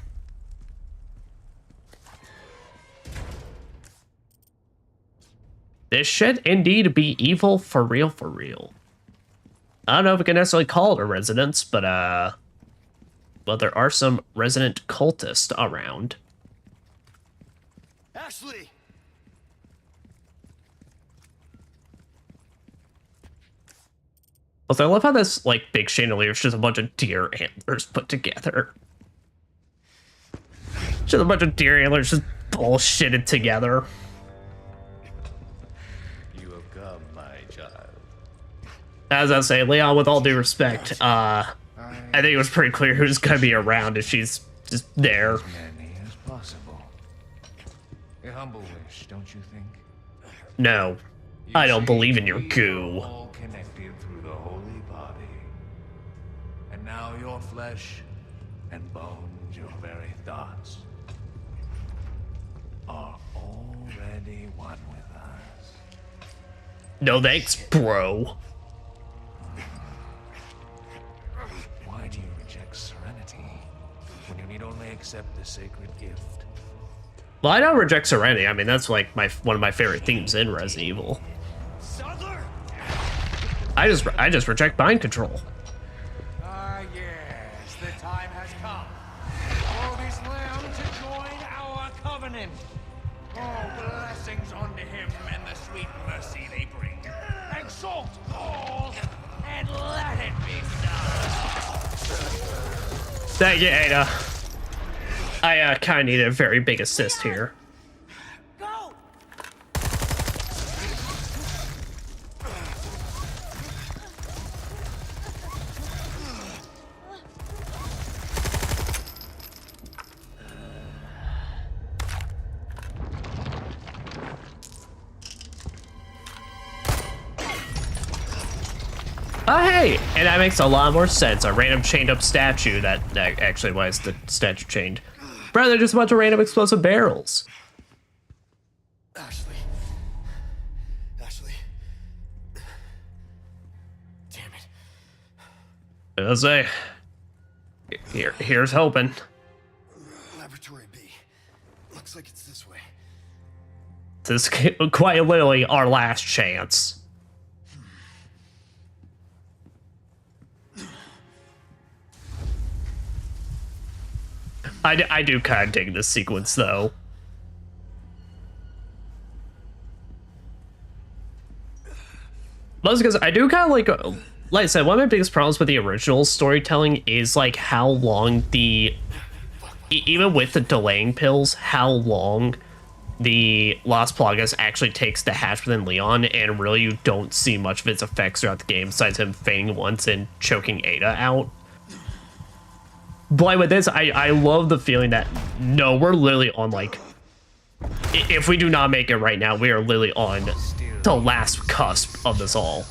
This should indeed be evil for real, for real. I don't know if we can necessarily call it a residence, but well, there are some resident cultists around. Ashley! Also, I love how this, like, big chandelier is just a bunch of deer antlers put together. Just a bunch of deer antlers just bullshitted together. You have come, my child. As I say, Leon, with all due respect, I think it was pretty clear who's gonna be around if she's just there. Many as possible. A humble wish, don't you think? No, I don't believe in your goo. All connected through the holy body. And now your flesh and bones, your very thoughts, are already one with us. No thanks, bro. Why do you reject serenity when you need only accept the sacred gift? Well, I don't reject serenity. I mean, that's like one of my favorite themes in Resident Evil. I just reject mind control. Ah, yes, the time has come for this lamb to join our covenant. Oh, blessings unto him and the sweet mercy they bring. Exalt all and let it be done. Thank you, Ada. I kind of need a very big assist here. Go! Oh, hey! And that makes a lot more sense. A random chained up statue that actually, why is the statue chained? Bro, they're just a bunch of random explosive barrels. Ashley. Ashley. Damn it. I'll say, here's hoping. Laboratory B. Looks like it's this way. This is quite literally our last chance. I do kind of dig this sequence, though. Mostly because I do kind of like I said, one of my biggest problems with the original storytelling is like how long even with the delaying pills, how long the Las Plagas actually takes to hatch within Leon, and really you don't see much of its effects throughout the game besides him fainting once and choking Ada out. But like with this, I love the feeling that, no, we're literally on, like, if we do not make it right now, we are literally on the last cusp of this all.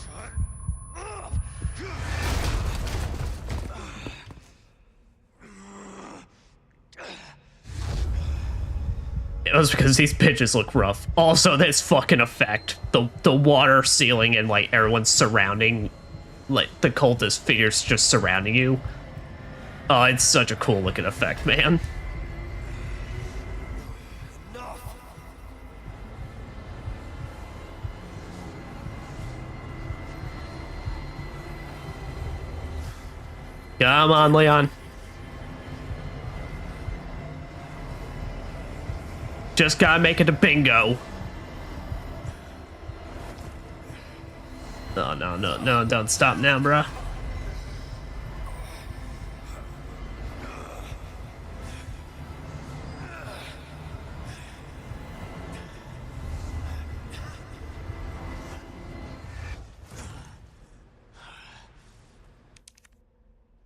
It was because these pitches look rough. Also, this fucking effect, the water ceiling and, like, everyone surrounding, like, the cultist figures just surrounding you. Oh, it's such a cool looking effect, man. Come on, Leon. Just gotta make it to bingo. Oh, no, don't stop now, bruh.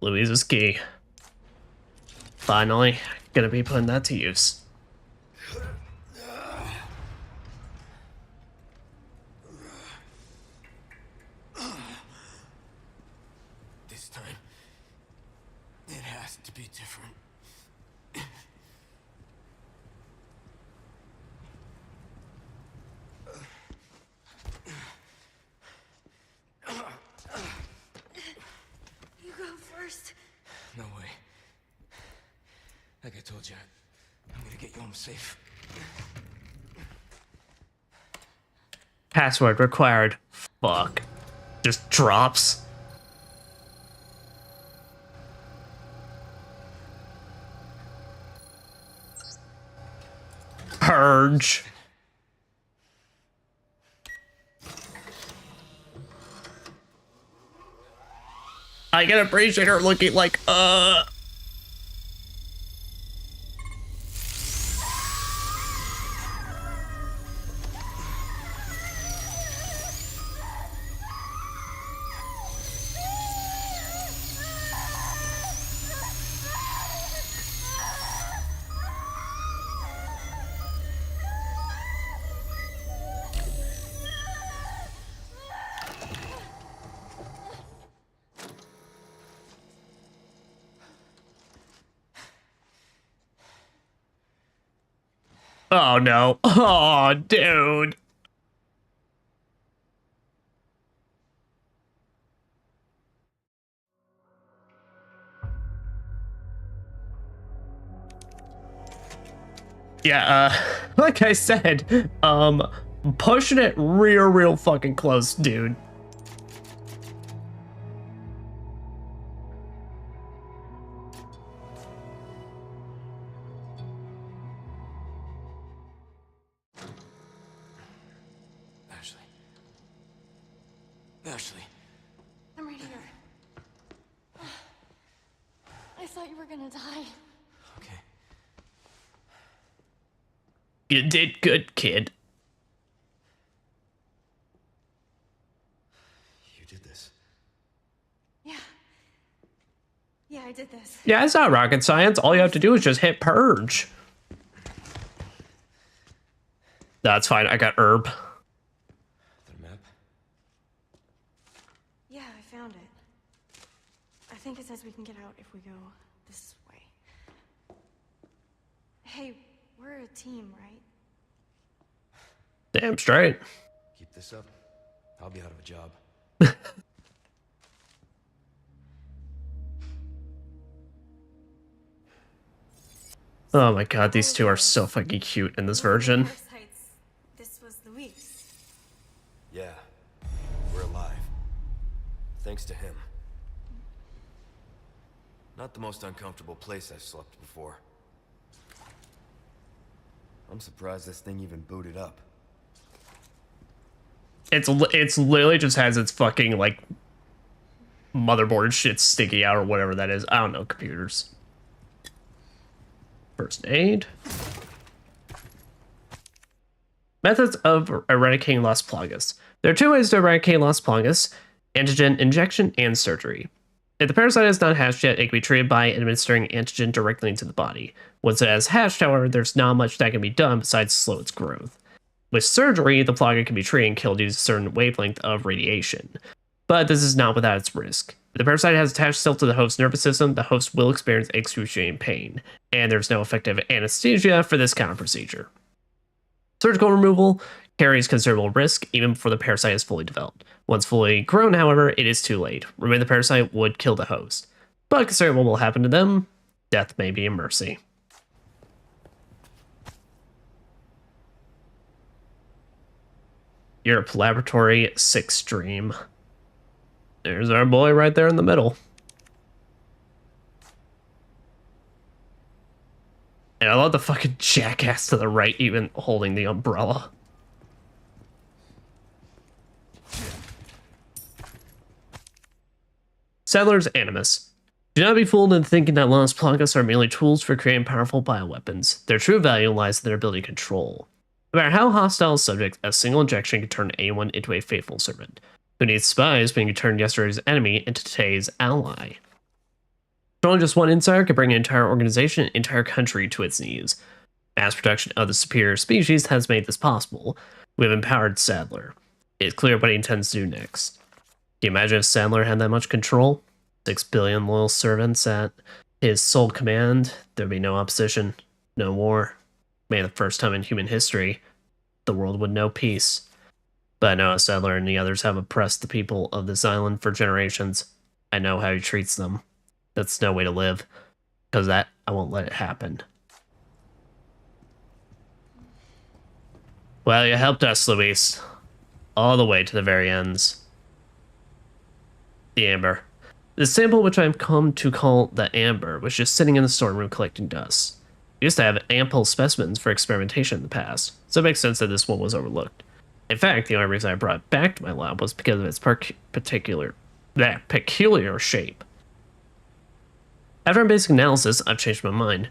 Louise's key. Finally, gonna be putting that to use. This time, it has to be different. You go first. No way. Like I told you, I'm gonna get you home safe. Password required. Fuck. Just drops. Purge. I can appreciate her looking like, Oh no. Oh, dude. Yeah, like I said, pushing it real fucking close, dude. Ashley. Ashley. I'm right here. I thought you were gonna die. Okay. You did good, kid. You did this. Yeah. Yeah, I did this. Yeah, it's not rocket science. All you have to do is just hit purge. That's fine. I got herb. The map? Yeah, I found it. I think it says we can get out if we go this way. Hey, we're a team, right? Damn straight. Keep this up. I'll be out of a job. Oh my god, these two are so fucking cute in this version. Parasites. This was Luis. Yeah. We're alive. Thanks to him. Not the most uncomfortable place I've slept before. I'm surprised this thing even booted up. It's literally just has its fucking like motherboard shit sticking out or whatever that is. I don't know computers. First aid. Methods of eradicating Las Plagas. There are two ways to eradicate Las Plagas: antigen injection and surgery. If the parasite is not hatched yet, it can be treated by administering antigen directly into the body. Once it has hatched, however, there's not much that can be done besides slow its growth. With surgery, the plaga can be treated and killed using a certain wavelength of radiation. But this is not without its risk. If the parasite has attached itself to the host's nervous system, the host will experience excruciating pain, and there's no effective anesthesia for this kind of procedure. Surgical removal carries considerable risk even before the parasite is fully developed. Once fully grown, however, it is too late. Removing the parasite would kill the host. But considering what will happen to them, death may be a mercy. Europe Laboratory 6 Stream. There's our boy right there in the middle. And I love the fucking jackass to the right even holding the umbrella. Sadler's Animus. Do not be fooled into thinking that Las Plagas are merely tools for creating powerful bioweapons. Their true value lies in their ability to control. No matter how hostile a subject, a single injection can turn anyone into a faithful servant. Who needs spies when you can turn yesterday's enemy into today's ally? Controlling just one insider can bring an entire organization, an entire country to its knees. Mass production of the superior species has made this possible. We have empowered Sadler. It's clear what he intends to do next. Can you imagine if Sadler had that much control? 6 billion loyal servants at his sole command. There'd be no opposition, no war. Maybe the first time in human history, the world would know peace. But I know how Sadler and the others have oppressed the people of this island for generations. I know how he treats them. That's no way to live. Because that, I won't let it happen. Well, you helped us, Luis. All the way to the very ends. The Amber. The sample, which I've come to call the Amber, was just sitting in the storeroom collecting dust. We used to have ample specimens for experimentation in the past, so it makes sense that this one was overlooked. In fact, the only reason I brought it back to my lab was because of its peculiar shape. After a basic analysis, I've changed my mind.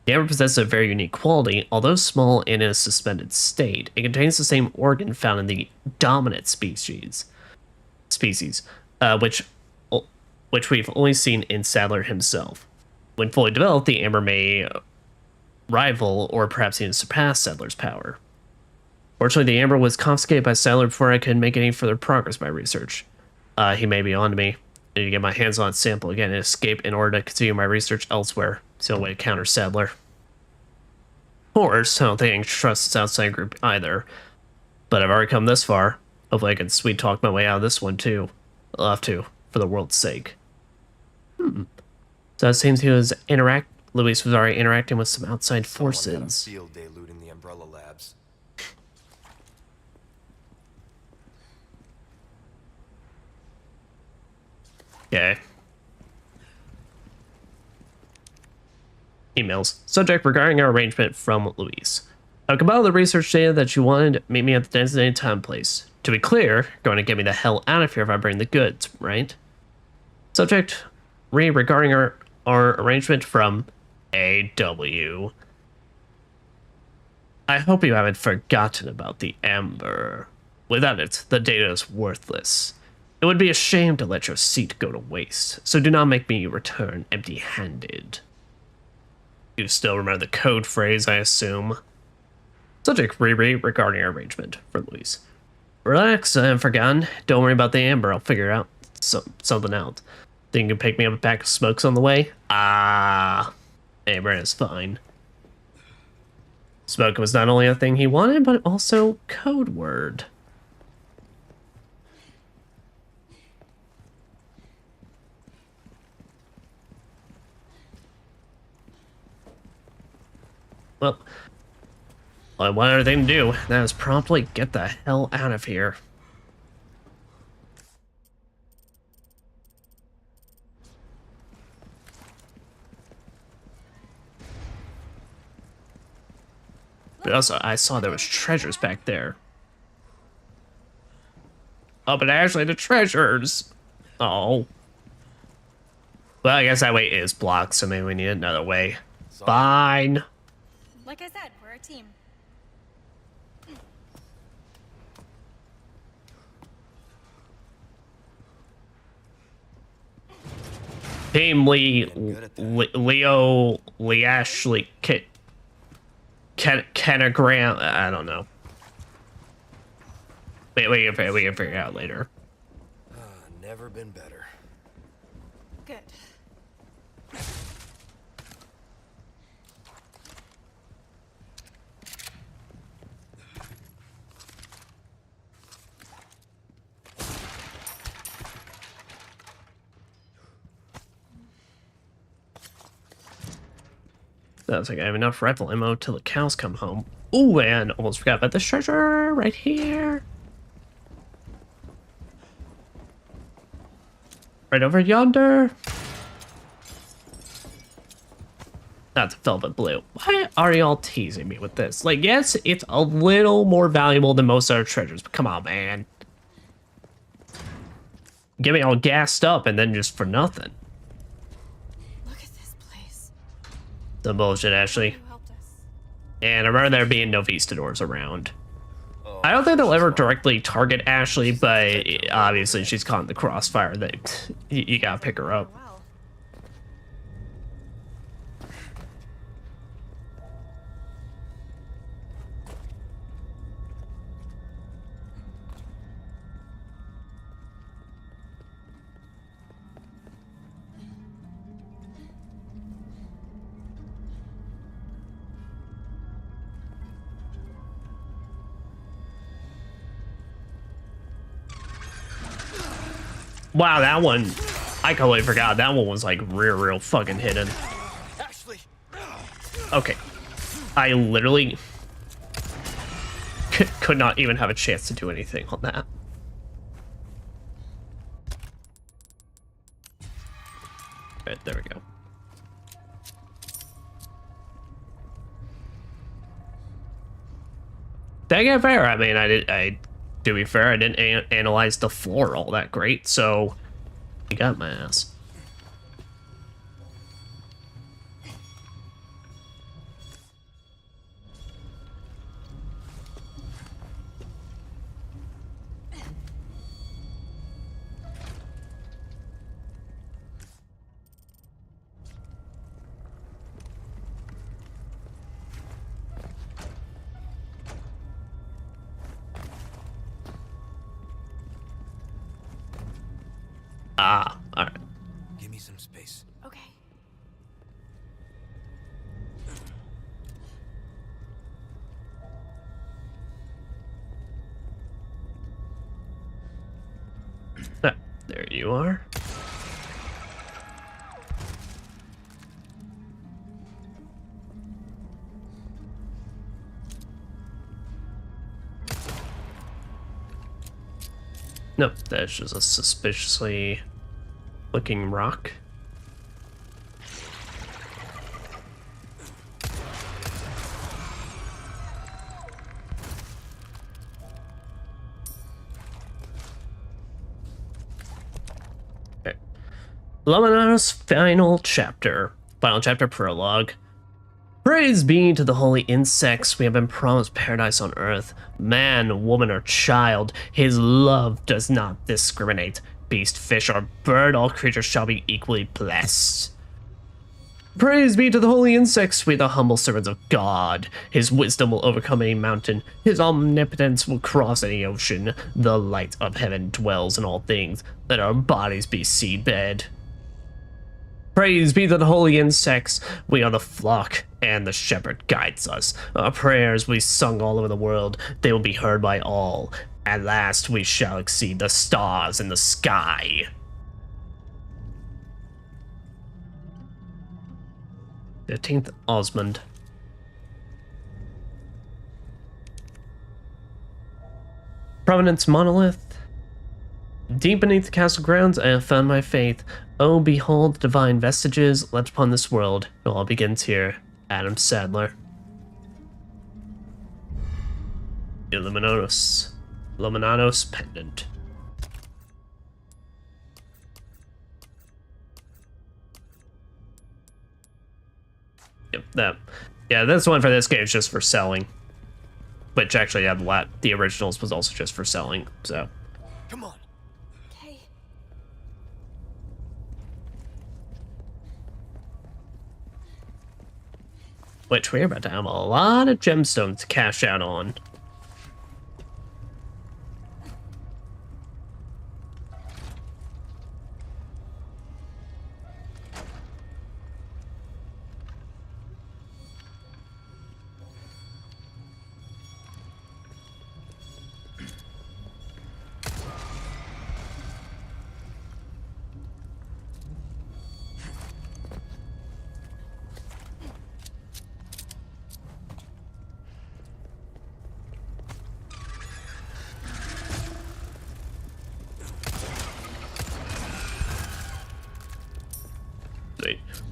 The amber possesses a very unique quality. Although small and in a suspended state, it contains the same organ found in the dominant species, which we've only seen in Sadler himself. When fully developed, the amber may rival or perhaps even surpass Sadler's power. Fortunately, the amber was confiscated by Sadler before I could make any further progress by research. He may be on to me. I need to get my hands on its sample again and escape in order to continue my research elsewhere. It's the only way to counter Sadler. course, I don't think I can trust this outside group either. But I've already come this far. Hopefully I can sweet talk my way out of this one too. I'll have to, for the world's sake. So it seems Luis was already interacting with some outside Someone had a forces. field day looting the Umbrella Labs. Okay. Emails. Subject regarding our arrangement from Luis. I've compiled the research data that you wanted. Meet me at the designated time and place. To be clear, you're going to get me the hell out of here if I bring the goods, right? Subject regarding our arrangement from AW. I hope you haven't forgotten about the Amber. Without it, the data is worthless. It would be a shame to let your seat go to waste, so do not make me return empty-handed. You still remember the code phrase, I assume. Subject regarding our arrangement for Luis. Relax, I haven't forgotten. Don't worry about the Amber, I'll figure out something out. Think you can pick me up a pack of smokes on the way? Amber is fine. Smoke was not only a thing he wanted, but also code word. Well, one other thing to do, that is promptly get the hell out of here. But also, I saw there was treasures back there. Oh, but actually the treasures. Oh. Well, I guess that way is blocked, so maybe we need another way. Fine. Like I said, we're a team. Team Leo, Ashley, Canagram. I don't know. We can figure it out later. Never been better. Good. Sounds like I have enough rifle ammo till the cows come home. Ooh, and almost forgot about this treasure right here. Right over yonder. That's velvet blue. Why are y'all teasing me with this? Like, yes, it's a little more valuable than most other treasures, but come on, man. Get me all gassed up and then just for nothing. Look at this place. Some bullshit, Ashley. You helped us. And I remember there being no Vistadors around. I don't think they'll ever directly target Ashley, but obviously she's caught in the crossfire. That you gotta pick her up. Wow. Wow, that one, I totally forgot. That one was like real fucking hidden. Ashley! Okay. I literally could not even have a chance to do anything on that. Right, there we go. Did I get fair? I mean, to be fair, I didn't analyze the floor all that great, so you got my ass. Ah, all right. Give me some space. Okay. Ah, there you are. Nope, that's just a suspiciously looking rock. Okay. Lamina's final chapter prologue. Praise be to the holy insects, we have been promised paradise on earth. Man, woman, or child, his love does not discriminate. Beast, fish, or bird, all creatures shall be equally blessed. Praise be to the holy insects, we the humble servants of God. His wisdom will overcome any mountain, his omnipotence will cross any ocean. The light of heaven dwells in all things, let our bodies be seedbed. Praise be to the holy insects, we are the flock, and the shepherd guides us. Our prayers we sung all over the world, they will be heard by all. At last we shall exceed the stars in the sky. 15th Osmond. Providence Monolith. Deep beneath the castle grounds, I have found my faith. Oh, behold the divine vestiges left upon this world. It all begins here. Adam Sadler. Illuminatus pendant. Yep, that. Yeah, this one for this game is just for selling. Which actually, yeah, the originals was also just for selling, so. Come on. Okay. Which we're about to have a lot of gemstones to cash out on.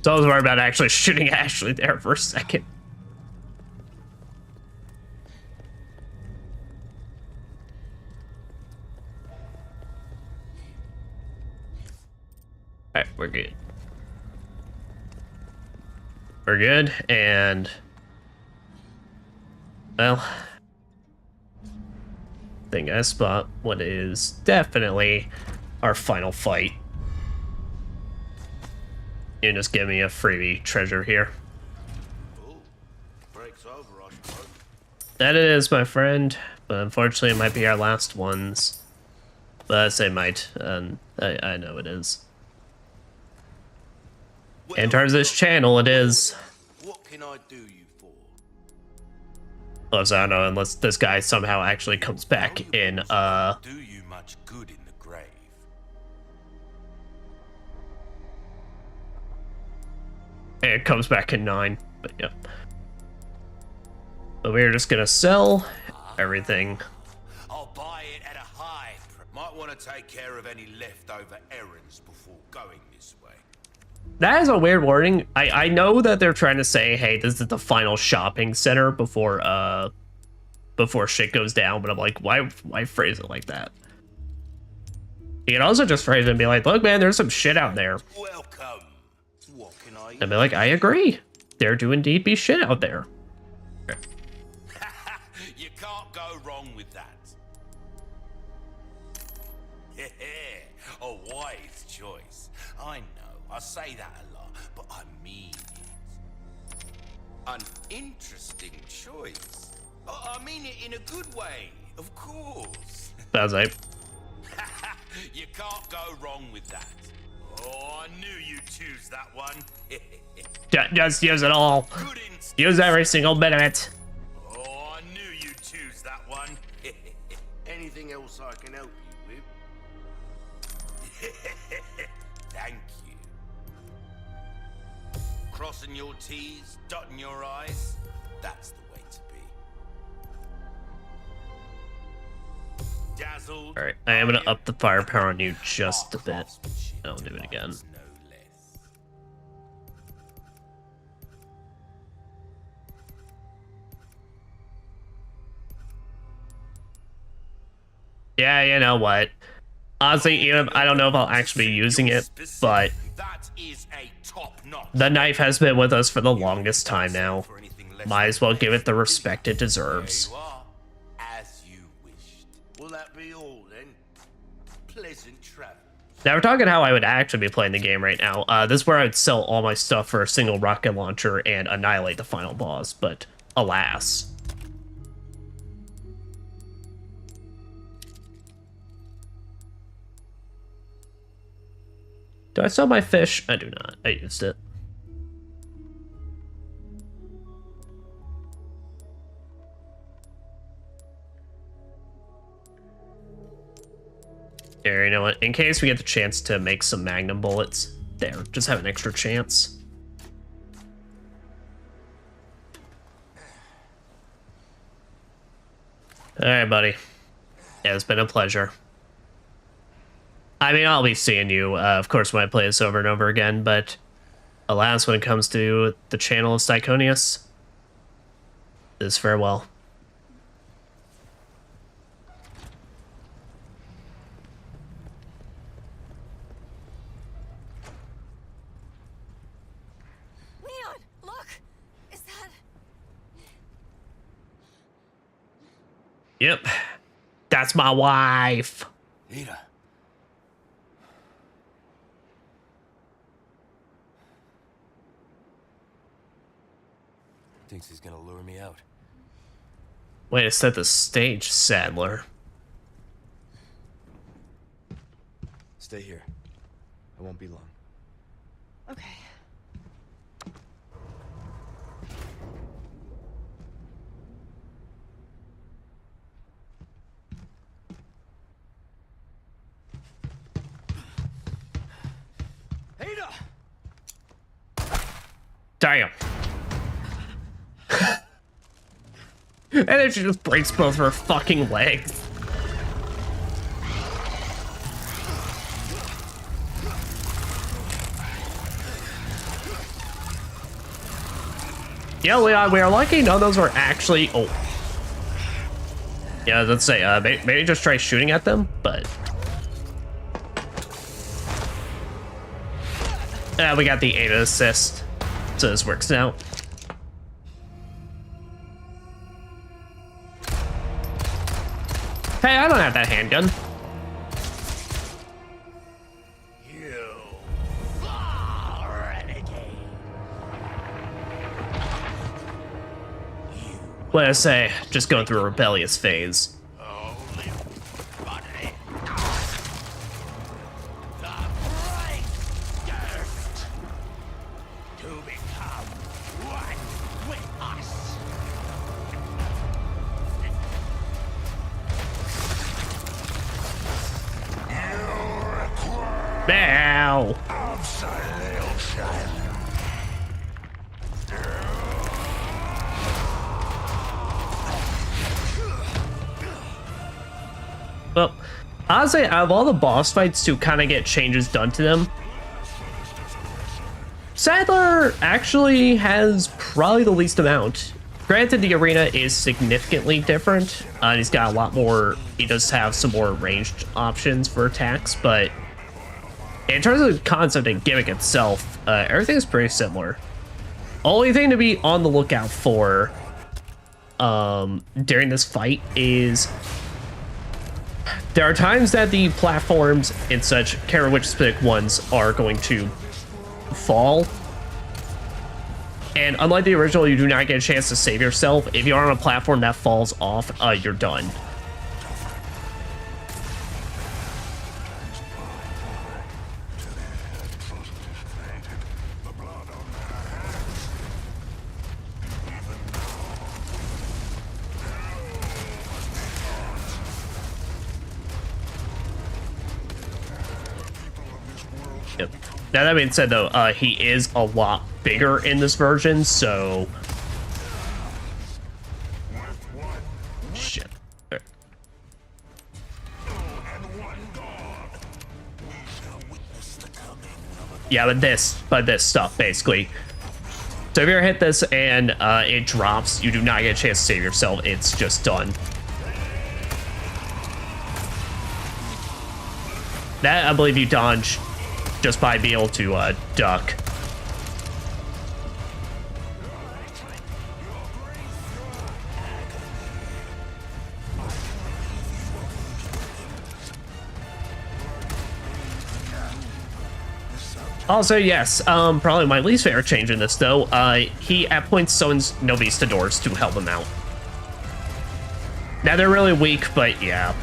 So I was worried about actually shooting Ashley there for a second. Alright, we're good. We're good, and... well... I think I spot what is definitely our final fight. You just give me a freebie treasure here. Ooh, breaks over, I suppose. That it is, my friend. But unfortunately, it might be our last ones. But I say might, and I know it is. In terms of this channel, it is. What can I do you for? Unless, I don't know, unless this guy somehow actually comes back in, Do you much good in the grave? it comes back in 9, but yeah. But we're just gonna sell everything. I'll buy it at a high price. Might want to take care of any leftover errands before going this way. That is a weird wording. I know that they're trying to say, hey, this is the final shopping center before shit goes down, but I'm like, why phrase it like that? You can also just phrase it and be like, look, man, there's some shit out there. Welcome. What can I And be like, I agree. There do indeed be shit out there. You can't go wrong with that. A wise choice. I know, I say that a lot, but I mean it. An interesting choice. I mean it in a good way, of course. That's like, You can't go wrong with that. Oh, I knew you'd choose that one. just use it all. Good instinct. Use every single bit of it. Oh, I knew you'd choose that one. Anything else I can help you with? crossing your T's, dotting your I's. That's the way to be. Dazzled. All right, I am gonna up the firepower on you just a bit. I'll do it again. No less. Yeah, you know what? Honestly, even I don't know if I'll actually be using it, but That is a top-notch. the knife has been with us for the longest time now. Might as well give it the respect it deserves. There you are, as you wished. Will that be all then? Pleasant travel. Now we're talking how I would actually be playing the game right now. This is where I'd sell all my stuff for a single rocket launcher and annihilate the final boss, but alas. Do I sell my fish? I do not. I used it. Here, you know what? In case we get the chance to make some magnum bullets, there, just have an extra chance. Alright, buddy. Yeah, it's been a pleasure. I mean, I'll be seeing you, of course, when I play this over and over again, but alas, when it comes to the channel of Sychonias, this farewell. Leon, look! Is that... Yep. That's my wife. Ada. Thinks he's gonna lure me out. Way to set the stage, Sadler. Stay here. I won't be long. Okay. Ada! Damn. And then she just breaks both her fucking legs. Yeah, we are lucky none of those were actually... Oh. Yeah, let's say, maybe just try shooting at them, but... we got the Ada assist, so this works out. Hey, I don't have that handgun. What did I say? Just going through a rebellious phase. Now. Well, honestly, out of all the boss fights to kind of get changes done to them, Sadler actually has probably the least amount. Granted, the arena is significantly different. He's got a lot more, he does have some more ranged options for attacks, but in terms of the concept and gimmick itself, everything is pretty similar. Only thing to be on the lookout for during this fight is there are times that the platforms and such, care which specific ones, are going to fall. And unlike the original, you do not get a chance to save yourself. If you're on a platform that falls off, you're done. Yep. Now that being said, though, he is a lot bigger in this version, so shit. Yeah, but this stuff basically. So if you ever hit this and it drops, you do not get a chance to save yourself. It's just done. That, I believe you dodge just by being able to duck. Also, yes, probably my least favorite change in this, though, he at points summons Novistadors to help him out. Now, they're really weak, but yeah.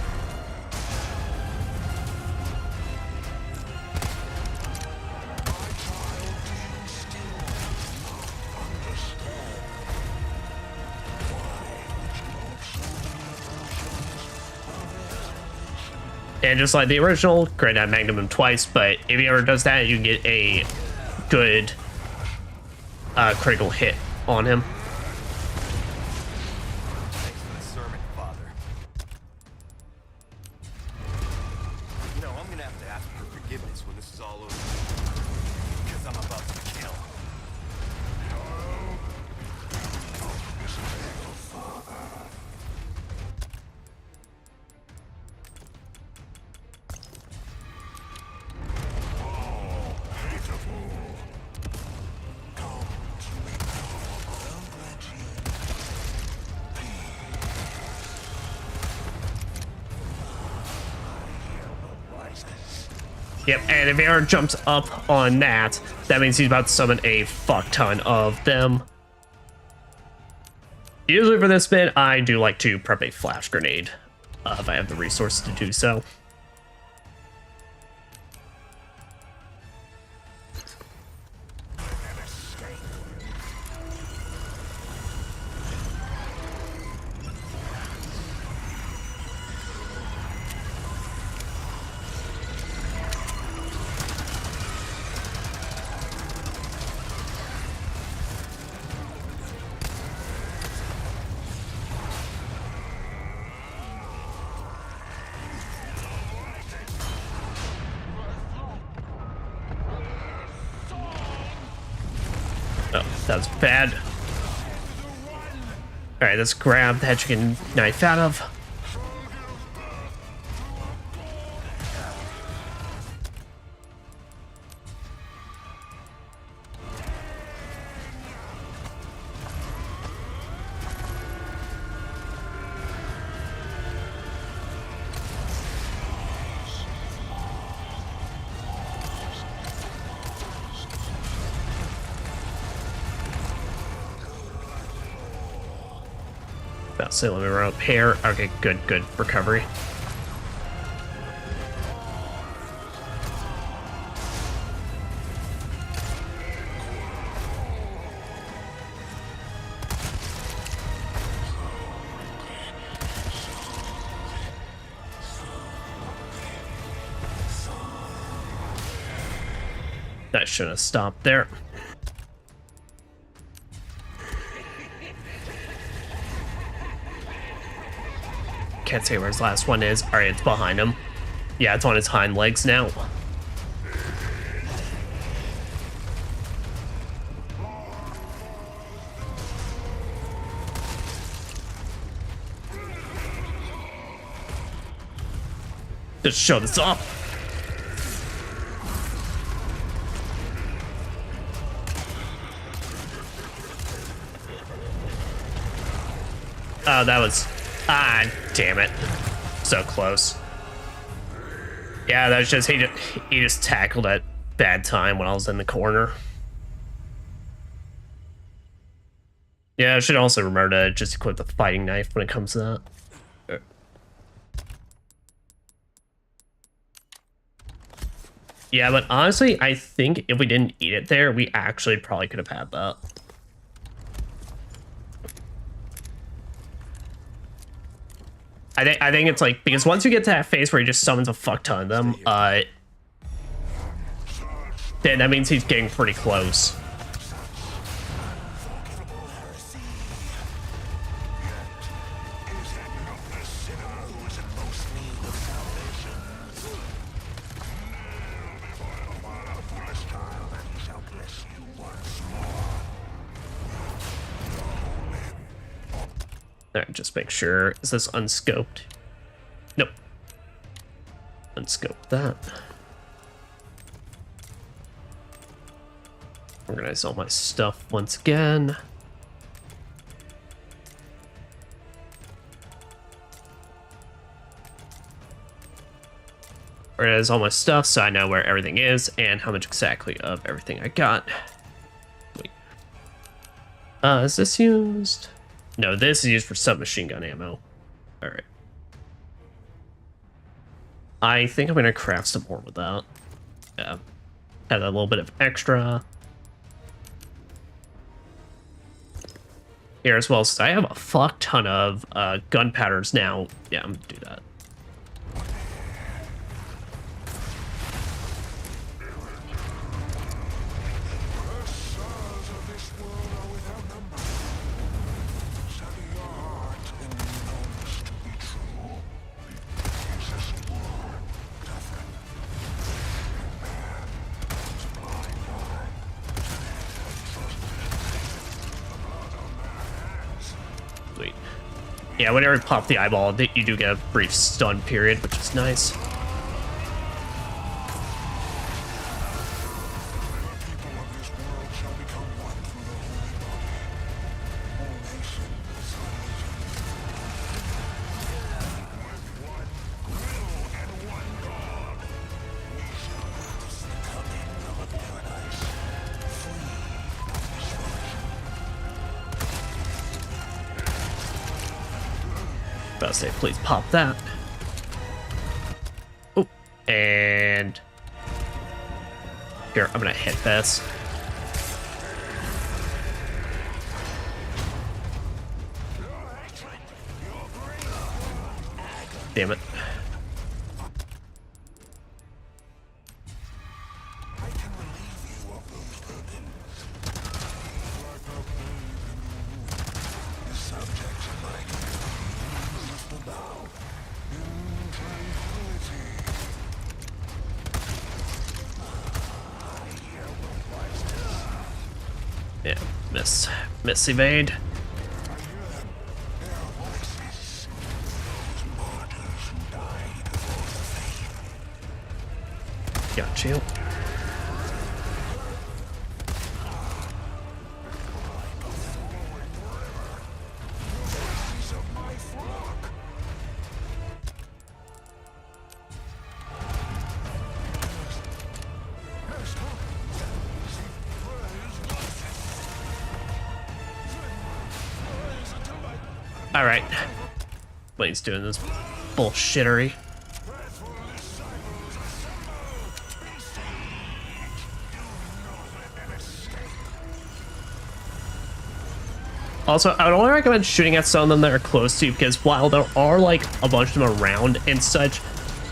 And just like the original, granted I magnum him twice, but if he ever does that, you can get a good critical hit on him. Thanks for the sermon, Father. You know, I'm gonna have to ask for forgiveness when this is all over. Because I'm about to kill. Yep, and if he ever jumps up on that, that means he's about to summon a fuck ton of them. Usually for this bit, I do like to prep a flash grenade, if I have the resources to do so. Oh, that was bad. Alright, let's grab the chicken knife out of. So let me repair. Okay, good recovery. That shouldn't have stopped there. Can't say where his last one is. All right, it's behind him. Yeah, it's on his hind legs now. Just show this off. Oh, that was... Ah, damn it. So close. Yeah, that was just... He just tackled at bad time when I was in the corner. Yeah, I should also remember to just equip the fighting knife when it comes to that. Yeah, but honestly, I think if we didn't eat it there, we actually probably could have had that. I think it's like, because once you get to that phase where he just summons a fuck ton of them, then that means he's getting pretty close. Alright, just make sure. Is this unscoped? Nope. Unscope that. Organize all my stuff once again. Organize all my stuff so I know where everything is and how much exactly of everything I got. Wait. Is this used? No, this is used for submachine gun ammo. Alright. I think I'm gonna craft some more with that. Yeah. Add a little bit of extra. Here as well, since I have a fuck ton of gunpowders now. Yeah, I'm gonna do that. Sweet. Yeah, whenever you pop the eyeball, you do get a brief stun period, which is nice. About to say, please pop that. Oh, and here, I'm gonna hit this. Damn it. Yeah, miss evade. Got you. Alright. Blade's doing this bullshittery. Also, I would only recommend shooting at some of them that are close to you, because while there are like a bunch of them around and such,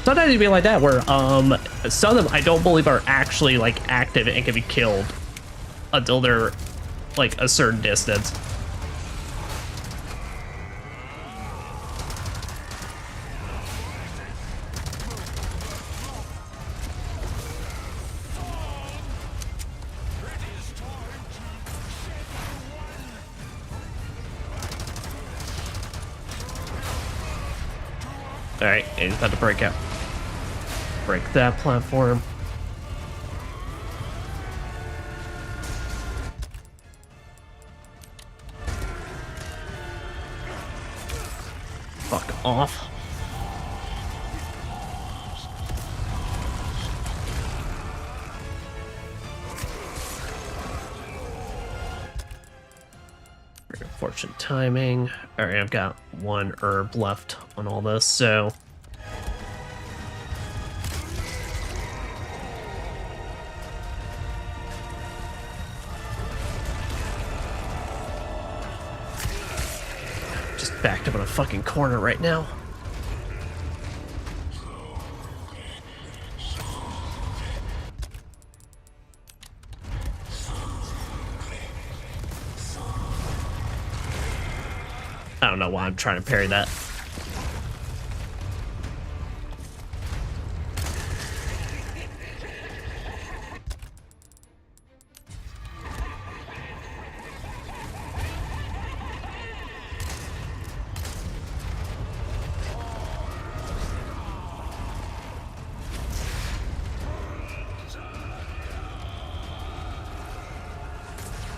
sometimes you be like that where some of them I don't believe are actually like active and can be killed until they're like a certain distance. Alright, and about to break out. Break that platform. Fuck off. Very unfortunate timing. Alright, I've got one herb left on all this, so just backed up in a fucking corner right now. I don't know why I'm trying to parry that.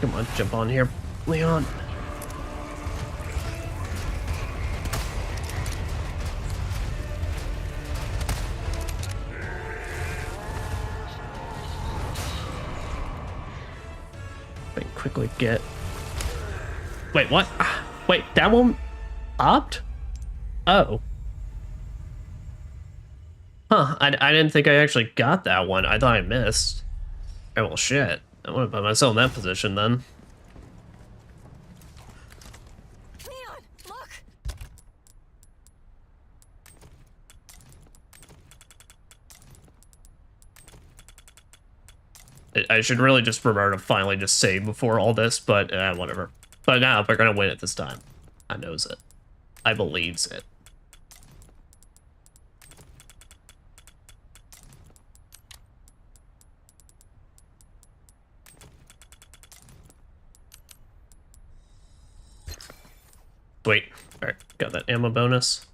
Come on, jump on here, Leon. Wait, quickly get. Wait, what? Wait, that one popped? Oh. Huh, I didn't think I actually got that one. I thought I missed. Oh, well, shit. I want to put myself in that position then. Leon, look! I should really just remember to finally just save before all this, but whatever. But now we're gonna win it this time. I knows it. I believes it. Wait, alright, got that ammo bonus.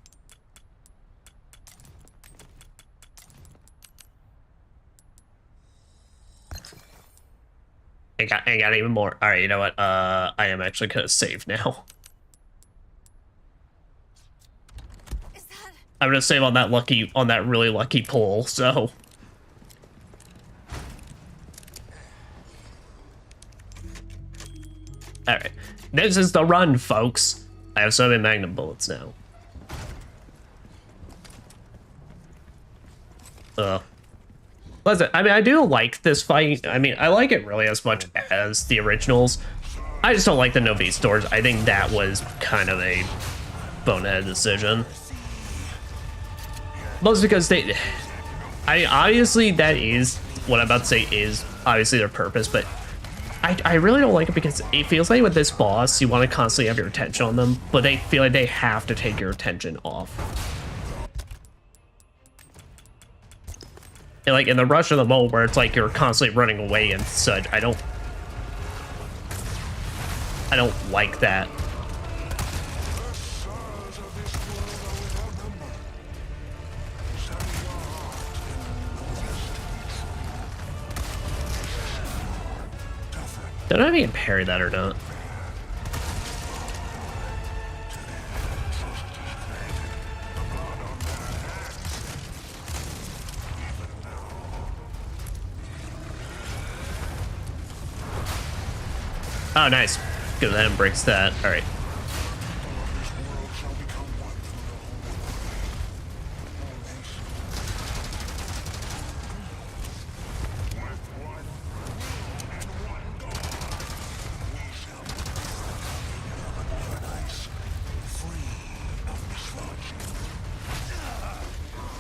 I got even more. Alright, you know what? I am actually gonna save now. Is that... I'm gonna save on that really lucky pull, so. Alright. This is the run, folks. I have so many magnum bullets now. Listen, I mean, I do like this fight. I mean, I like it really as much as the originals. I just don't like the no V stores. I think that was kind of a bonehead decision. Mostly because obviously that is, what I'm about to say is obviously their purpose, but I really don't like it because it feels like with this boss, you want to constantly have your attention on them, but they feel like they have to take your attention off. And like in the rush of the mode where it's like you're constantly running away and such, I don't like that. Don't know if you can parry that or not. Oh, nice. Good, that breaks that. All right.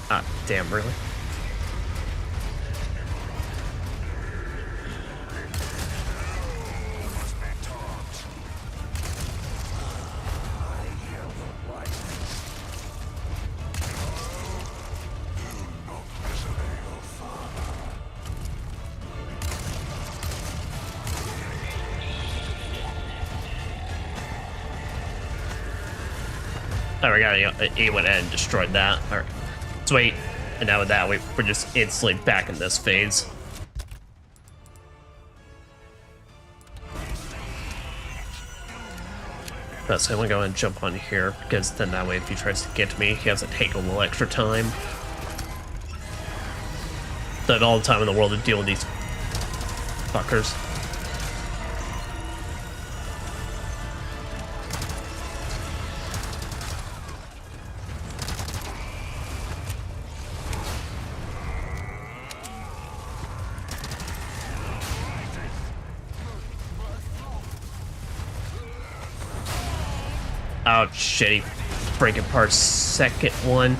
Ah, damn, really? Oh, we got he went ahead and destroyed that. All right, let's wait. And now with that, we're just instantly back in this phase. So I'm gonna go ahead and jump on here because then that way, if he tries to get to me, he has to take a little extra time. Then all the time in the world to deal with these fuckers. Oh shit, he break apart second one.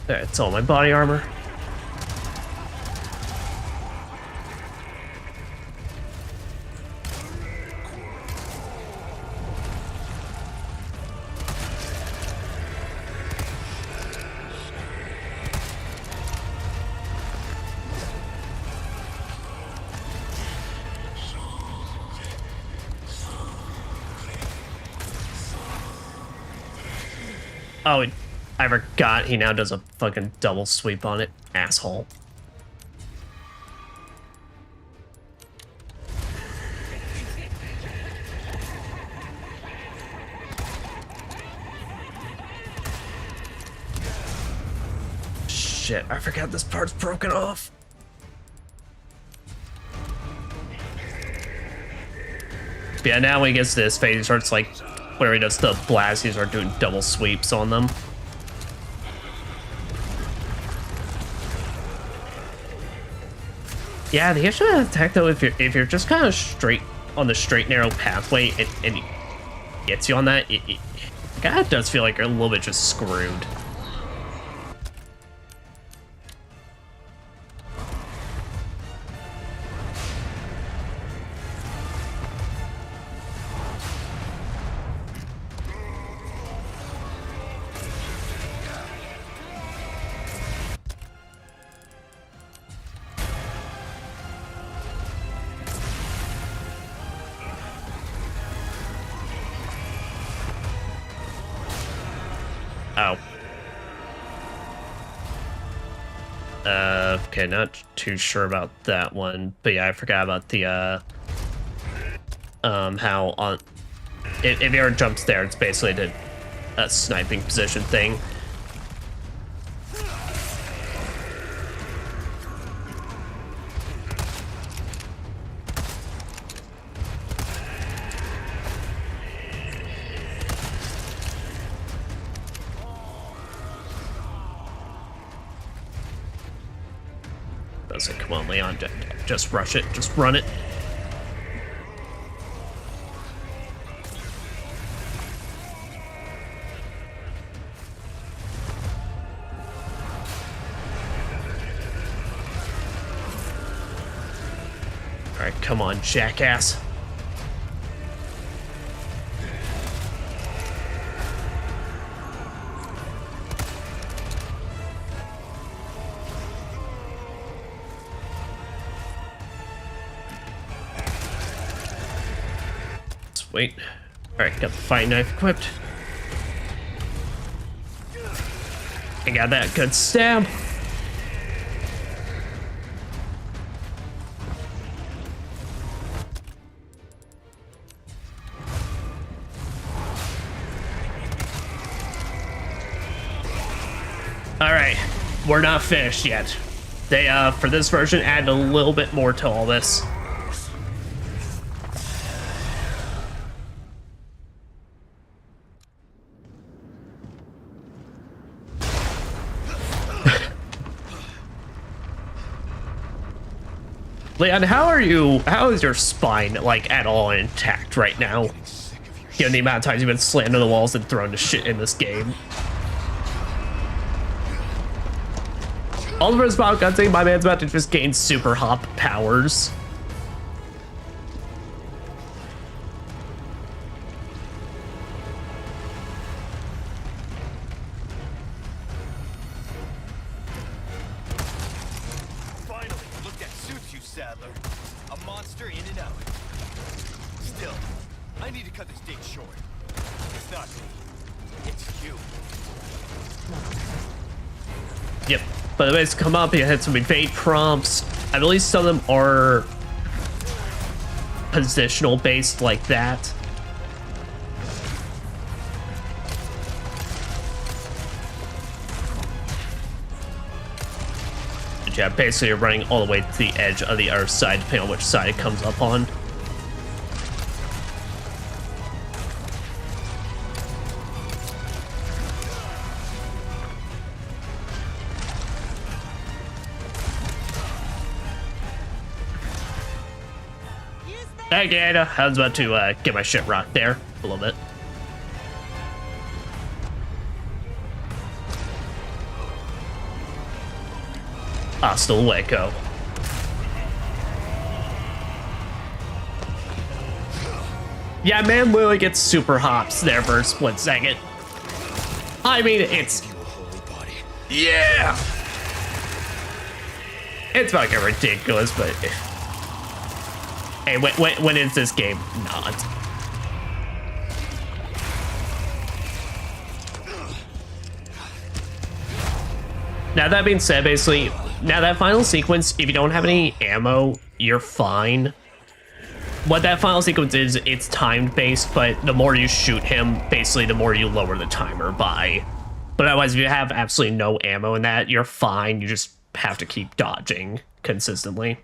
There, it's all my body armor. Oh, I forgot he now does a fucking double sweep on it. Asshole. Shit, I forgot this part's broken off. But yeah, now when he gets to this phase, he starts like, where he does the blast, he starts doing double sweeps on them. Yeah, the issue with attack though, if you're just kind of straight on the straight narrow pathway and he gets you on that, it kind of does feel like you're a little bit just screwed. Oh. Okay, not too sure about that one, but yeah, I forgot about the, how on, if he ever jumps there, it's basically a sniping position thing. Come on, Leon, just rush it, just run it. All right, come on, jackass. Wait. Alright, got the fighting knife equipped. I got that good stab. Alright, we're not finished yet. They, for this version, added a little bit more to all this. Leon, how is your spine, like, at all intact right now? Given the amount of times you've been slammed to the walls and thrown to shit in this game. All the first about gunsing, my man's about to just gain super hop powers. Sadler. A monster in and out. Still, I need to cut this date short. It's not me. It's you. Yep. But the ways to come up, you had some evade prompts. I believe some of them are positional based like that. Yeah, basically you're running all the way to the edge of the other side, depending on which side it comes up on. Okay, I was about to get my shit rocked there a little bit. Hasta luego. Yeah, man literally gets super hops there for a split second. I mean, it's... Yeah! It's fucking ridiculous, but... Hey, when is this game not? Now that being said, basically, now that final sequence, if you don't have any ammo, you're fine. What that final sequence is, it's timed based, but the more you shoot him, basically the more you lower the timer by. But otherwise, if you have absolutely no ammo in that, you're fine. You just have to keep dodging consistently.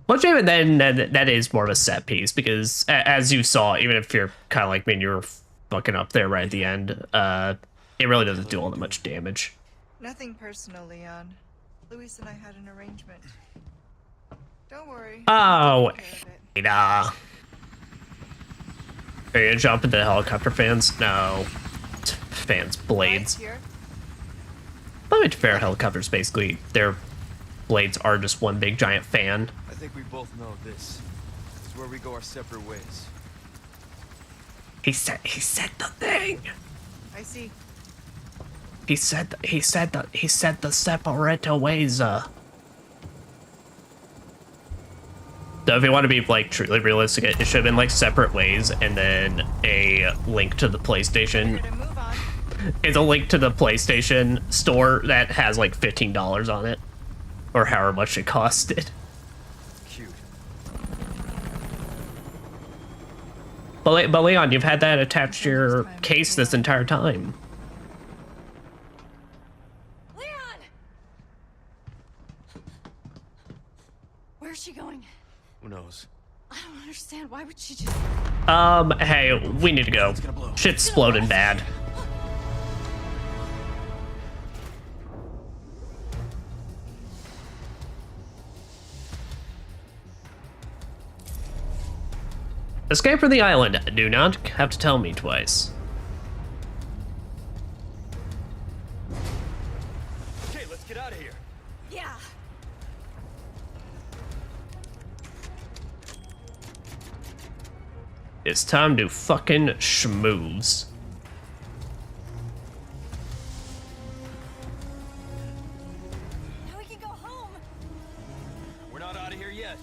Which even then, that is more of a set piece, because as you saw, even if you're kind of like me and you were fucking up there right at the end, it really doesn't do all that much damage. Nothing personal, Leon. Luis and I had an arrangement. Don't worry. Oh, I'll take care of it. nah. Are you gonna jump into helicopter fans? No. Fans, blades. Right here. But to be fair, helicopters basically, their blades are just one big giant fan. I think we both know this is where we go our separate ways. He said the thing. I see. He said the separate ways. So if you want to be like truly realistic, it should have been like separate ways, and then a link to the PlayStation. Better move on. It's a link to the PlayStation store that has like $15 on it, or however much it costed. Cute. But Leon, you've had that attached to your case this entire time. Leon! Where's she going? Who knows? I don't understand. Why would she just... Hey, we need to go. Shit's exploding bad. Escape from the island. Do not have to tell me twice. Okay, let's get out of here. Yeah. It's time to fucking schmooze. Now we can go home. We're not out of here yet.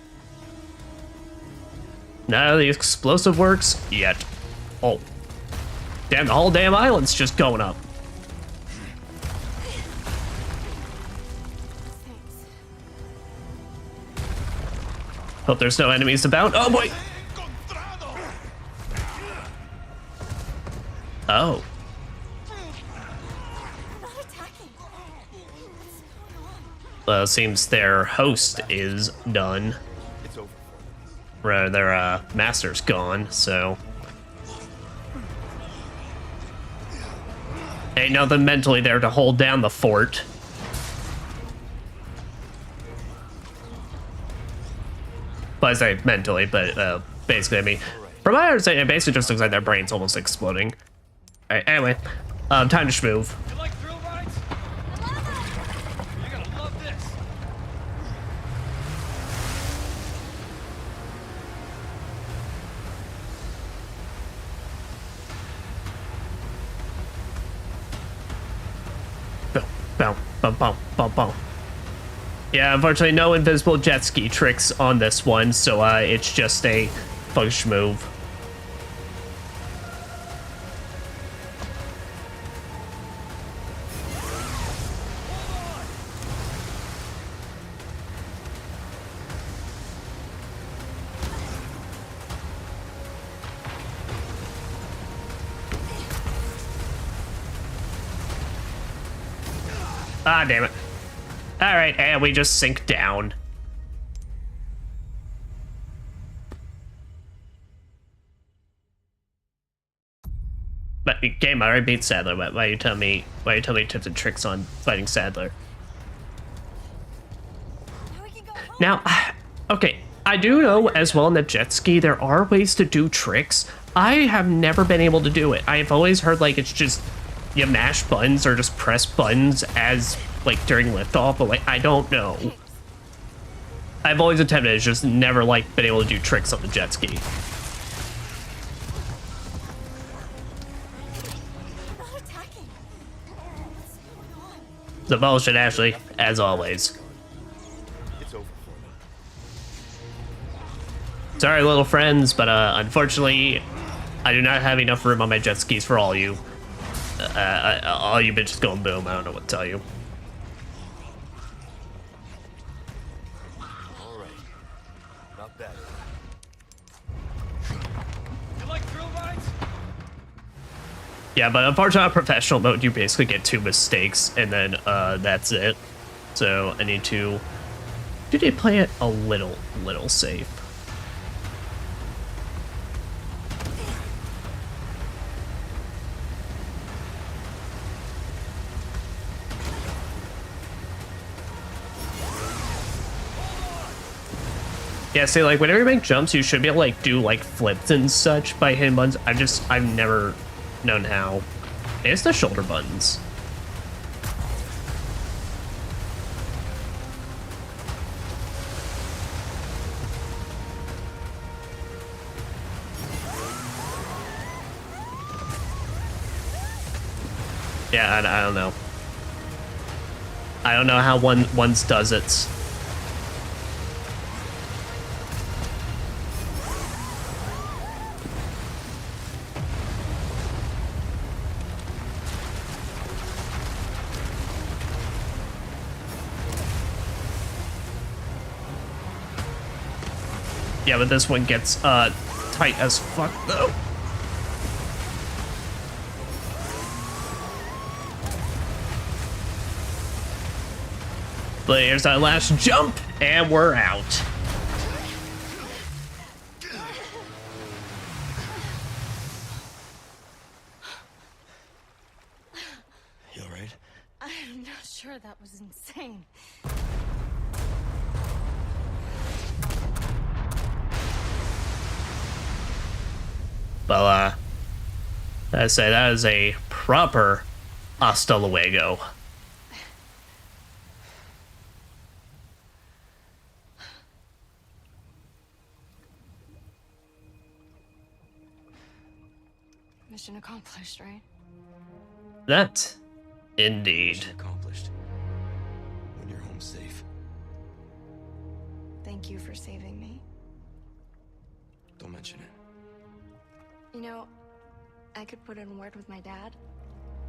None of the explosive works yet. Oh. Damn, the whole damn island's just going up. Thanks. Hope there's no enemies about. Oh boy! Oh. They're not attacking. What's going on? Well, it seems their host is done. It's over. Rather, their master's gone, so. Ain't nothing mentally there to hold down the fort. Well, I say mentally, but basically, I mean, from my understanding, it basically just looks like their brain's almost exploding. Alright, anyway, time to schmoove. You like thrill rides? You're gonna love this. Bow, bow, bow, bow, bow. Yeah, unfortunately, no invisible jet ski tricks on this one, so it's just a function move. Ah, damn it. Alright, and we just sink down. But game, I already beat Sadler. Why you tell me tips and tricks on fighting Sadler? Now we can go home. Now, okay, I do know as well in the jet ski there are ways to do tricks. I have never been able to do it. I've always heard like it's just you mash buttons or just press buttons as like during liftoff, but like I don't know. I've always attempted it, just never like been able to do tricks on the jet ski. They're not attacking. What's going on? The bullshit, Ashley, as always. It's over for me. Sorry, little friends, but unfortunately, I do not have enough room on my jet skis for all you. all you bitches going boom. I don't know what to tell you. All right. Not bad. You like drill rides? Yeah, but unfortunately, on professional mode, you basically get 2 mistakes, and then that's it. So I need to play it a little safe. Yeah, see, like, whenever you make jumps, you should be able to, like, do, like, flips and such by hitting buttons. I've never known how. It's the shoulder buttons. Yeah, I don't know. I don't know how one's does it. Yeah, but this one gets tight as fuck though. But here's our last jump, and we're out. You all right? I'm not sure, that was insane. But I say that is a proper hasta luego. Mission accomplished, right? That, indeed. Mission accomplished. When you're home safe. Thank you for saving me. Don't mention it. You know, I could put in a word with my dad.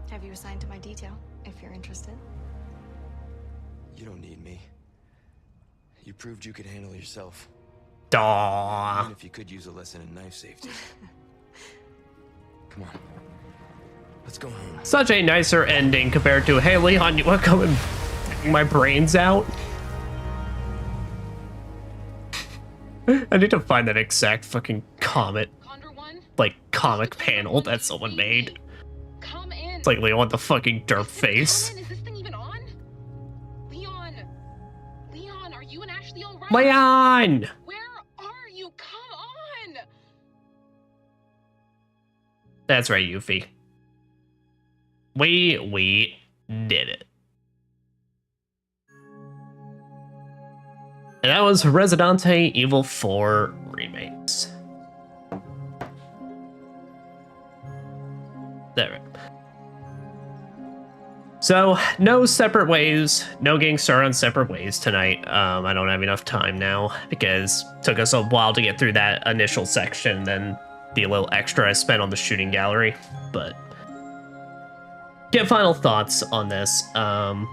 Have you assigned to my detail, if you're interested? You don't need me. You proved you could handle yourself. Daw. Even if you could use a lesson in knife safety. Come on. Let's go home. Such a nicer ending compared to, hey Leon, you wanna come and take my brains out? I need to find that exact fucking comic, like, comic panel that someone made. Come in. It's like Leon with the fucking derp face. Is this thing even on? Leon. Leon, are you and Ashley all right? Leon! Where are you? Come on. That's right, Yuffie. We did it. And that was Resident Evil 4 Remakes. There. So, no separate ways, no getting started on separate ways tonight. I don't have enough time now because it took us a while to get through that initial section, then the little extra I spent on the shooting gallery. But get final thoughts on this. And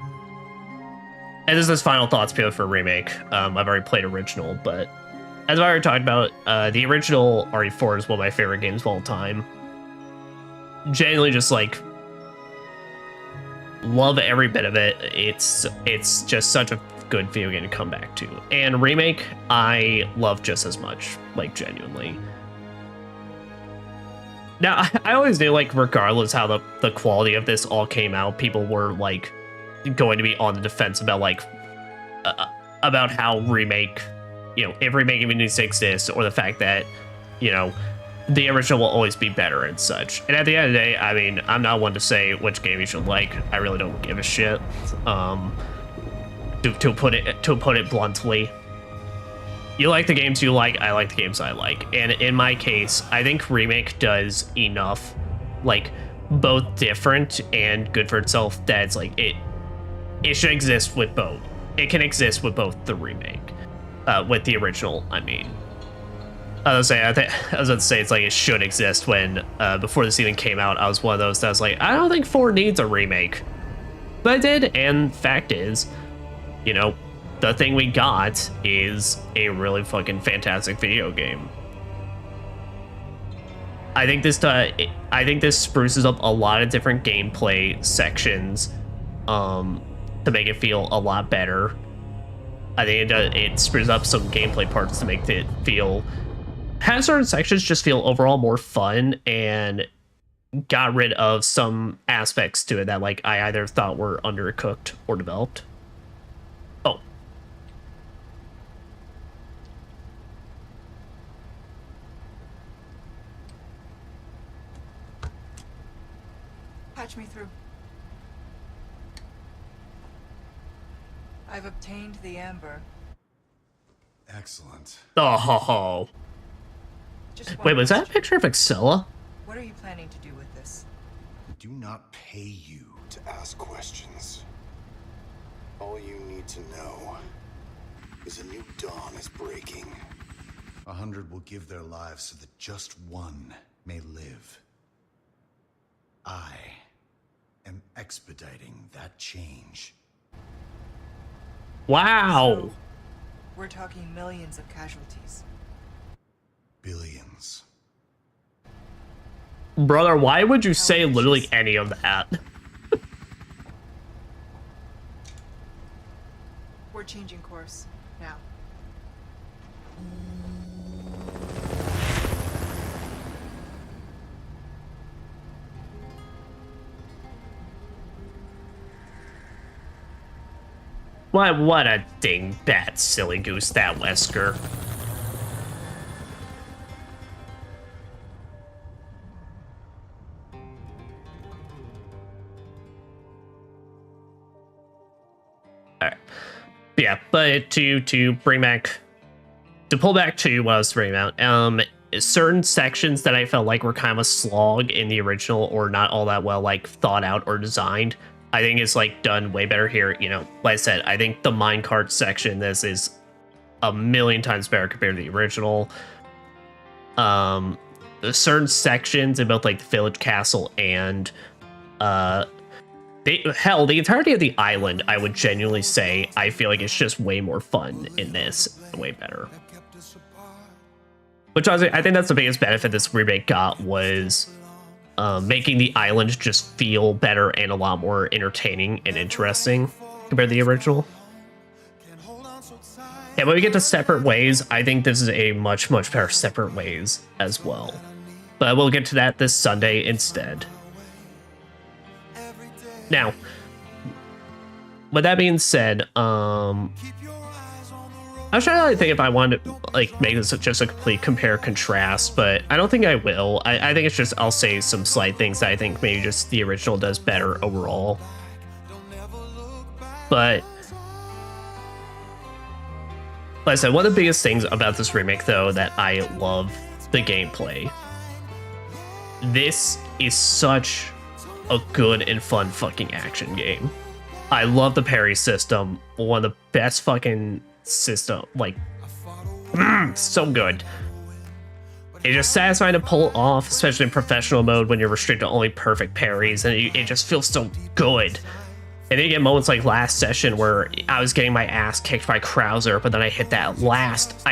this is final thoughts pure for Remake. I've already played original, but as I already talked about, the original RE4 is one of my favorite games of all time. Genuinely just like love every bit of it. It's just such a good video game to come back to. And Remake, I love just as much, like genuinely. Now, I always knew, like, regardless how the quality of this all came out, people were, like, going to be on the defense about, like, about how Remake, you know, if Remake even needs to exist, or the fact that, you know, the original will always be better and such. And at the end of the day, I mean, I'm not one to say which game you should like. I really don't give a shit. To put it bluntly. You like the games you like, I like the games I like. And in my case, I think Remake does enough, like, both different and good for itself, that it's like, it should exist with both. It can exist with both the Remake. With the original, I mean. I was gonna say, I was about to say it's like it should exist when before this even came out. I was one of those that was like, I don't think 4 needs a remake, but it did. And fact is, you know, the thing we got is a really fucking fantastic video game. I think this spruces up a lot of different gameplay sections to make it feel a lot better. I think it spruces up some gameplay parts to make it feel, have certain sections just feel overall more fun, and got rid of some aspects to it that like I either thought were undercooked or developed. Oh. Patch me through. I've obtained the amber. Excellent. Oh, ho, ho. Just one Wait, was that a question. picture of Excella? What are you planning to do with this? We do not pay you to ask questions. All you need to know is a new dawn is breaking. 100 will give their lives so that just one may live. I am expediting that change. Wow. We're talking millions of casualties. Billions. Brother, why would you say literally any of that? We're changing course now. What a dingbat, silly goose, that Wesker. Alright. Yeah, but to bring back, to pull back to what I was bringing out, certain sections that I felt like were kind of a slog in the original or not all that well like thought out or designed, I think it's like done way better here. You know, like I said, I think the minecart section, this is a million times better compared to the original. There's certain sections in both like the village, castle, and hell, the entirety of the island, I would genuinely say I feel like it's just way more fun in this, way better. Which I think that's the biggest benefit this remake got, was making the island just feel better and a lot more entertaining and interesting compared to the original. And when we get to Separate Ways, I think this is a much better Separate Ways as well. But we'll get to that this Sunday instead. Now, with that being said, I was trying to like, think if I wanted to like make this just a complete compare contrast, but I don't think I will. I think it's just I'll say some slight things that I think maybe just the original does better overall. But like I said, one of the biggest things about this remake, though, that I love the gameplay. This is such a good and fun fucking action game. I love the parry system. One of the best fucking system, like, so good. It's just satisfying to pull off, especially in professional mode when you're restricted to only perfect parries, and it just feels so good. And then you get moments like last session where I was getting my ass kicked by Krauser, but then I hit that last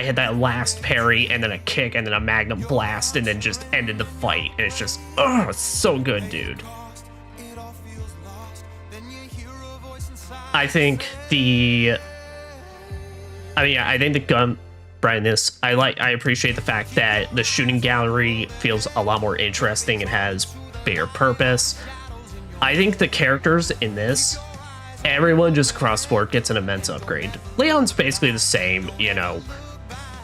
parry, and then a kick, and then a magnum blast, and then just ended the fight. And it's just, oh, it's so good, dude. I think the gun brightness, I appreciate the fact that the shooting gallery feels a lot more interesting and has bigger purpose. I think the characters in this, everyone just across the board gets an immense upgrade. Leon's basically the same, you know.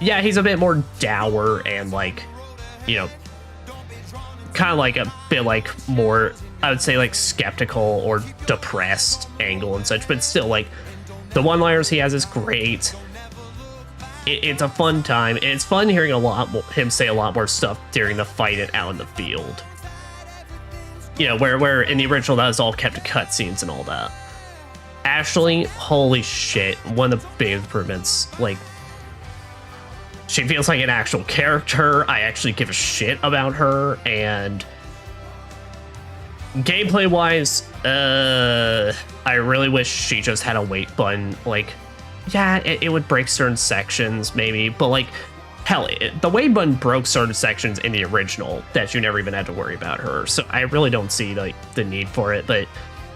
Yeah, he's a bit more dour and like, you know, kind of like a bit like more, I would say like skeptical or depressed angle and such, but still like the one-liners he has is great. It's a fun time, and it's fun hearing him say a lot more stuff during the fight and out in the field. You know, where in the original that was all kept to cutscenes and all that. Ashley, holy shit, one of the biggest improvements. Like, she feels like an actual character. I actually give a shit about her, and gameplay wise, I really wish she just had a wait button. Like, yeah, it would break certain sections maybe, but like, hell, the wait button broke certain sections in the original that you never even had to worry about her. So I really don't see like the need for it, but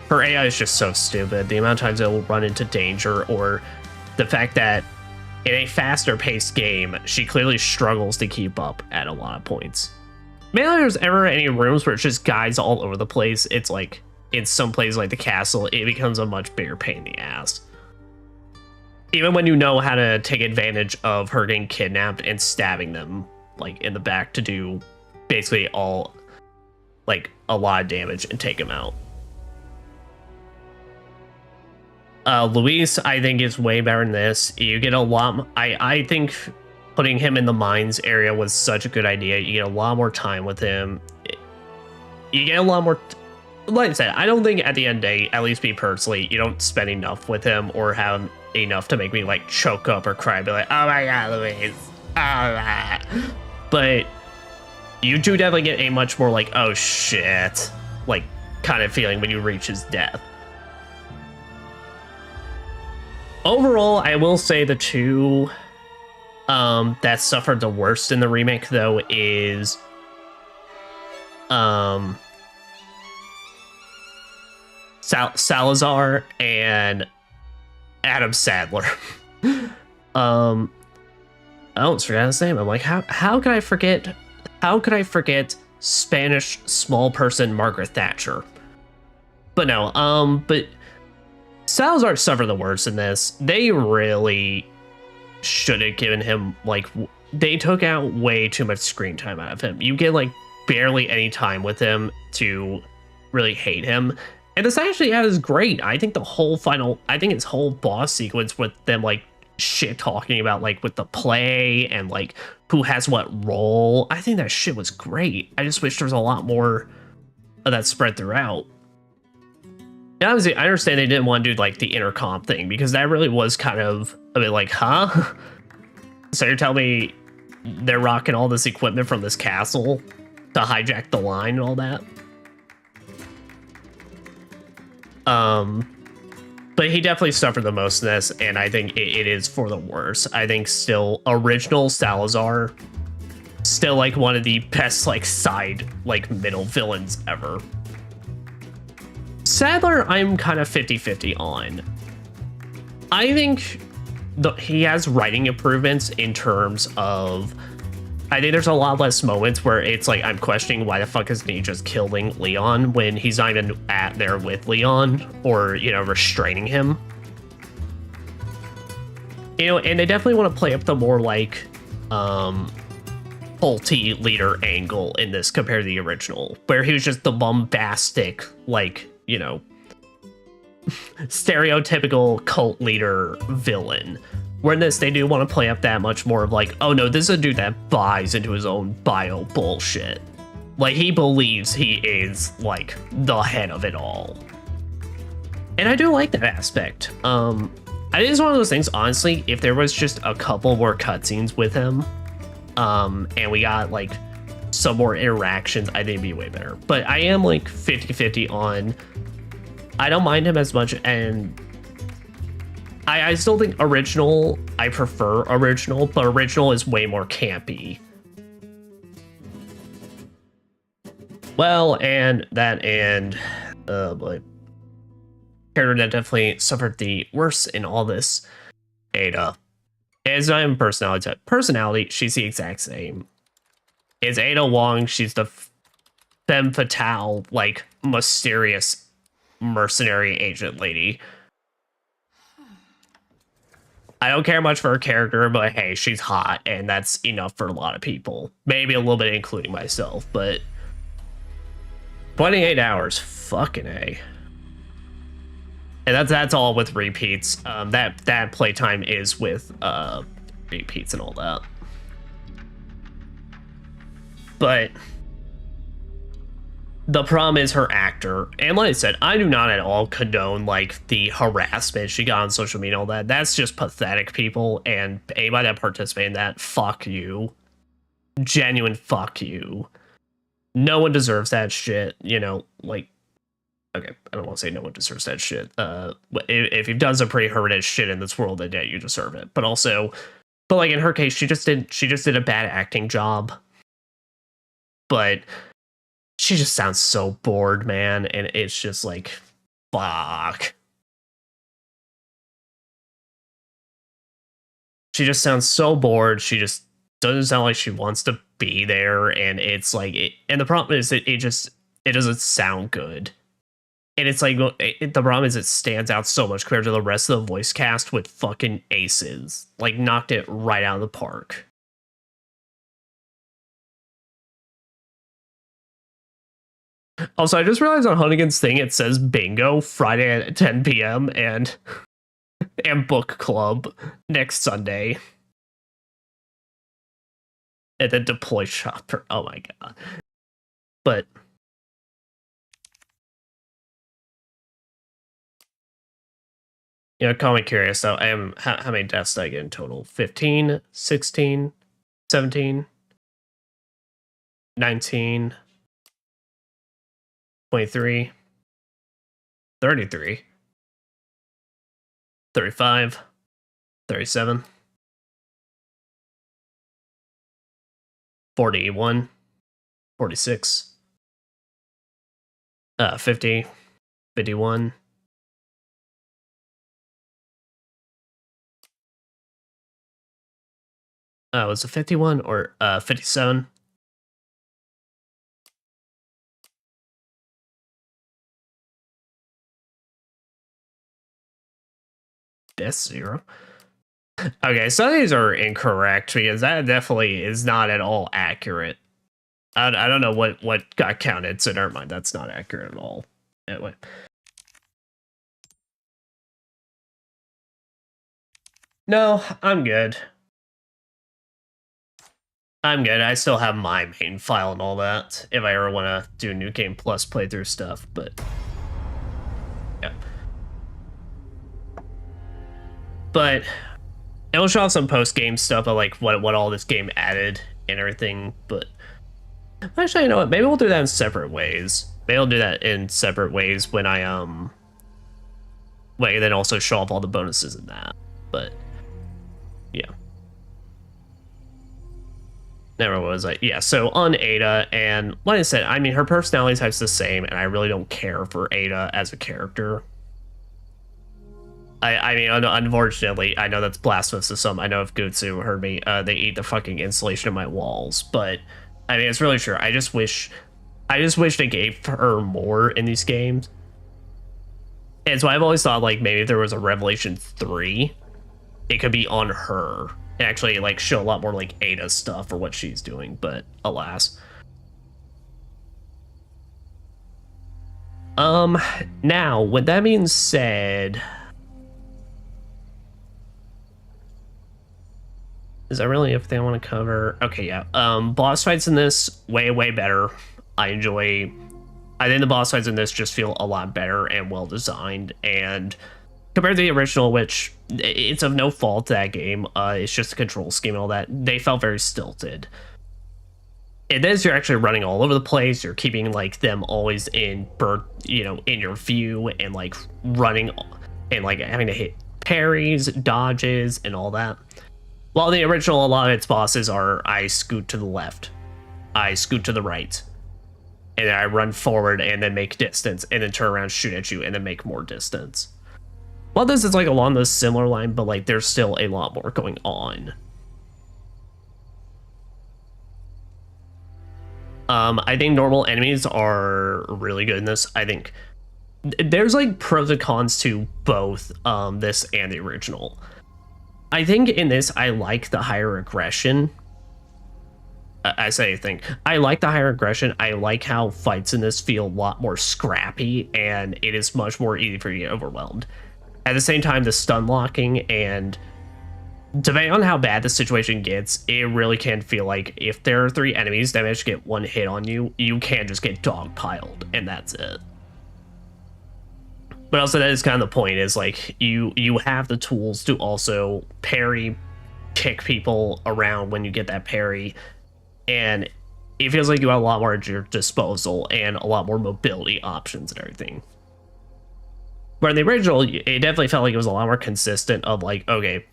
her AI is just so stupid. The amount of times it will run into danger, or the fact that in a faster paced game, she clearly struggles to keep up at a lot of points. Mainly there's ever any rooms where it's just guys all over the place. It's like, in some places like the castle, it becomes a much bigger pain in the ass. Even when you know how to take advantage of her getting kidnapped and stabbing them like in the back to do basically all, like, a lot of damage and take them out. Luis, I think, is way better than this. You get a lot. I think putting him in the mines area was such a good idea. You get a lot more time with him. You get a lot more. Like I said, I don't think at the end of the day, at least me personally, you don't spend enough with him or have enough to make me like choke up or cry, be like, oh my god, Luis. Oh, but you do definitely get a much more like, oh shit, like kind of feeling when you reach his death. Overall, I will say the two that suffered the worst in the remake, though, is Salazar and Adam Sandler. I almost forgot his name. I'm like, how could I forget? How could I forget Spanish small person Margaret Thatcher? But no, but Salazar suffered the worst in this. They really should have given him, like, they took out way too much screen time out of him. You get like barely any time with him to really hate him. And this actually is great. I think his whole boss sequence with them like shit talking about like with the play and like who has what role, I think that shit was great. I just wish there was a lot more of that spread throughout. And obviously, I understand they didn't want to do like the intercom thing because that really was kind of a bit like, huh? So you're telling me they're rocking all this equipment from this castle to hijack the line and all that? But he definitely suffered the most in this, and I think it is for the worse. I think still original Salazar, still like one of the best like side like middle villains ever. Sadler, I'm kind of 50-50 on. I think he has writing improvements in terms of, I think there's a lot less moments where it's like I'm questioning why the fuck isn't he just killing Leon when he's not even at there with Leon or, you know, restraining him. You know, and they definitely want to play up the more like culty leader angle in this compared to the original, where he was just the bombastic, like, you know, stereotypical cult leader villain. Where in this, they do want to play up that much more of like, oh no, this is a dude that buys into his own bio bullshit. Like, he believes he is, like, the head of it all. And I do like that aspect. I think it's one of those things, honestly, if there was just a couple more cutscenes with him, and we got, like, some more interactions, I think it'd be way better. But I am, like, 50-50 on, I don't mind him as much, and I still think original, I prefer original, but original is way more campy. Well, and boy. Character that definitely suffered the worst in all this, Ada. It's not even personality type. Personality, she's the exact same. It's Ada Wong, she's the femme fatale, like, mysterious mercenary agent lady. I don't care much for her character, but hey, she's hot, and that's enough for a lot of people. Maybe a little bit, including myself, but 28 hours, fucking A. And that's all with repeats. That playtime is with repeats and all that. the problem is her actor. And like I said, I do not at all condone like the harassment she got on social media and all that. That's just pathetic, people. And anybody that participated in that, fuck you. Genuine fuck you. No one deserves that shit. You know, like, okay, I don't want to say no one deserves that shit. If you've done some pretty horrendous shit in this world, then yeah, you deserve it. But also, but like in her case, she just did a bad acting job. But she just sounds so bored, man, and it's just like, fuck. She just sounds so bored. She just doesn't sound like she wants to be there, and it's like, and the problem is that it doesn't sound good. And it's like, the problem is it stands out so much compared to the rest of the voice cast with fucking aces. Like, knocked it right out of the park. Also, I just realized on Hunnigan's thing it says bingo Friday at 10 p.m. and book club next Sunday. And then deploy shopper. Oh my god. But you know, call me curious though. How many deaths did I get in total? 15, 16, 17, 19, 23, 33, 35, 37, 41, 46, 50, 51, was it 51 or 57? That's 0. Okay, some of these are incorrect because that definitely is not at all accurate. I don't know what got counted, so never mind. That's not accurate at all. Anyway. No, I'm good. I'm good. I still have my main file and all that if I ever want to do New Game Plus playthrough stuff, but yeah. But it'll show off some post-game stuff of like what all this game added and everything, but actually, you know what? Maybe we'll do that in separate ways. Maybe I'll do that in separate ways when I wait, and then also show off all the bonuses in that. But yeah. Never was like, yeah, so on Ada, and like I said, I mean her personality type's the same, and I really don't care for Ada as a character. I mean, unfortunately, I know that's blasphemous to some. I know if Gutsu heard me, they eat the fucking insulation of my walls. But I mean, it's really true. I just wish they gave her more in these games. And so I've always thought like maybe if there was a Revelation 3, it could be on her and actually like show a lot more like Ada's stuff or what she's doing. But alas. Now with that being said. Is that really everything I want to cover? Okay, yeah. Boss fights in this, way better. I think the boss fights in this just feel a lot better and well designed. And compared to the original, which it's of no fault to that game, it's just a control scheme and all that, they felt very stilted. In this, you're actually running all over the place. You're keeping like them always in your view and like running and like having to hit parries, dodges, and all that. While the original, a lot of its bosses are I scoot to the left, I scoot to the right, and then I run forward and then make distance, and then turn around, shoot at you, and then make more distance. Well, this is like along the similar line, but like there's still a lot more going on. I think normal enemies are really good in this. I think there's like pros and cons to both this and the original. I think in this, I like the higher aggression. I think I like the higher aggression. I like how fights in this feel a lot more scrappy, and it is much more easy for you to get overwhelmed. At the same time, the stun locking and depending on how bad the situation gets, it really can feel like if there are 3 enemies that manage to get 1 hit on you, you can just get dogpiled, and that's it. But also, that is kind of the point, is like you have the tools to also parry, kick people around when you get that parry, and it feels like you have a lot more at your disposal and a lot more mobility options and everything. Where in the original, it definitely felt like it was a lot more consistent of like, okay,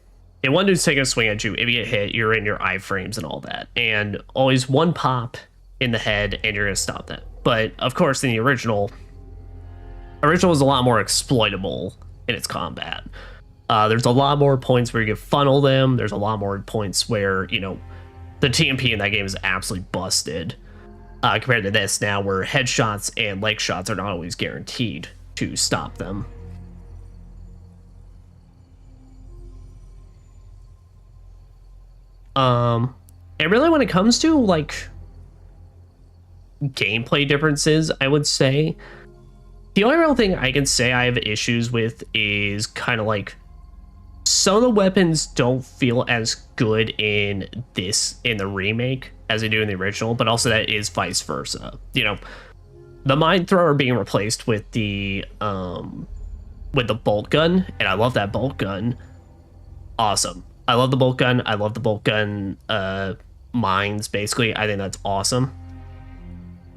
if one dude's taking a swing at you, if you get hit, you're in your iframes and all that. And always 1 pop in the head and you're going to stop that. But of course, in the original was a lot more exploitable in its combat. There's a lot more points where you can funnel them. There's a lot more points where, you know, the TMP in that game is absolutely busted. Compared to this now, where headshots and leg shots are not always guaranteed to stop them. And really when it comes to like gameplay differences, I would say the only real thing I can say I have issues with is kind of like some of the weapons don't feel as good in the remake as they do in the original, but also that is vice versa. You know, the mine thrower being replaced with the bolt gun, and I love that bolt gun. Awesome. I love the bolt gun. I love the bolt gun mines, basically. I think that's awesome.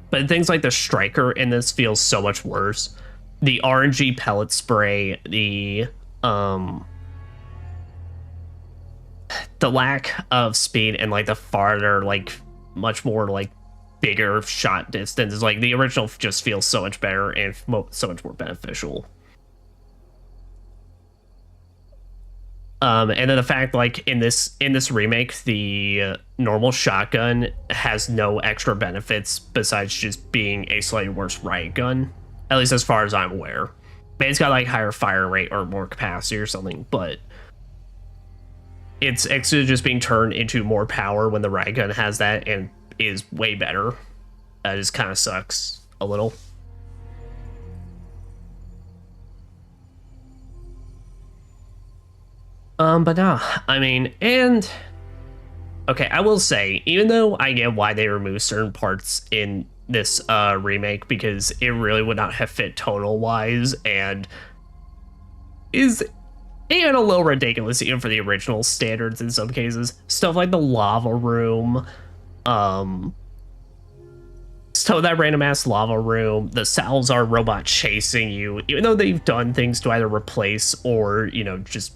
But things like the striker in this feels so much worse. The RNG pellet spray, the lack of speed, and like the farther, like much more like bigger shot distance is like the original just feels so much better and so much more beneficial. And then the fact, like in this remake, the normal shotgun has no extra benefits besides just being a slightly worse riot gun, at least as far as I'm aware. Maybe it's got like higher fire rate or more capacity or something, but it's actually just being turned into more power when the riot gun has that and is way better. That just kind of sucks a little. But no, I mean, and okay, I will say, even though I get why they removed certain parts in this remake, because it really would not have fit tonal wise and is even a little ridiculous even for the original standards in some cases. Stuff like the lava room, so that random ass lava room, the Salazar robot chasing you, even though they've done things to either replace or, you know, just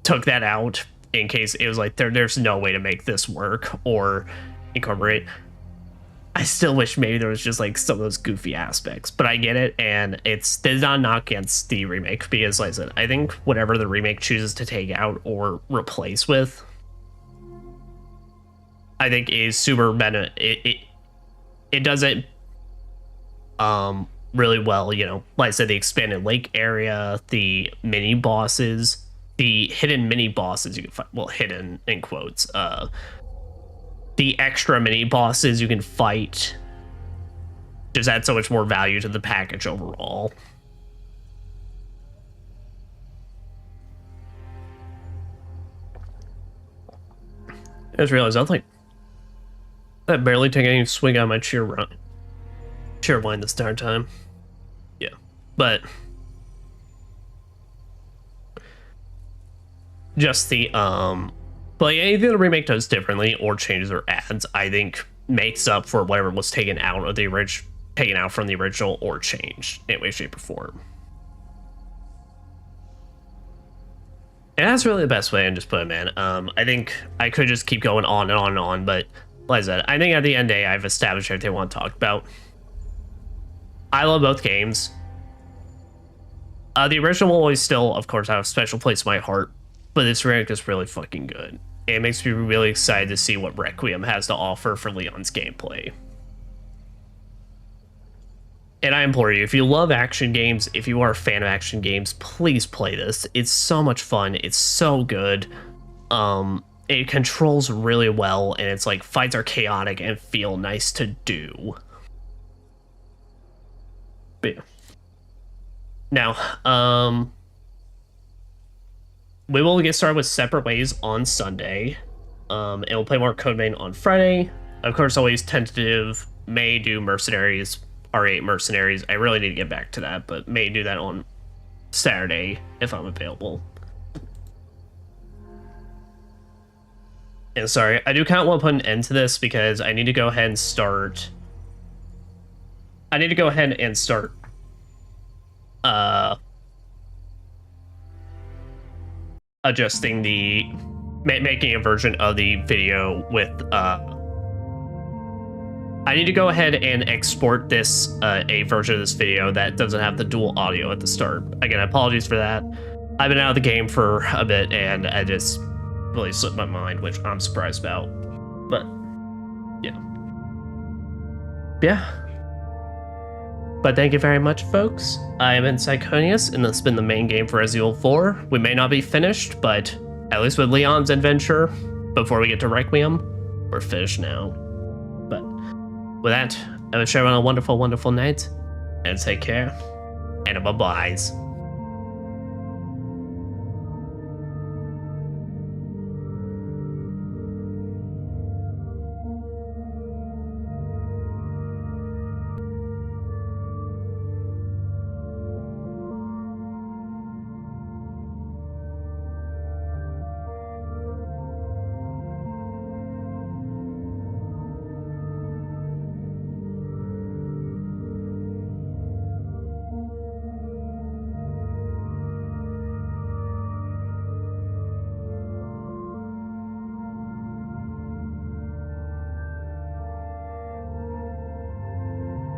took that out in case it was like there's no way to make this work or incorporate. I still wish maybe there was just like some of those goofy aspects, but I get it, and it's not knock against the remake, because like I said, I think whatever the remake chooses to take out or replace with, I think is super meta. It does it really well, you know. Like I said, the expanded lake area, the mini bosses, the hidden mini bosses you can fight, well, hidden in quotes, the extra mini bosses you can fight just add so much more value to the package overall. I just realized I was like, I barely take any swing on my cheer wine this entire time. Yeah, but just the but anything the remake does differently or changes or adds, I think makes up for whatever was taken out of the from the original or changed in any way, shape, or form. And that's really the best way I can just put it, man. I think I could just keep going on and on and on, but like I said, I think at the end of the day, I've established everything I want to talk about. I love both games. The original will always still, of course, have a special place in my heart, but this remake is really fucking good. It makes me really excited to see what Requiem has to offer for Leon's gameplay. And I implore you, if you love action games, if you are a fan of action games, please play this. It's so much fun. It's so good. It controls really well, and it's like fights are chaotic and feel nice to do. But yeah. Now, we will get started with Separate Ways on Sunday. And we'll play more Code Vein on Friday. Of course, always tentative. May do Mercenaries, R8 Mercenaries. I really need to get back to that, but may do that on Saturday if I'm available. And sorry, I do kind of want to put an end to this because I need to go ahead and start. Adjusting the making a version of the video with I need to go ahead and export this a version of this video that doesn't have the dual audio at the start. Again, apologies for that. I've been out of the game for a bit and I just really slipped my mind, which I'm surprised about. But yeah. But thank you very much, folks. I am in Sychonias, and this has been the main game for Resident Evil 4. We may not be finished, but at least with Leon's adventure, before we get to Requiem, we're finished now. But with that, I wish everyone a wonderful, wonderful night, and take care, and bye-byes.